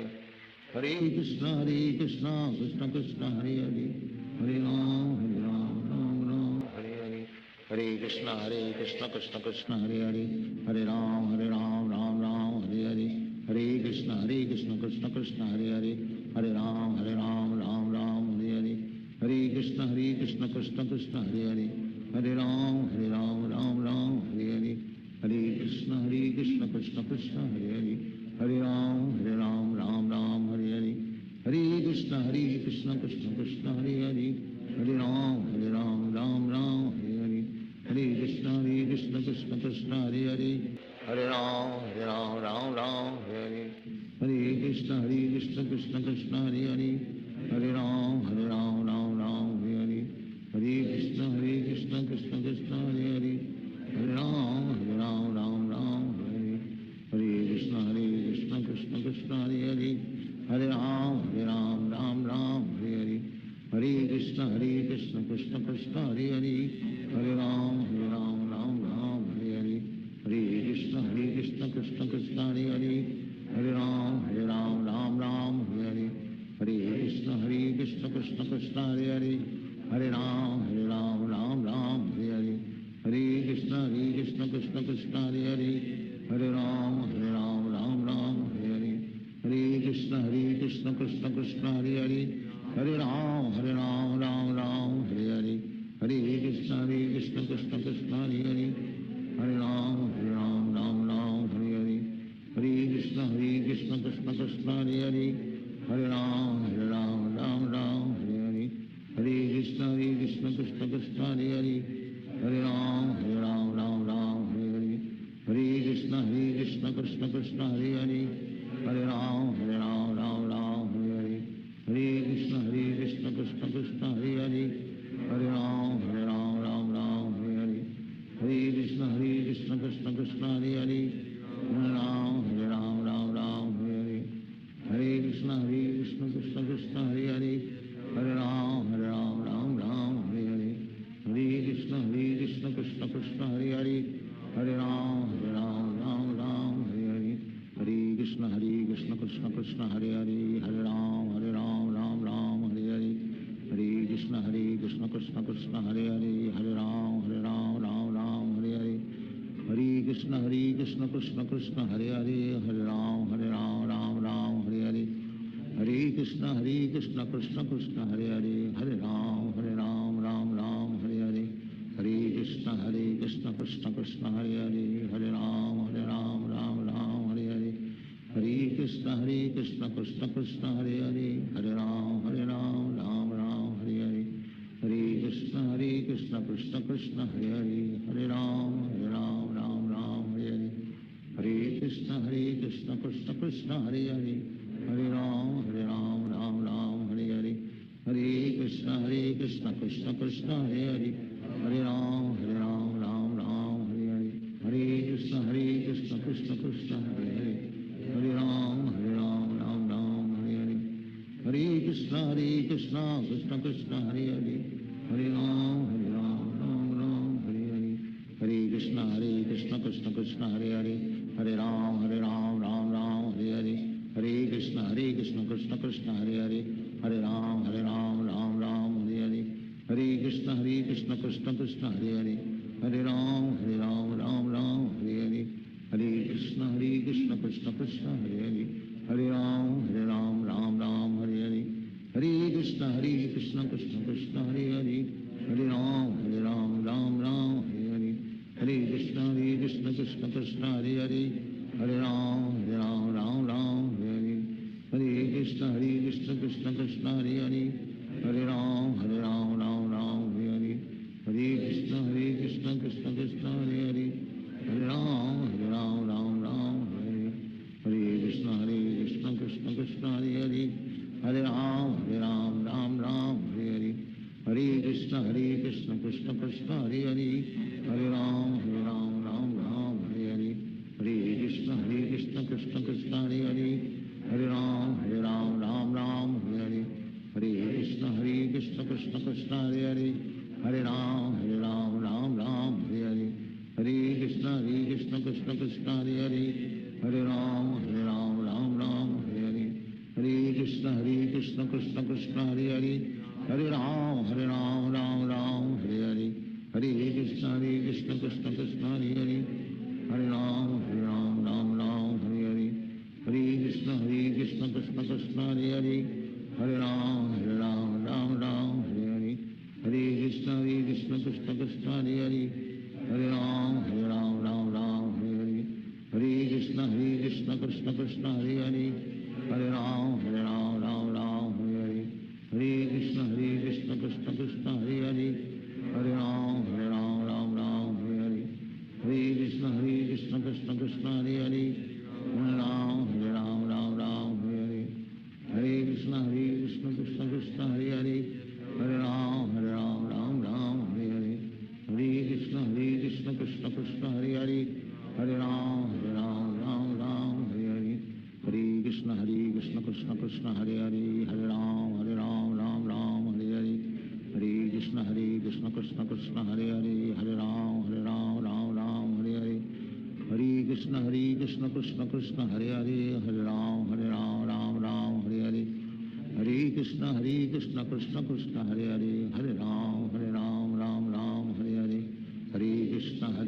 S9: Hare Krishna Krishna Krishna Hare Hare Hare Ram Ram Hare Hare Hare Krishna Krishna Krishna Hare Hare Hare Ram Ram Hare Hare Hare Krishna Krishna Krishna Hare Hare Hare Ram Ram Hare Hare Hare Krishna Krishna Krishna Hare Hare Hare Ram Ram Hare Hare Hare Krishna Krishna Krishna Hare Hare Hare Ram Ram Hare Hare Hare Krishna Krishna Krishna Hare Hare Hare Ram Ram Hare Hare Hare Krishna Krishna Krishna Hare Hare Hare Ram Ram Hare Hare Hare Krishna Krishna Krishna Hare Hare Hare Ram Ram Hare Hare Hare Krishna Krishna Krishna Hare Hare Hare Ram Ram Hare Hare Hare Krishna Krishna Krishna Hare Hare Hare Ram Ram Hare Hare Hare Krishna Krishna Krishna Hare Hare Hare Ram Ram Hare Hare Hare Krishna Krishna Krishna Hare Hare Hare Ram Ram Hare Hare Hare Krishna Krishna Krishna Hare Hare Hare Ram Ram Hare Hare Hare Krishna Krishna Krishna Hare Hare Hare Ram Ram Hare Hare Hare Krishna Krishna Krishna Hare Hare Hare Ram Ram Hare Hare Hare Krishna Krishna Krishna Hare Hare Hare Ram Ram Hare Hare Hare Krishna Krishna Krishna Hare Hare Hare Ram Ram Hare Hare Hare Krishna Krishna Krishna Hare Hare Hare Ram Ram Hare Hare Hare Krishna Krishna Krishna Hare Hare Hare Ram Ram Hare Hare Hare Krishna Krishna Krishna Hare Hare Hare Ram Ram Hare Hare Hare Krishna Krishna Krishna Hare Hare Hare Ram Ram Hare Hare Hare Krishna Krishna Krishna Hare Hare Hare Ram Ram Hare Hare Hare Krishna Krishna Krishna Hare Hare Hare Ram Ram Hare Hare Hare Krishna Krishna Krishna Hare Hare Hare Ram Hare Hare Hare Krishna Krishna Krishna Hare Hare Hare Ram Hare Hare Hare Krishna Krishna Krishna Hare Hare Hare Ram Hare Hare Hare Krishna Krishna Krishna Hare Hare Hare Ram Hare Hare Hare Krishna Krishna Krishna Hare Hare Hare Ram Hare Hare Hare Krishna Krishna Krishna Hare Hare Hare Ram Hare Hare Hare Krishna Krishna Krishna Hare Hare Hare Ram Hare Hare Hare Krishna Krishna Krishna Krishna Hare Hare Hare Ram Ram Ram Hare Hare Hare Krishna Krishna Krishna Hare Hare Hare Ram Ram Ram Hare Hare Hare Krishna Krishna Krishna Hare Hare Hare Ram Ram Ram Hare Hare Hare Krishna Krishna Krishna Hare Hare Hare Ram Ram Hare Hare Hare Krishna Krishna Krishna Hare Hare Hare Ram Ram Hare Hare Hare Krishna Krishna Krishna Hare Hare Hare Ram Ram Hare Hare Hare Krishna Krishna Krishna Hare Hare Hare Ram Ram Hare Hare Hare Krishna Krishna Krishna Hare Hare Hare Ram Ram Hare Hare Hare Krishna Krishna Krishna Hare Hare Hare Ram Ram Hare Hare Hare Krishna Krishna Krishna Hare Hare Hare Ram Ram Hare Hare Krishna Krishna Krishna Hare Hare Hare Ram Ram Hare Hare Hare Krishna Krishna Krishna Hare Hare Hare Ram Ram Hare Hare Hare Krishna Krishna Krishna Hare Hare Hare Ram Ram Hare Hare Hare Krishna Krishna Krishna Hare Hare Hare Ram Ram Hare Hare Hare Krishna Krishna Krishna Hare Hare Hare Ram Ram Hare Hare Hare Krishna Krishna Krishna Hare Hare Hare Ram Ram Hare Hare Hare Krishna Krishna Krishna Hare Hare Hare Ram Ram Hare Hare Hare Krishna Krishna Krishna Hare Hare Hare Ram Ram Hare Hare Hare Krishna Krishna Krishna Hare Hare Hare Ram Ram Hare Hare Hare Krishna Krishna Krishna Hare Hare Hare Ram Ram Hare Hare Hare Krishna Krishna Krishna Hare Hare Hare Ram Ram Hare Hare Hare Krishna Krishna Krishna Hare Hare Hare Ram Ram Hare Hare Hare Krishna Krishna Krishna Hare Hare Hare Ram Ram Hare Hare Hare Krishna Krishna Krishna Hare Hare Hare Ram Ram Hare Hare Hare Krishna Krishna Krishna Hare Hare Hare Ram Ram Hare Hare Hare Krishna Krishna Krishna Hare Hare Hare Ram Ram Hare Hare Hare Krishna Krishna Krishna Hare Hare Hare Ram Ram Hare Hare Hare Krishna Krishna Krishna Hare Hare Hare Ram Ram Hare Hare Hare Krishna Krishna Krishna Hare Hare Hare Ram Ram Hare Hare Hare Krishna Krishna Krishna Hare Hare Hare Ram Ram Hare Hare Hare Krishna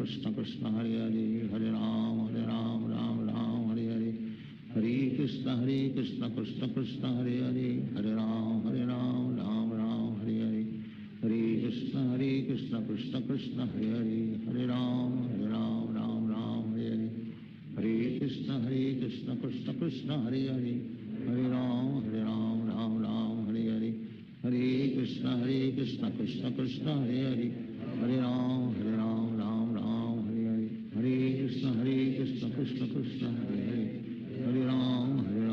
S9: Krishna Krishna Hare Hare Hare Ram Ram Hare Hare Hare Krishna Krishna Krishna Hare Hare Hare Ram Ram Hare Hare Hare Krishna Krishna Krishna Hare Hare Hare Ram Ram Hare Hare Hare Krishna Krishna Krishna Hare Hare Hare Ram Ram Hare Hare Hare Krishna Krishna Krishna Hare Hare Hare Ram Ram Hare Hare Hare Krishna Krishna Krishna Hare Hare Hare Ram Ram Hare Hare Hare Krishna Krishna Krishna Hare Hare Hare Ram Ram Hare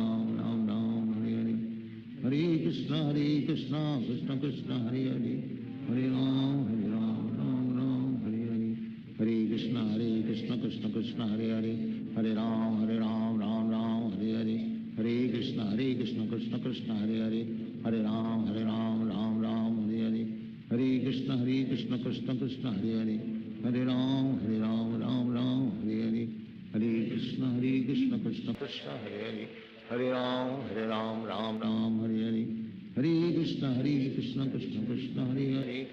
S9: Hare Hare Krishna Krishna Krishna Hare Hare Hare Ram Ram Hare Hare Hare Krishna Krishna Krishna Hare Hare Hare Ram Ram Hare Hare Hare Krishna Krishna Krishna Hare Hare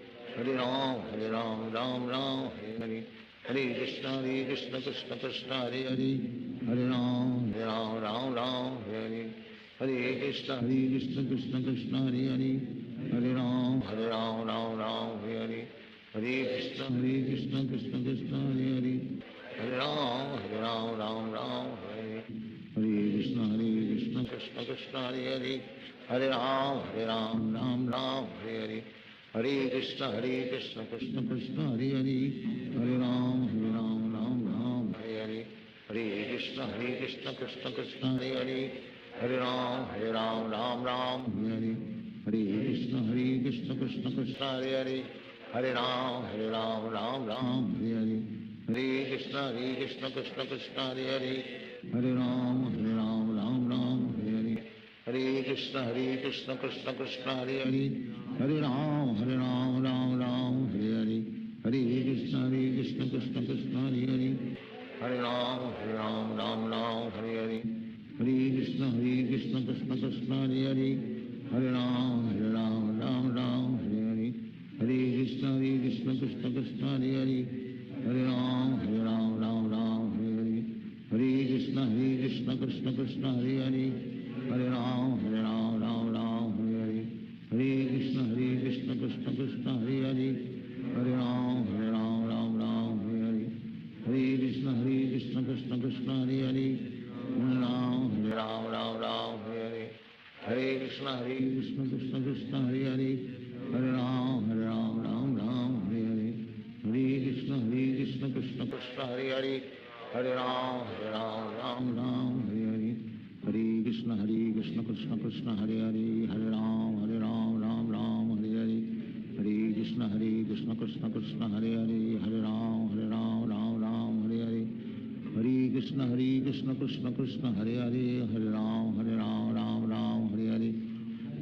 S9: Hare Ram Ram Hare Hare Hare Krishna Krishna Krishna Hare Hare Hare Ram Ram Hare Hare Hare Krishna Krishna Krishna Hare Hare Hare Ram Ram Hare Hare Hare Krishna Krishna Krishna Hare Hare Hare Ram Ram Hare Hare Hare Krishna Krishna Krishna Hare Hare Hare Ram Ram Hare Hare Hare Krishna Krishna Krishna Hare Hare Hare Ram Ram Hare Hare Hare Krishna Krishna Krishna Hare Hare Hare Ram Ram Hare Hare Hare Krishna Krishna Krishna Hare Hare Hare Ram Ram Hare Hare Hare Krishna Krishna Krishna Hare Hare, Hare Ram Ram Ram Hare Hare, Hare Krishna Krishna Krishna Hare Hare, Hare Ram Ram Hare Hare, Hare Krishna Krishna Krishna Hare Hare, Hare Ram Hare Hare, Hare Krishna Krishna Krishna Hare Hare, Hare Ram Hare Hare, Hare Krishna Krishna Krishna Hare Hare, Hare Ram Hare Hare, Hare Krishna Krishna Krishna Hare Hare, Hare Ram Hare Hare, Hare Krishna Krishna Krishna Hare Hare, Hare Ram Hare Hare, Hare Krishna Krishna Krishna Hare Hare, Hare Ram Hare Hare, Hare Krishna Krishna Krishna Hare Hare, Hare Ram Hare Hare, Hare Krishna Krishna Krishna Hare Hare, Hare Ram Hare Hare, Hare Krishna Krishna Krishna Hare Hare, Hare Ram Hare Hare, Hare Krishna Krishna Krishna Hare Hare, Hare Ram Hare Hare, Hare Krishna Krishna Krishna Hare Hare, Hare Ram Hare Hare, Hare Krishna Krishna Krishna Hare Hare, Hare Ram Hare Hare, Hare Krishna Krishna Krishna Hare Hare, Hare Ram Hare Hare,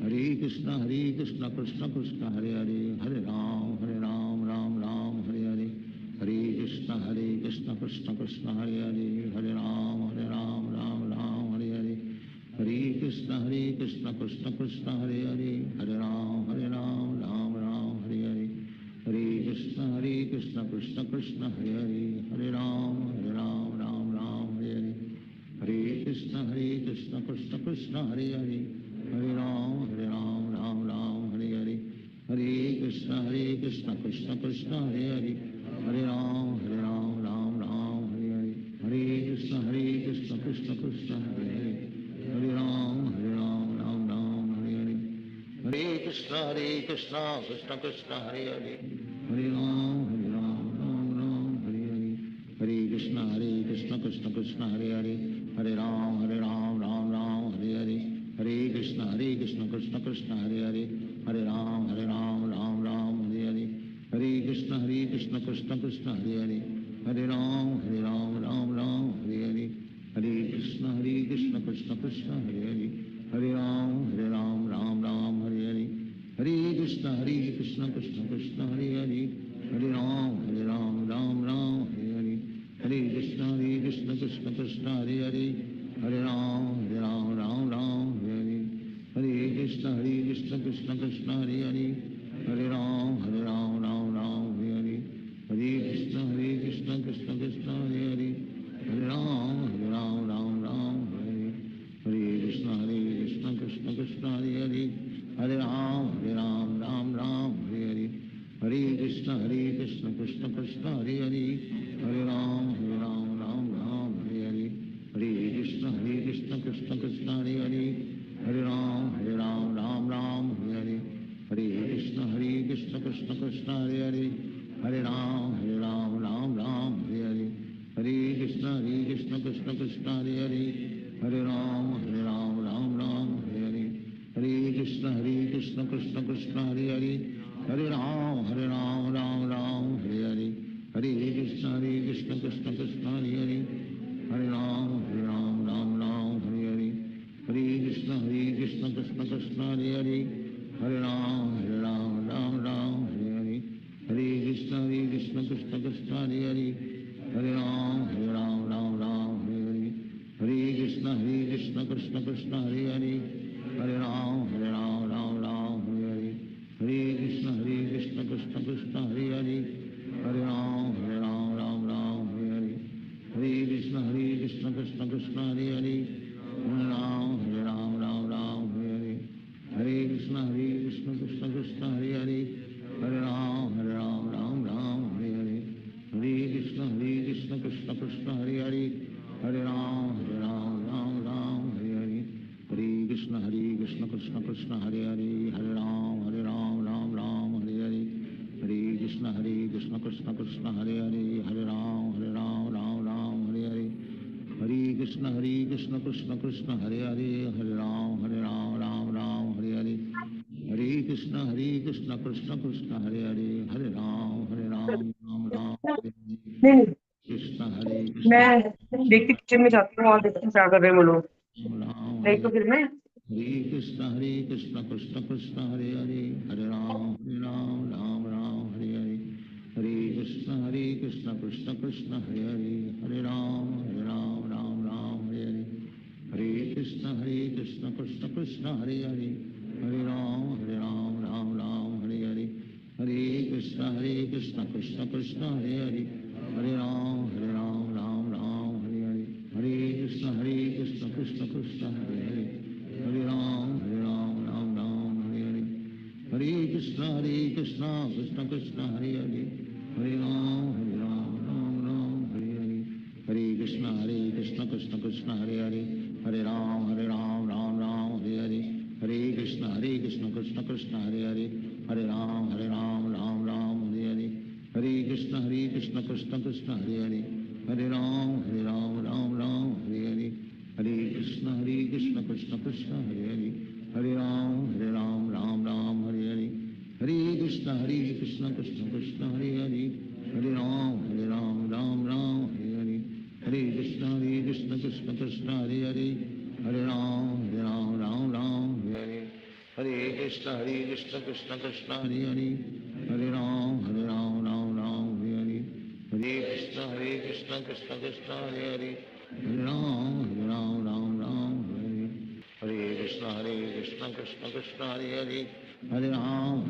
S9: Hare Krishna Krishna Krishna Hare Hare, Hare Ram Hare Hare, Hare Krishna Krishna Krishna Hare Hare, Hare Ram Hare Hare, Hare Krishna Krishna Krishna Hare Hare, Hare Ram Hare Hare, Hare Krishna Krishna Krishna Hare Hare, Hare Ram Hare Hare, Hare Krishna Krishna Krishna Hare Hare, Hare Ram Hare Hare, Hare Krishna Krishna Krishna Hare Hare, Hare Ram Hare Hare, Hare Krishna Krishna Krishna Hare Hare, Hare Ram Hare Hare, Hare Krishna Krishna Krishna Hare Hare, Hare Ram Hare Hare, Hare Krishna Krishna Krishna Hare Hare, Hare Ram Hare Hare, Hare Krishna Krishna Krishna Hare Hare, Hare Ram Hare Hare, Hare Krishna Krishna Krishna Hare Hare, Hare Ram Hare Hare, Hare Krishna Krishna Krishna Hare Hare, Hare Ram Hare Hare, Hare Krishna Krishna Krishna Hare Hare, Hare Ram Hare Hare, Hare Krishna Krishna Krishna Hare Hare, Hare Ram Hare Hare, Hare Krishna Krishna Krishna Hare Hare, Hare Ram Hare Hare, Hare Krishna Krishna Krishna Hare Hare, Hare Ram Hare Hare, Hare Krishna Krishna Krishna Hare Hare, Hare Ram Hare Hare, Hare Krishna Krishna Krishna Hare Hare, Hare Ram Hare Hare, Hare Krishna Krishna Krishna Hare Hare, Hare Ram Hare Hare, Hare Krishna Krishna Krishna Hare Hare, Hare Ram Hare Hare, Hare Krishna Krishna Krishna Hare Hare, Hare Ram Hare Hare, Hare Krishna Krishna Krishna Hare Hare, Hare Ram Hare Hare, Hare Krishna Krishna Krishna Hare Hare, Hare Ram Hare Hare, Hare Krishna Krishna Krishna Hare Hare, Hare Ram Hare Hare, Hare Krishna Krishna Krishna Hare Hare, Hare Ram Hare Hare, Hare Krishna Krishna Krishna Hare Hare, Hare Ram Hare Hare, Hare Krishna Krishna Krishna Hare Hare, Hare Ram Hare Hare, Hare Krishna Krishna Krishna Hare Hare, Hare Ram Hare Hare, Hare Krishna Krishna Krishna Hare Hare, Hare Ram Hare Hare, Hare Krishna Krishna Krishna Hare Hare, Hare Ram Hare Hare, Hare Krishna Krishna Krishna Hare Hare, Hare Ram Hare Hare, Hare Krishna Krishna Krishna Hare Hare, Hare Ram Hare Hare,
S10: मैं देखती kitchen में जाती हूँ और देखती हूँ क्या कर रहे हैं वो लोग।
S9: राम
S10: नहीं तो फिर मैं
S9: हरे Krishna Krishna Krishna Hare Hare Hare Ram Ram Ram Hare Hare Hare Krishna Krishna Krishna Hare Hare Hare Ram Ram Ram Hare Hare Hare Krishna Krishna Krishna Hare Hare Hare Ram Ram Ram Hare Hare Hare Krishna Krishna Krishna Hare Hare Hare Ram Ram Ram Hare Hare Hare Krishna Krishna Krishna Hare Hare Hare Ram Ram Ram Hare Hare Hare Krishna Krishna Krishna Hare Hare Hare Ram Ram Ram Hare Hare Hare Krishna Krishna Krishna Hare Hare Hare Ram Ram Ram Hare Hare Hare Krishna Krishna Krishna Hare Hare Hare Ram Ram Ram Hare Hare Hare Krishna Krishna Krishna Hare Hare Hare Ram Ram Ram Hare Hare Hare Krishna Krishna Krishna Hare Hare Hare Ram Ram Hare Hare Hare Krishna Krishna Krishna Hare Hare Hare Ram Ram Hare Hare Hare Krishna Krishna Krishna Hare Hare Hare Ram Ram Hare Hare Hare Krishna Krishna Krishna Hare Hare Hare Ram Ram Hare Hare Hare Krishna Krishna Krishna Hare Hare Hare Ram Ram Hare Hare Hare Krishna Krishna Krishna Hare Hare Hare Ram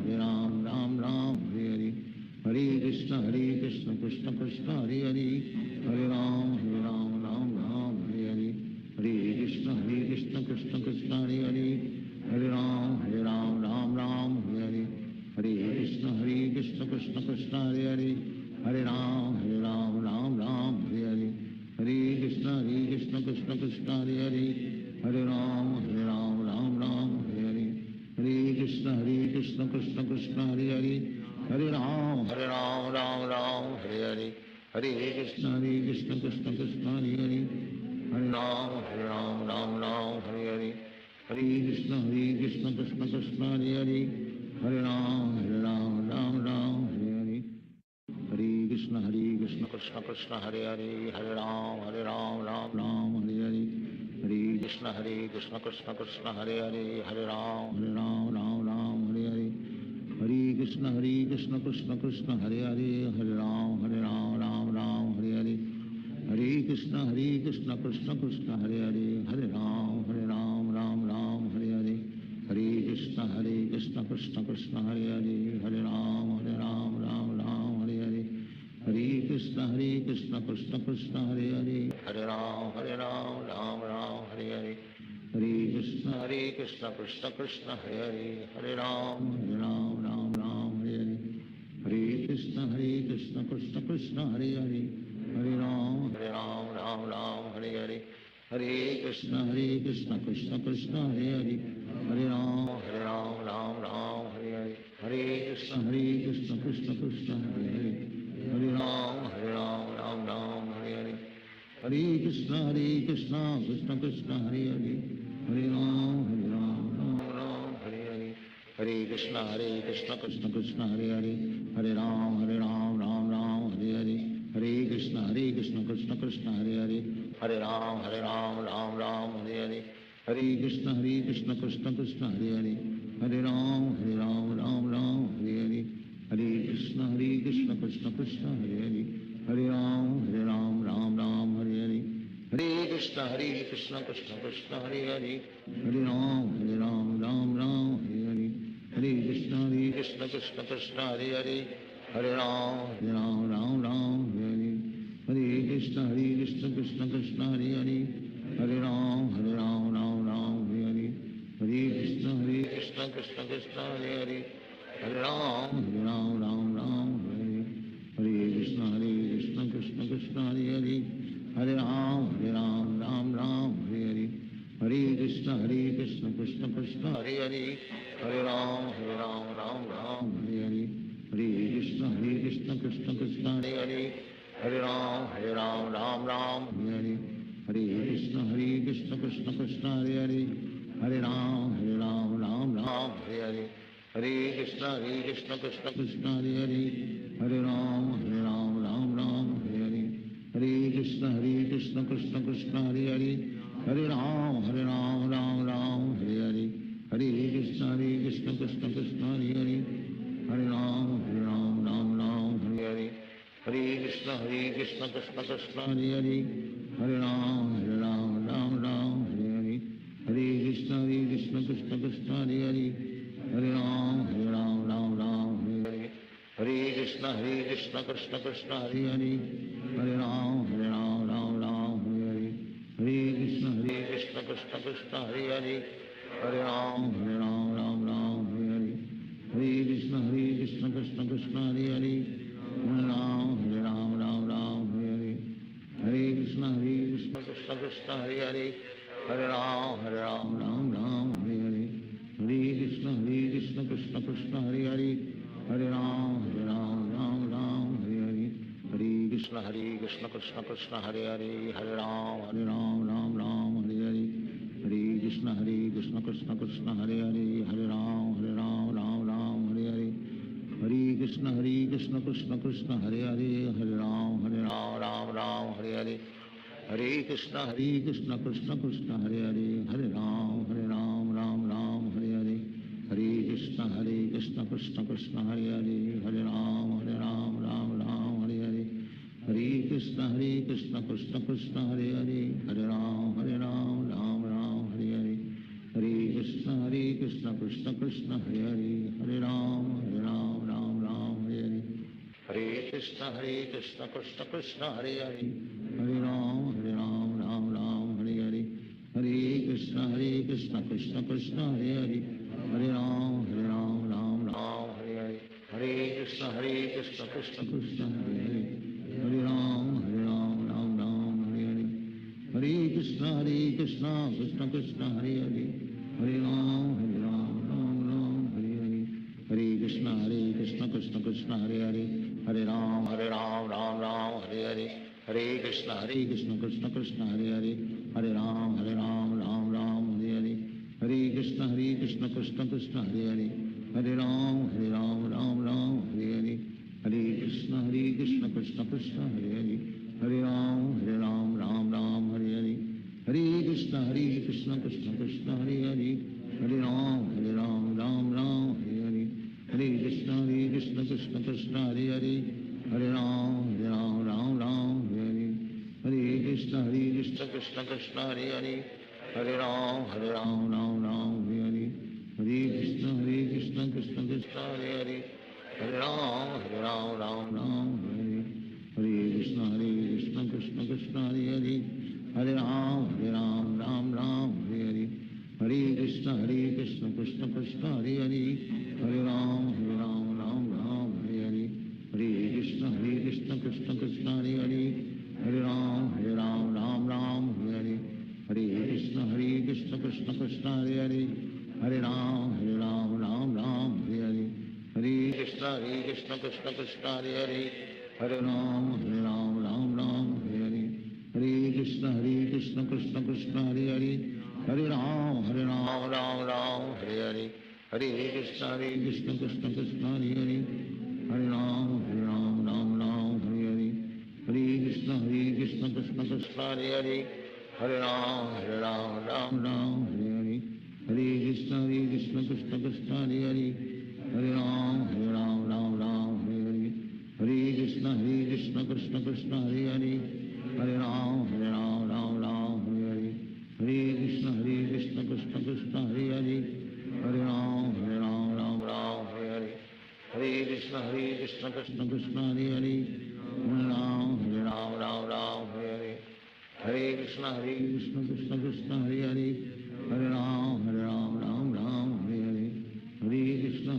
S9: Ram Hare Hare Hare Krishna Krishna Krishna Hare Hare Hare Ram Ram Hare Hare Hare Krishna Krishna Krishna Hare Hare Hare Ram Ram Hare Hare Hare Krishna Krishna Krishna Hare Hare Hare Ram Ram Hare Hare Hare Krishna Krishna Krishna Hare Hare Hare Ram Ram Hare Hare Hare Krishna Krishna Krishna Hare Hare Hare Ram Ram Hare Hare Hare Krishna Krishna Krishna Hare Hare Hare Ram Ram Hare Hare Hare Krishna Krishna Krishna Hare Hare Hare Ram Ram Hare Hare Hare Krishna Krishna Krishna Hare Hare Hare Ram Ram Hare Hare Hare Krishna Krishna Krishna Hare Hare Hare Ram Ram Hare Hare Hare Krishna Krishna Krishna Hare Hare Hare Ram Ram Hare Hare Hare Krishna Krishna Krishna Hare Hare Hare Ram Ram Hare Hare Hare Krishna Krishna Krishna Hare Hare Hare Ram Ram Hare Hare Hare Krishna Krishna Krishna Hare Hare Hare Ram Ram Hare Hare Hare Krishna Krishna Krishna Hare Hare Hare Ram Ram Hare Hare Hare Krishna Krishna Krishna Hare Hare Hare Ram Ram Hare Hare Hare Krishna Krishna Krishna Hare Hare Hare Ram Ram Hare Hare Hare Krishna Krishna Krishna Hare Hare Hare Ram Ram Hare Hare Hare Krishna Krishna Krishna Hare Hare Hare Ram Hare Hare Hare Krishna Krishna Krishna Hare Hare Hare Ram Ram Hare Hare Hare Krishna Krishna Krishna Hare Hare Hare Ram Ram Hare Hare Hare Krishna Krishna Krishna Hare Hare Hare Ram Ram Hare Hare Hare Krishna Krishna Krishna Hare Hare Hare Ram Ram Hare Hare Hare Krishna Krishna Krishna Hare Hare Hare Ram Ram Hare Hare Hare Krishna Krishna Krishna Hare Hare Hare Ram Ram Hare Hare Hare Krishna Krishna Krishna Hare Hare Hare Ram Ram Hare Hare Hare Krishna Krishna Krishna Hare Hare Hare Ram Ram Hare Hare Hare Krishna Krishna Krishna Hare Hare Hare Ram Ram Hare Hare Hare Krishna Krishna Krishna Hare Hare Hare Ram Ram Hare Hare Hare Krishna Krishna Krishna Hare Hare Hare Ram Ram Hare Hare Hare Krishna Krishna Krishna Hare Hare Hare Ram Ram Hare Hare Hare Krishna Krishna Krishna Hare Hare Hare Ram Ram Ram Hare Hare Hare Krishna Krishna Krishna Krishna Hare Hare Hare Ram Ram Ram Hare Hare Hare Krishna Krishna Krishna Hare Hare Hare Ram Ram Ram Hare Hare Hare Krishna Krishna Krishna Hare Hare Hare Ram Ram Hare Hare Hare Krishna Krishna Krishna Hare Hare Hare Ram Ram Hare Hare Hare Krishna Krishna Krishna Hare Hare Hare Ram Ram Hare Hare Hare Krishna Krishna Krishna Hare Hare Hare Ram Ram Hare Hare Hare Krishna Krishna Krishna Hare Hare Hare Ram Ram Hare Hare Hare Krishna Krishna Krishna Hare Hare Hare Ram Ram Hare Hare Hare Krishna Krishna Krishna Hare Hare Hare Ram Ram Hare Hare Hare Krishna Krishna Krishna Hare Hare Hare Ram Ram Hare Hare Hare Krishna Krishna Krishna Hare Hare Hare Ram Ram Hare Hare Hare Krishna Krishna Krishna Hare Hare Hare Ram Hare Hare Hare Krishna Krishna Krishna Hare Hare Hare Ram Hare Hare Hare Krishna Krishna Krishna Hare Hare Hare Ram Hare Hare Hare Krishna Krishna Krishna Hare Hare Hare Ram Hare Hare Hare Krishna Krishna Krishna Hare Hare Hare Ram Hare Hare Hare Krishna Krishna Krishna Hare Hare Hare Ram Hare Hare Hare Krishna Krishna Krishna Hare Hare Hare Ram Hare Hare Hare Krishna Krishna Krishna Hare Hare Hare Ram Hare Hare Hare Krishna Krishna Krishna Hare Hare Hare Ram Hare Hare Hare Krishna Krishna Krishna Hare Hare Hare Ram Hare Hare Hare Krishna Krishna Krishna Hare Hare Hare Ram Hare Hare Hare Krishna Krishna Krishna Hare Hare Hare Ram Hare Hare Hare Krishna Krishna Krishna Hare Hare Hare Ram Hare Hare Hare Krishna Krishna Krishna Hare Hare Hare Ram Hare Hare Hare Krishna Krishna Krishna Hare Hare Hare Ram Hare Hare Hare Krishna Krishna Krishna Hare Hare Hare Ram Hare Hare Hare Krishna Krishna Krishna Hare Hare Hare Ram Hare Hare Hare Krishna Krishna Krishna Hare Hare Hare Ram Hare Hare Hare Krishna Krishna Krishna Hare Hare Hare Ram Hare Hare Hare Krishna Krishna Krishna Hare Hare Hare Ram Hare Hare Hare Krishna Krishna Krishna Hare Hare Hare Ram Hare Hare Hare Krishna Krishna Krishna Hare Hare Hare Ram Hare Hare Hare Krishna Krishna Krishna Hare Hare Hare Ram Hare Hare Hare Krishna Krishna Krishna Hare Hare Hare Ram Hare Hare Hare Krishna Krishna Krishna Hare Hare Hare Ram Hare Hare Hare Krishna Krishna Krishna Hare Hare Hare Ram Hare Hare Hare Krishna Krishna Krishna Hare Hare Hare Ram Hare Hare Hare Krishna Krishna Krishna Hare Hare Hare Ram Hare Hare Hare Krishna Krishna Krishna Hare Hare Hare Ram Hare Hare Hare Krishna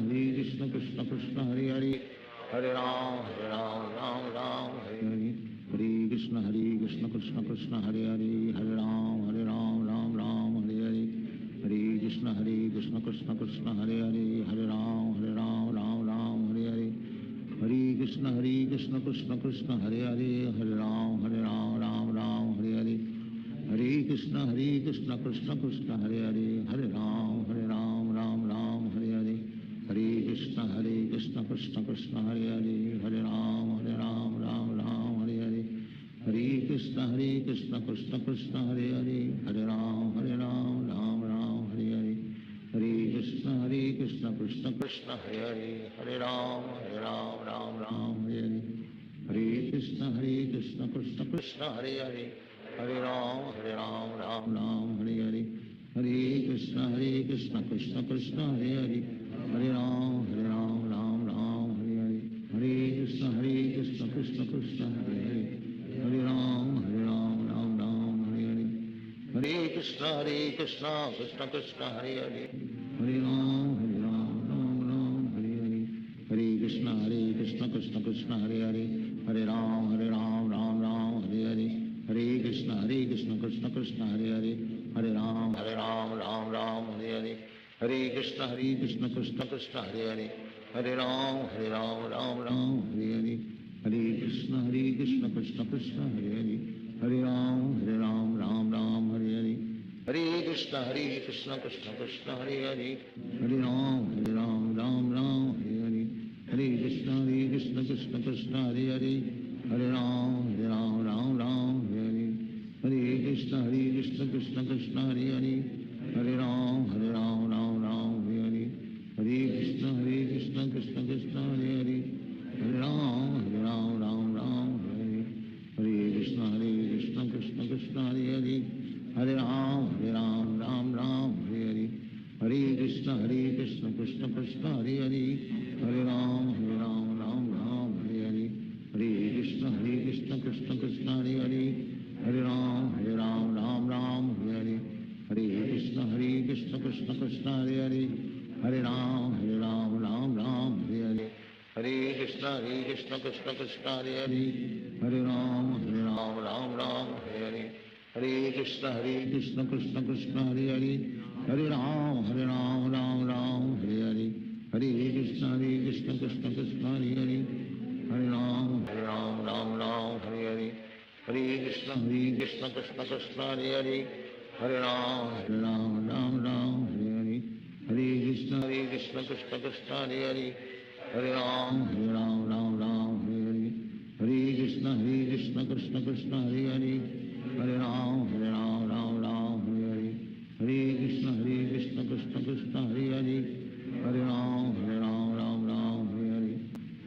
S9: Krishna Krishna Hare Hare Hare Ram Hare Hare Hare Krishna Krishna Krishna Hare Hare Hare Ram Hare Hare Hare Krishna Krishna Krishna Hare Hare Hare Ram Hare Hare Hare Krishna Krishna Krishna Hare Hare Hare Ram Hare Hare Hare Krishna Krishna Krishna Hare Hare Hare Ram Hare Hare Hare Krishna Krishna Krishna Hare Hare Hare Ram Hare Hare Hare Krishna Krishna Krishna Hare Hare Hare Ram Hare Hare Hare Hare Krishna Krishna Krishna Hare Hare, Hare Ram Ram Ram Hare Hare. Hare Krishna Krishna Krishna Hare Hare, Hare Ram Ram Ram Hare Hare. Hare Krishna Krishna Krishna Hare Hare, Hare Ram Ram Ram Hare Hare. Hare Krishna Krishna Krishna Hare Hare, Hare Ram Ram Ram Hare Hare. Hare Krishna Krishna Krishna Hare Hare, Hare Ram Ram Ram Hare Hare. Hare Krishna Krishna Krishna Hare Hare, Hare Ram Ram Ram Hare Hare. Hare Krishna Krishna Krishna Hare Hare, Hare Ram Ram Ram Hare Hare. Hare Krishna Krishna Krishna Hare Hare, Hare Ram Ram Hare Hare. Hare Krishna Krishna Krishna Hare Hare, Hare Ram Ram Hare Hare. Hare Krishna Krishna Krishna Hare Hare, Hare Ram Ram Hare Hare. Hare Krishna Krishna Krishna Hare Hare, Hare Ram Ram Hare Hare. Hare Krishna Krishna Krishna Hare Hare, Hare Ram Ram Hare Hare. Hare Krishna Krishna Krishna Hare Hare, Hare Ram Ram Hare Hare. Hare Krishna Krishna Krishna Hare Hare, Hare Ram Ram Hare Hare. Hare Krishna Krishna Krishna Hare Hare, Hare Ram Ram Hare Hare. Hare Krishna Krishna Krishna Hare Hare, Hare Ram Ram Hare Hare. Hare Krishna Krishna Krishna Hare Hare, Hare Ram Ram Hare Hare. Hare Krishna Krishna Krishna Hare Hare, Hare Ram Ram Hare Hare. Hare Krishna Krishna Krishna Hare Hare, Hare Ram Ram Hare Hare. Hare Krishna Krishna Krishna Hare Hare, Hare Ram Ram Hare Hare. Hare Krishna Krishna Krishna Hare Hare, Hare Ram Ram Hare Hare. Hare Krishna Krishna Krishna Hare Hare, Hare Ram Ram Hare Hare. Hare Krishna Krishna Krishna Hare Hare, Hare Ram Ram Hare Hare. Hare Krishna Krishna Krishna Hare Hare, Hare Ram Ram Hare Hare. Hare Krishna Krishna Krishna Hare Hare, Hare Ram Ram Hare Hare. Hare Krishna Krishna Krishna Hare Hare, Hare Ram Ram Hare Hare.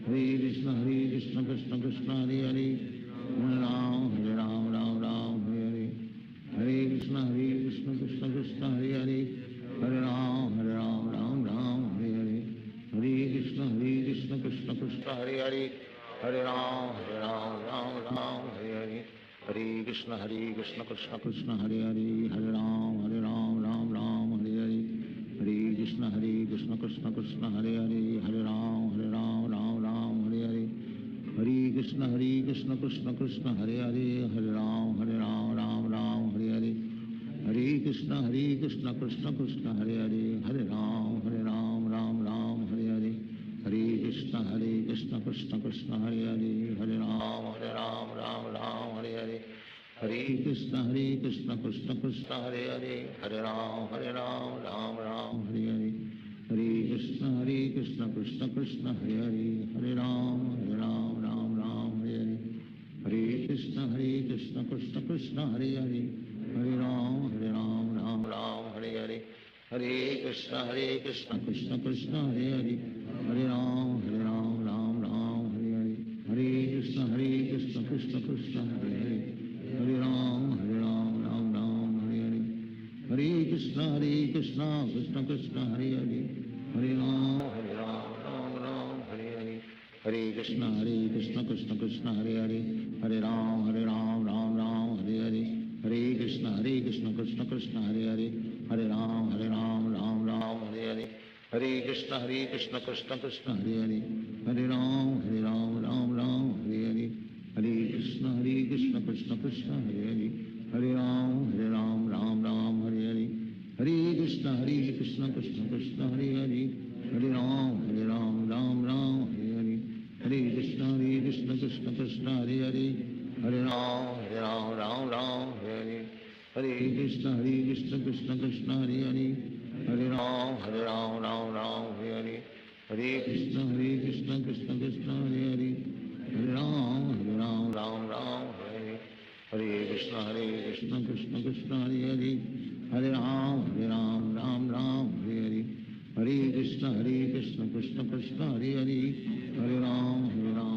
S9: Hare Krishna Krishna Krishna Hare Hare, Hare Ram Ram Hare Hare. Hare Krishna Krishna Krishna Hare Hare, Hare Ram Ram Hare Hare. Hare Krishna Krishna Krishna Hare Hare, Hare Ram Ram Hare Hare. Hare Krishna Krishna Krishna Hare Hare, Hare Ram Ram Hare Hare. Hare Krishna Krishna Krishna Hare Hare, Hare Ram Hare Hare. Hare Krishna Krishna Krishna Hare Hare, Hare Ram Ram Hare Hare. Hare Krishna Krishna Krishna Hare Hare, Hare Ram Ram Hare Hare. Hare Krishna Krishna Krishna Hare Hare, Hare Ram Ram Hare Hare. Hare Krishna Krishna Krishna Hare Hare, Hare Ram Ram Hare Hare. Hare Krishna Krishna Krishna Hare Hare, Hare Ram Ram Hare Hare. Hare Krishna Krishna Krishna Hare Hare, Hare Ram Ram Hare Hare. Hare Krishna Krishna Krishna Hare Hare, Hare Ram Ram Hare Hare. Hare Krishna Krishna Krishna Hare Hare, Hare Ram Ram Hare Hare. Hare Krishna Krishna Krishna Hare Hare, Hare Ram Ram Hare Hare. Hare Krishna Krishna Krishna Hare Hare, Hare Ram Ram Hare Hare. Hare Krishna Krishna Krishna Hare Hare, Hare Ram Ram Hare Hare. Hare Krishna Krishna Krishna Hare Hare, Hare Ram Ram Hare Hare. Hare Krishna Krishna Krishna Hare Hare, Hare Ram Ram Hare Hare. Hare Krishna Krishna Krishna Hare Hare, Hare Ram Hare Hare. Hare Krishna Krishna Krishna Hare Hare, Hare Ram Hare Hare. Hare Krishna Krishna Krishna Hare Hare, Hare Ram Ram Hare Hare. Hare Krishna Krishna Krishna Hare Hare, Hare Ram Ram Ram Hare Hare, Hare Krishna Krishna Krishna Hare Hare, Hare Ram